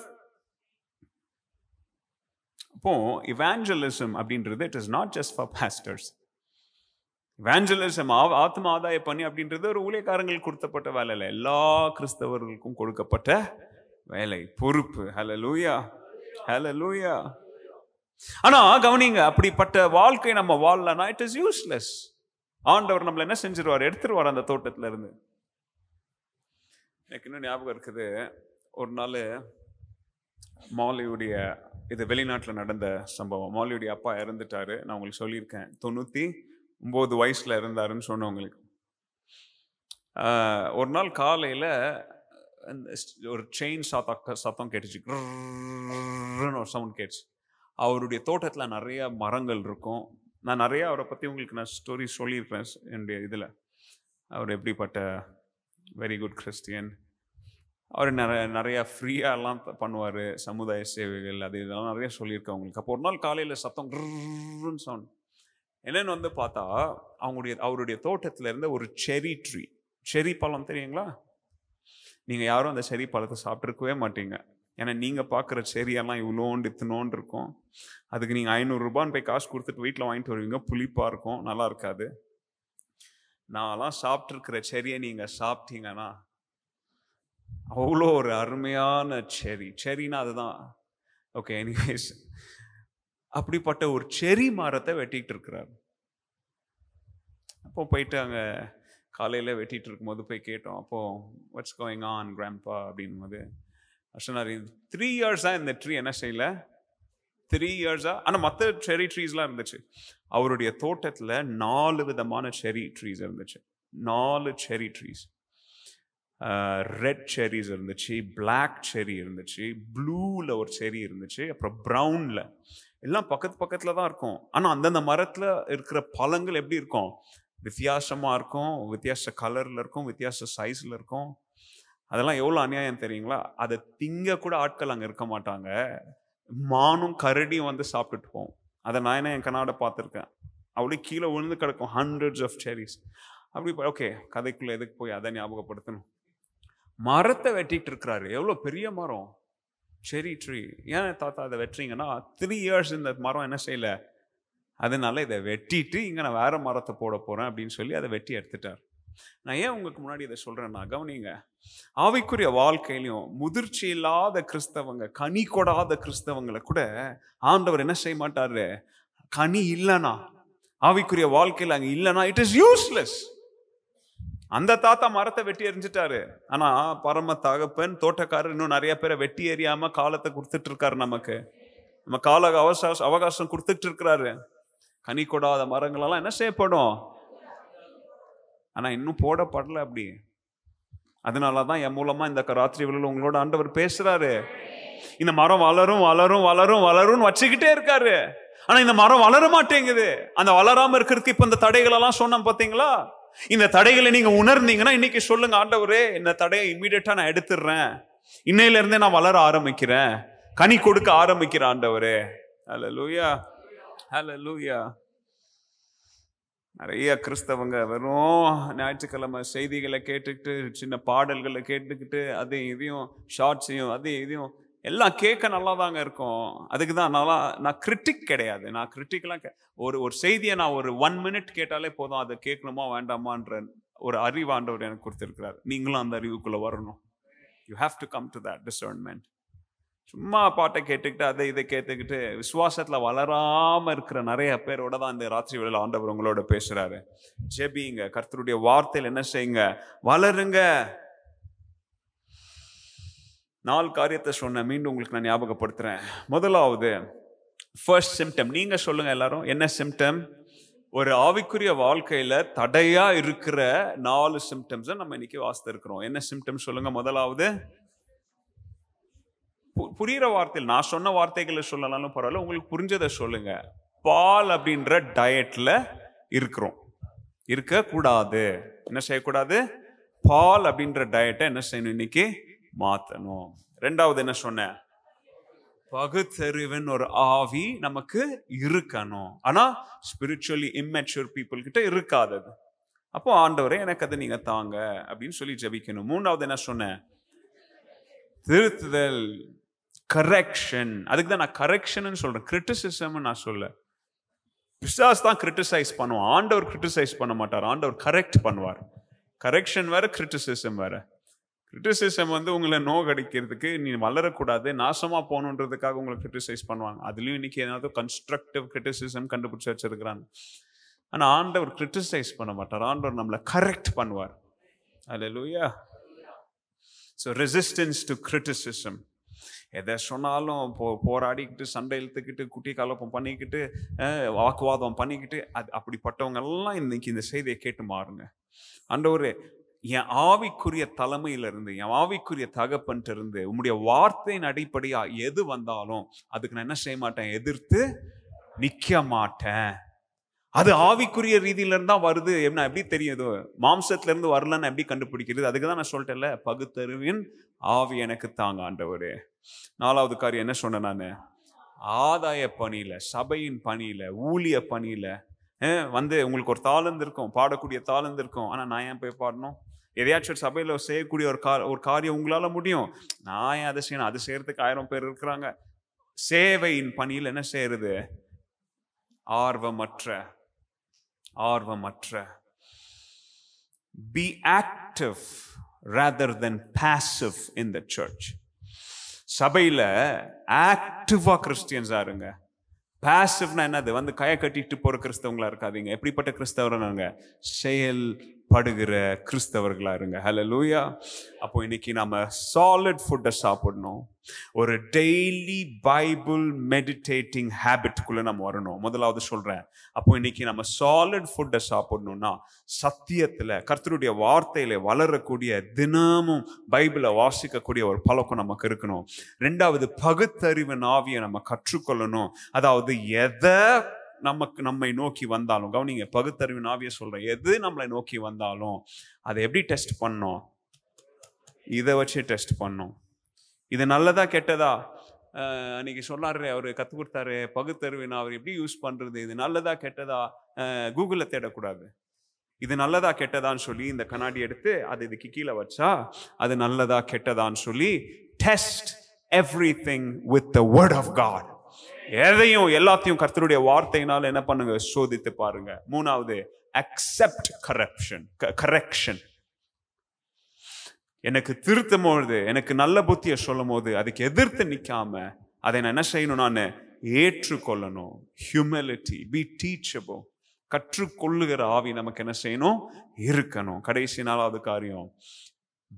அப்போ evangelism அப்படின்றது it is not just for pastors. evangelism ஆத்ம ஆதாய பணி அப்படின்றது ஒரு ஊழியக்காரங்களுக்கு கொடுக்கப்பட்ட வேலை இல்லை, எல்லா கிறிஸ்தவர்களுக்கும் கொடுக்கப்பட்ட வேலை, பொறுப்பு. ஹல்லேலூயா, ஹல்லேலூயா. ஆனா கவனிங்க, அப்படிப்பட்ட வாழ்க்கை நம்ம வாழலனா it is useless. ஆண்டவர் நம்மள என்ன செஞ்சிருவார்? எடுத்துருவார் அந்த தோட்டத்துல இருந்து. எனக்கு இன்னும் ஞாபகம் இருக்குது, ஒரு நாள் மாலியுடைய, இது வெளிநாட்டில் நடந்த சம்பவம். மாலியுடைய அப்பா இறந்துட்டாரு. நான் உங்களுக்கு சொல்லியிருக்கேன், 99 வயசுல இருந்தாருன்னு சொன்னவங்களுக்கு. ஒரு நாள் காலையில் ஒரு செயின் சத்தம் கேட்டுச்சு, ஒரு சவுண்ட் கேட்டுச்சு. அவருடைய தோட்டத்தில் நிறைய மரங்கள் இருக்கும். நான் நிறையா அவரை பற்றி உங்களுக்கு நான் ஸ்டோரி சொல்லியிருப்பேன் என்னுடைய இதில். அவர் எப்படிப்பட்ட வெரி குட் கிறிஸ்டியன். அவர் நிறையா ஃப்ரீயாலாம் பண்ணுவார், சமுதாய சேவைகள், அது இதெல்லாம் நிறைய சொல்லியிருக்கேன் உங்களுக்கு. அப்போ ஒரு நாள் காலையில் சத்தம் சவுண்ட் என்னென்னு வந்து பார்த்தா, அவருடைய தோட்டத்தில் இருந்த ஒரு செரி பழம் தெரியுங்களா? நீங்கள் யாரும் அந்த செரி பழத்தை சாப்பிட்ருக்கவே மாட்டீங்க. ஏன்னா நீங்கள் பார்க்குற செரியெல்லாம் இவ்வளோண்டு இத்தினோண்டு இருக்கும். அதுக்கு நீங்கள் 500 ரூபான்னு போய் காசு கொடுத்துட்டு வீட்டில் வாங்கிட்டு வருவீங்க, புளிப்பாக இருக்கும், நல்லா இருக்காது. நான்லாம் சாப்பிட்ருக்கிற செரியை நீங்கள் சாப்பிட்டீங்கன்னா அவ்வளோ ஒரு அருமையான செரினா அதுதான். ஓகே, எனிவேஸ், அப்படிப்பட்ட ஒரு செரி மரத்தை வெட்டிகிட்டு இருக்கிறார். அப்போ போயிட்டு அங்கே காலையில் வெட்டிகிட்டு இருக்கும்போது போய் கேட்டோம். அப்போது வாட்ஸ் கோயிங் ஆன் கிராண்ட்பா அப்படின்போது சொன்னார், 3 இயர்ஸாக இந்த ட்ரீ என்ன செய்யல, 3 இயர்ஸாக. ஆனால் மற்ற செரி ட்ரீஸ்லாம் இருந்துச்சு. அவருடைய தோட்டத்தில் 4 விதமான செரி ட்ரீஸ் இருந்துச்சு. 4 செரி ட்ரீஸ். ரெட் செரிஸ் இருந்துச்சு, பிளாக் செரி இருந்துச்சு, ப்ளூவில் ஒரு செரி இருந்துச்சு, அப்புறம் ப்ரௌனில். எல்லாம் பக்கத்தில் தான் இருக்கும். ஆனால் அந்தந்த மரத்தில் இருக்கிற பழங்கள் எப்படி இருக்கும்? வித்தியாசமாக இருக்கும், வித்தியாச கலரில் இருக்கும், வித்தியாச சைஸில் இருக்கும். அதெல்லாம் எவ்வளோ அநியாயம் தெரியுங்களா? அதை திங்க கூட ஆட்கள் அங்கே இருக்க மாட்டாங்க. மானும் கரடியும் வந்து சாப்பிட்டுட்டு போவோம். அதை நான் என்ன என் கண்ணாட பார்த்துருக்கேன். அப்படியே கீழே விழுந்து கிடக்கும் ஹண்ட்ரட்ஸ் ஆஃப் செரிஸ். அப்படி ஓகே, கதைக்குள்ள எதுக்கு போய் அதை ஞாபகப்படுத்தணும். மரத்தை வெட்டிட்டு இருக்கிறாரு. எவ்வளோ பெரிய மரம், செரி ட்ரீ. ஏன் தாத்தா அதை வெட்டுறீங்கன்னா 3 years இந்த மரம் என்ன செய்யல, அதனால இதை வெட்டிட்டு இங்கே நான் வேற மரத்தை போட போறேன் அப்படின்னு சொல்லி அதை வெட்டி எடுத்துட்டார். நான் ஏன் உங்களுக்கு முன்னாடி இதை சொல்றேன்னா, கவனிங்க, ஆவிக்குரிய வாழ்க்கையிலையும் முதிர்ச்சி இல்லாத கிறிஸ்தவங்க, கனி கொடாத கிறிஸ்தவங்களை கூட ஆண்டவர் என்ன செய்ய மாட்டாரு. கனி இல்லைனா, ஆவிக்குரிய வாழ்க்கையில் அங்கே இல்லைனா இட் இஸ் யூஸ்லெஸ். அந்த தாத்தா மரத்தை வெட்டி எறிஞ்சிட்டாரு. ஆனா பரம தகப்பன் தோட்டக்காரர் இன்னும் நிறைய பேரை வெட்டி எறியாம காலத்தை கொடுத்துட்டு இருக்காரு. நமக்கு நம்ம கால அவகாசம் கொடுத்துட்டு இருக்கிறாரு. கனி கொடாத மரங்களெல்லாம் என்ன செய்யப்படும், ஆனா இன்னும் போடப்படல. அப்படி அதனாலதான் என் மூலமா இந்த ராத்திரி வேளையில உங்களோட ஆண்டவர் பேசுறாரு. இந்த மரம் வளரும் வளரும் வளரும் வளரும் வச்சுக்கிட்டே இருக்காரு. ஆனா இந்த மரம் வளர மாட்டேங்குது. அந்த வளராம இருக்கிறதுக்கு இப்ப இந்த தடைகள் எல்லாம் சொன்னோம் பாத்தீங்களா? இந்த தடைகளை நீங்க உணர்ந்தீங்கன்னா இன்னைக்கு சொல்லுங்க, ஆண்டவரே இந்த தடையை இம்மீடியட்டா நான் எடுத்துடுறேன், இன்னையில இருந்தே நான் வளர ஆரம்பிக்கிறேன், கனி கொடுக்க ஆரம்பிக்கிறேன் ஆண்டவரே. ஹல்லேலூயா, ஹல்லேலூயா. நிறைய கிறிஸ்தவங்க வெறும் ஞாயிற்றுக்கிழமை செய்திகளை கேட்டுக்கிட்டு, சின்ன பாடல்களை கேட்டுக்கிட்டு, அதையும் இதையும் ஷார்ட்ஸையும் அதையும் இதையும் எல்லாம் கேட்க நல்லா தாங்க இருக்கும். அதுக்கு தான் நான் கிரிட்டிக் கிடையாது. நான் கிரிட்டிக்கெல்லாம் ஒரு செய்தியை நான் ஒரு 1 minute கேட்டாலே போதும், அதை கேட்கணுமா வேண்டாமான்ற ஒரு அறிவு ஆண்டவர் எனக்கு கொடுத்துருக்கிறார். நீங்களும் அந்த அறிவுக்குள்ள வரணும். You have to come to that discernment. சும்மா பாட்டை கேட்டுக்கிட்டு அதை இதை கேட்டுக்கிட்டு விசுவாசத்துல வளராம இருக்கிற நிறைய பேரோட தான் இந்த ராத்திரி வேளையில ஆண்டவர் உங்களோட பேசுறாரு. ஜெபிங்க, கர்த்தருடைய வார்த்தையில் என்ன செய்யுங்க, வளருங்க. 4 காரியத்தை சொன்ன, மீண்டும் உங்களுக்கு நான் ஞாபகப்படுத்துறேன். முதலாவது ஃபர்ஸ்ட் சிம்டம். நீங்க சொல்லுங்க எல்லாரும், என்ன சிம்டம்? ஒரு ஆவிக்குரிய வாழ்க்கையில தடையா இருக்கிற 4 சிம்டம்ஸ் நம்ம இன்னைக்கு வாசித்திருக்கிறோம். என்ன சிம்டம் சொல்லுங்க? முதலாவது, புரியுற வார்த்தையில் நான் சொன்ன வார்த்தைகளை சொல்லலாம்னு பரவாயில்ல, உங்களுக்கு புரிஞ்சதை சொல்லுங்க. பால் அப்படின்ற டயட்ல இருக்கிறோம், இருக்க கூடாது. என்ன செய்யக்கூடாது? பால் அப்படின்ற டயட்டை என்ன செய்யணும், இன்னைக்கு மாத்தணும். ரெண்டாவது என்ன சொன்ன? பகுத்தறிவின் ஒரு ஆவி நமக்கு இருக்கணும். ஆனா ஸ்பிரிச்சுவலி இம்மெச்சூர் பீப்புள் கிட்ட இருக்காதது. அப்போ ஆண்டவரே எனக்கு அதை நீங்க தாங்க அப்படின்னு சொல்லி ஜெபிக்கணும். மூணாவது என்ன சொன்ன? திருத்துதல், கரெக்ஷன். அதுக்கு தான் நான் கரெக்ஷன் சொல்றேன், கிரிட்டிசிசம் நான் சொல்ல. பிசாஸ் தான் கிரிட்டிசைஸ் பண்ணுவான், ஆண்டவர் கிரிட்டிசைஸ் பண்ண மாட்டார். ஆண்டவர் கரெக்ட் பண்ணுவார். கரெக்ஷன் வேற, கிரிட்டிசிசம் வேற. கிரிட்டிசிசம் வந்து உங்களை நோகடிக்கிறதுக்கு, நீ வளரக்கூடாது, நாசமா போகணுன்றதுக்காக உங்களை கிரிட்டிசைஸ் பண்ணுவாங்க. அதுலயும் இன்னைக்கு ஏதாவது கன்ஸ்ட்ரக்டிவ் கிரிட்டிசிசம் கண்டுபிடிச்சு வச்சிருக்கிறாங்க. ஆனா ஆண்டவர் கிரிட்டிசைஸ் பண்ண மாட்டார், ஆண்டவர் நம்மளை கரெக்ட் பண்ணுவார். Hallelujah. So resistance to criticism. எதை சொன்னாலும் போராடிக்கிட்டு, சண்டை இழுத்துக்கிட்டு, குட்டி கலப்பம் பண்ணிக்கிட்டு, வாக்குவாதம் பண்ணிக்கிட்டு, அது அப்படிப்பட்டவங்க எல்லாம் இன்னைக்கு இந்த செய்தியை கேட்டு மாறுங்க. ஆண்டவரே, என் ஆவிக்குரிய தலைமையிலிருந்து, என் ஆவிக்குரிய தகப்பன்ட்டு இருந்து உம்முடைய வார்த்தையின் அடிப்படையா எது வந்தாலும் அதுக்கு நான் என்ன செய்ய மாட்டேன், எதிர்த்து நிக்க மாட்டேன். அது ஆவிக்குரிய ரீதியில இருந்தா வருது. என்ன எப்படி தெரியுது? மாம்சத்துல இருந்து வரலன்னு எப்படி கண்டுபிடிக்கிறது? அதுக்குதான் நான் சொல்லிட்டேன்ல, பகுத்தறிவின் ஆவி எனக்கு தாங்க ஆண்டவரே. நாலாவது காரியம் என்ன சொன்னேன் நானு? ஆதாய பணியில, சபையின் பணியில, ஊழிய பணியில வந்து உங்களுக்கு ஒரு தாளந்து இருக்கும், பாடக்கூடிய தாளந்து இருக்கும். ஆனா நான் ஏன் போய் பாடணும்? எதையாச்சும் ஒரு சபையில செய்யக்கூடிய ஒரு காரியம் உங்களால முடியும், நான் ஏன் அதை செய்யணும்? அது செய்யறதுக்கு 1000 பேர் இருக்கிறாங்க. சேவையின் பணியில் என்ன செய்யறது? ஆர்வமற்ற. Be active rather than passive in the church. சபையில ஆக்டிவா கிறிஸ்டியன்ஸா இருங்க. பாசிவ்னா என்னது? வந்து கையை கட்டிட்டு போற கிறிஸ்தவங்களா இருக்காதீங்க. எப்படிப்பட்ட கிறிஸ்தவராங்க? செயல்படுகிற கிறிஸ்தவர்களா இருங்க. ஹல்லேலூயா. அப்போ இன்னைக்கு நம்ம சாலிட் ஃபுட்டை சாப்பிடணும். ஒரு டெய்லி பைபிள் மெடிடேட்டிங் ஹேபிட்குள்ள நம்ம வரணும். முதலாவது சொல்றேன், அப்போ இன்னைக்கு நம்ம சாலிட் ஃபுட்டை சாப்பிடணும்னா சத்தியத்துல, கர்த்தருடைய வார்த்தையில வளரக்கூடிய, தினமும் பைபிளை வாசிக்கக்கூடிய ஒரு பழக்கம் நமக்கு இருக்கணும். ரெண்டாவது, பகுத்தறிவின் ஆவியை நம்ம கற்றுக்கொள்ளணும். அதாவது எதை நம்மை நோக்கி வந்தாலும், கவனிங்க, பகுத்தறிவின் ஆவியை சொல்றேன், எது நம்மளை நோக்கி வந்தாலும் அதை எப்படி டெஸ்ட் பண்ணணும்? இதை வச்சு டெஸ்ட் பண்ணோம். இது நல்லதா கெட்டதா? அன்னைக்கு சொன்னாரு, அவர் கற்றுக் கொடுத்தாரு பகுத்தறிவு. அவர் எப்படி யூஸ் பண்றது, இது நல்லதா கெட்டதா? கூகுளில் தேடக்கூடாது. இது நல்லதா கெட்டதான்னு சொல்லி இந்த கண்ணாடி எடுத்து அது இதுக்கு கீழே வச்சா அது நல்லதா கெட்டதான்னு சொல்லி test everything with the word of God. எதையும் எல்லாத்தையும் கர்த்தருடைய வார்த்தையினால என்ன பண்ணுங்க, சோதித்து பாருங்க. மூணாவது, அக்செப்ட் கரெக்ஷன். எனக்கு திருத்தும் பொழுது, எனக்கு நல்ல புத்தியை சொல்லும் போது அதுக்கு எதிர்த்து நிற்காம அதை நான் என்ன செய்யணும், நான் ஏற்றுக்கொள்ளணும். Humility, B teachable. கற்றுக்கொள்ளுகிற ஆவி நமக்கு என்ன செய்யணும், இருக்கணும். கடைசி 4வது காரியம்,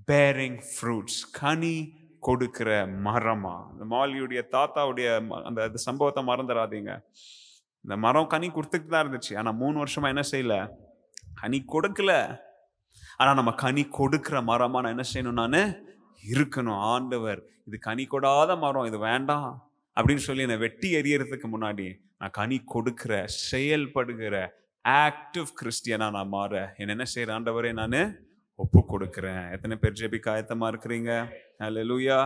பேரிங் ஃப்ரூட்ஸ், கனி கொடுக்கிற மரமா. இந்த மாலியுடைய தாத்தாவுடைய அந்த சம்பவத்தை மறந்துடாதீங்க. இந்த மரம் கனி கொடுத்துட்டு தான் இருந்துச்சு, ஆனா 3 வருஷமா என்ன செய்யல, கனி கொடுக்கல. ஆனா நம்ம கனி கொடுக்கிற மரமா நான் என்ன செய்யணும், நான் இருக்கணும். ஆண்டவர் இது கனி கொடாத மரம், இது வேண்டாம் அப்படின்னு சொல்லி என்னை வெட்டி எறியறதுக்கு முன்னாடி நான் கனி கொடுக்கிற, செயல்படுகிற ஆக்டிவ் கிறிஸ்டியனா நான் மாற என்ன செய்யறேன், ஆண்டவரே நான் ஒப்பு கொடுக்கிறேன். எத்தனை பேர் ஜெபிக்க ஆயத்தமா இருக்கிறீங்க? ஹல்லேலூயா.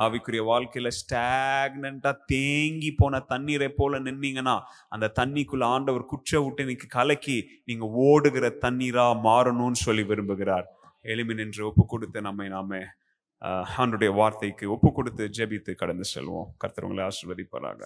ஆவிக்குரிய வாழ்க்கையில ஸ்டாக்னண்டா தேங்கி போன தண்ணீரை போல நின்னீங்கன்னா அந்த தண்ணிக்குள்ள ஆண்டவர் குற்ற விட்டு நீங்க கலக்கி நீங்க ஓடுகிற தண்ணீரா மாறணும்னு சொல்லி விரும்புகிறார். எளிமை நின்று ஒப்பு கொடுத்து நாமே ஆண்டவருடைய வார்த்தைக்கு ஒப்பு கொடுத்து ஜெபித்து கடந்து செல்வோம். கர்த்தர் உங்களை ஆசீர்வதிப்பாராக.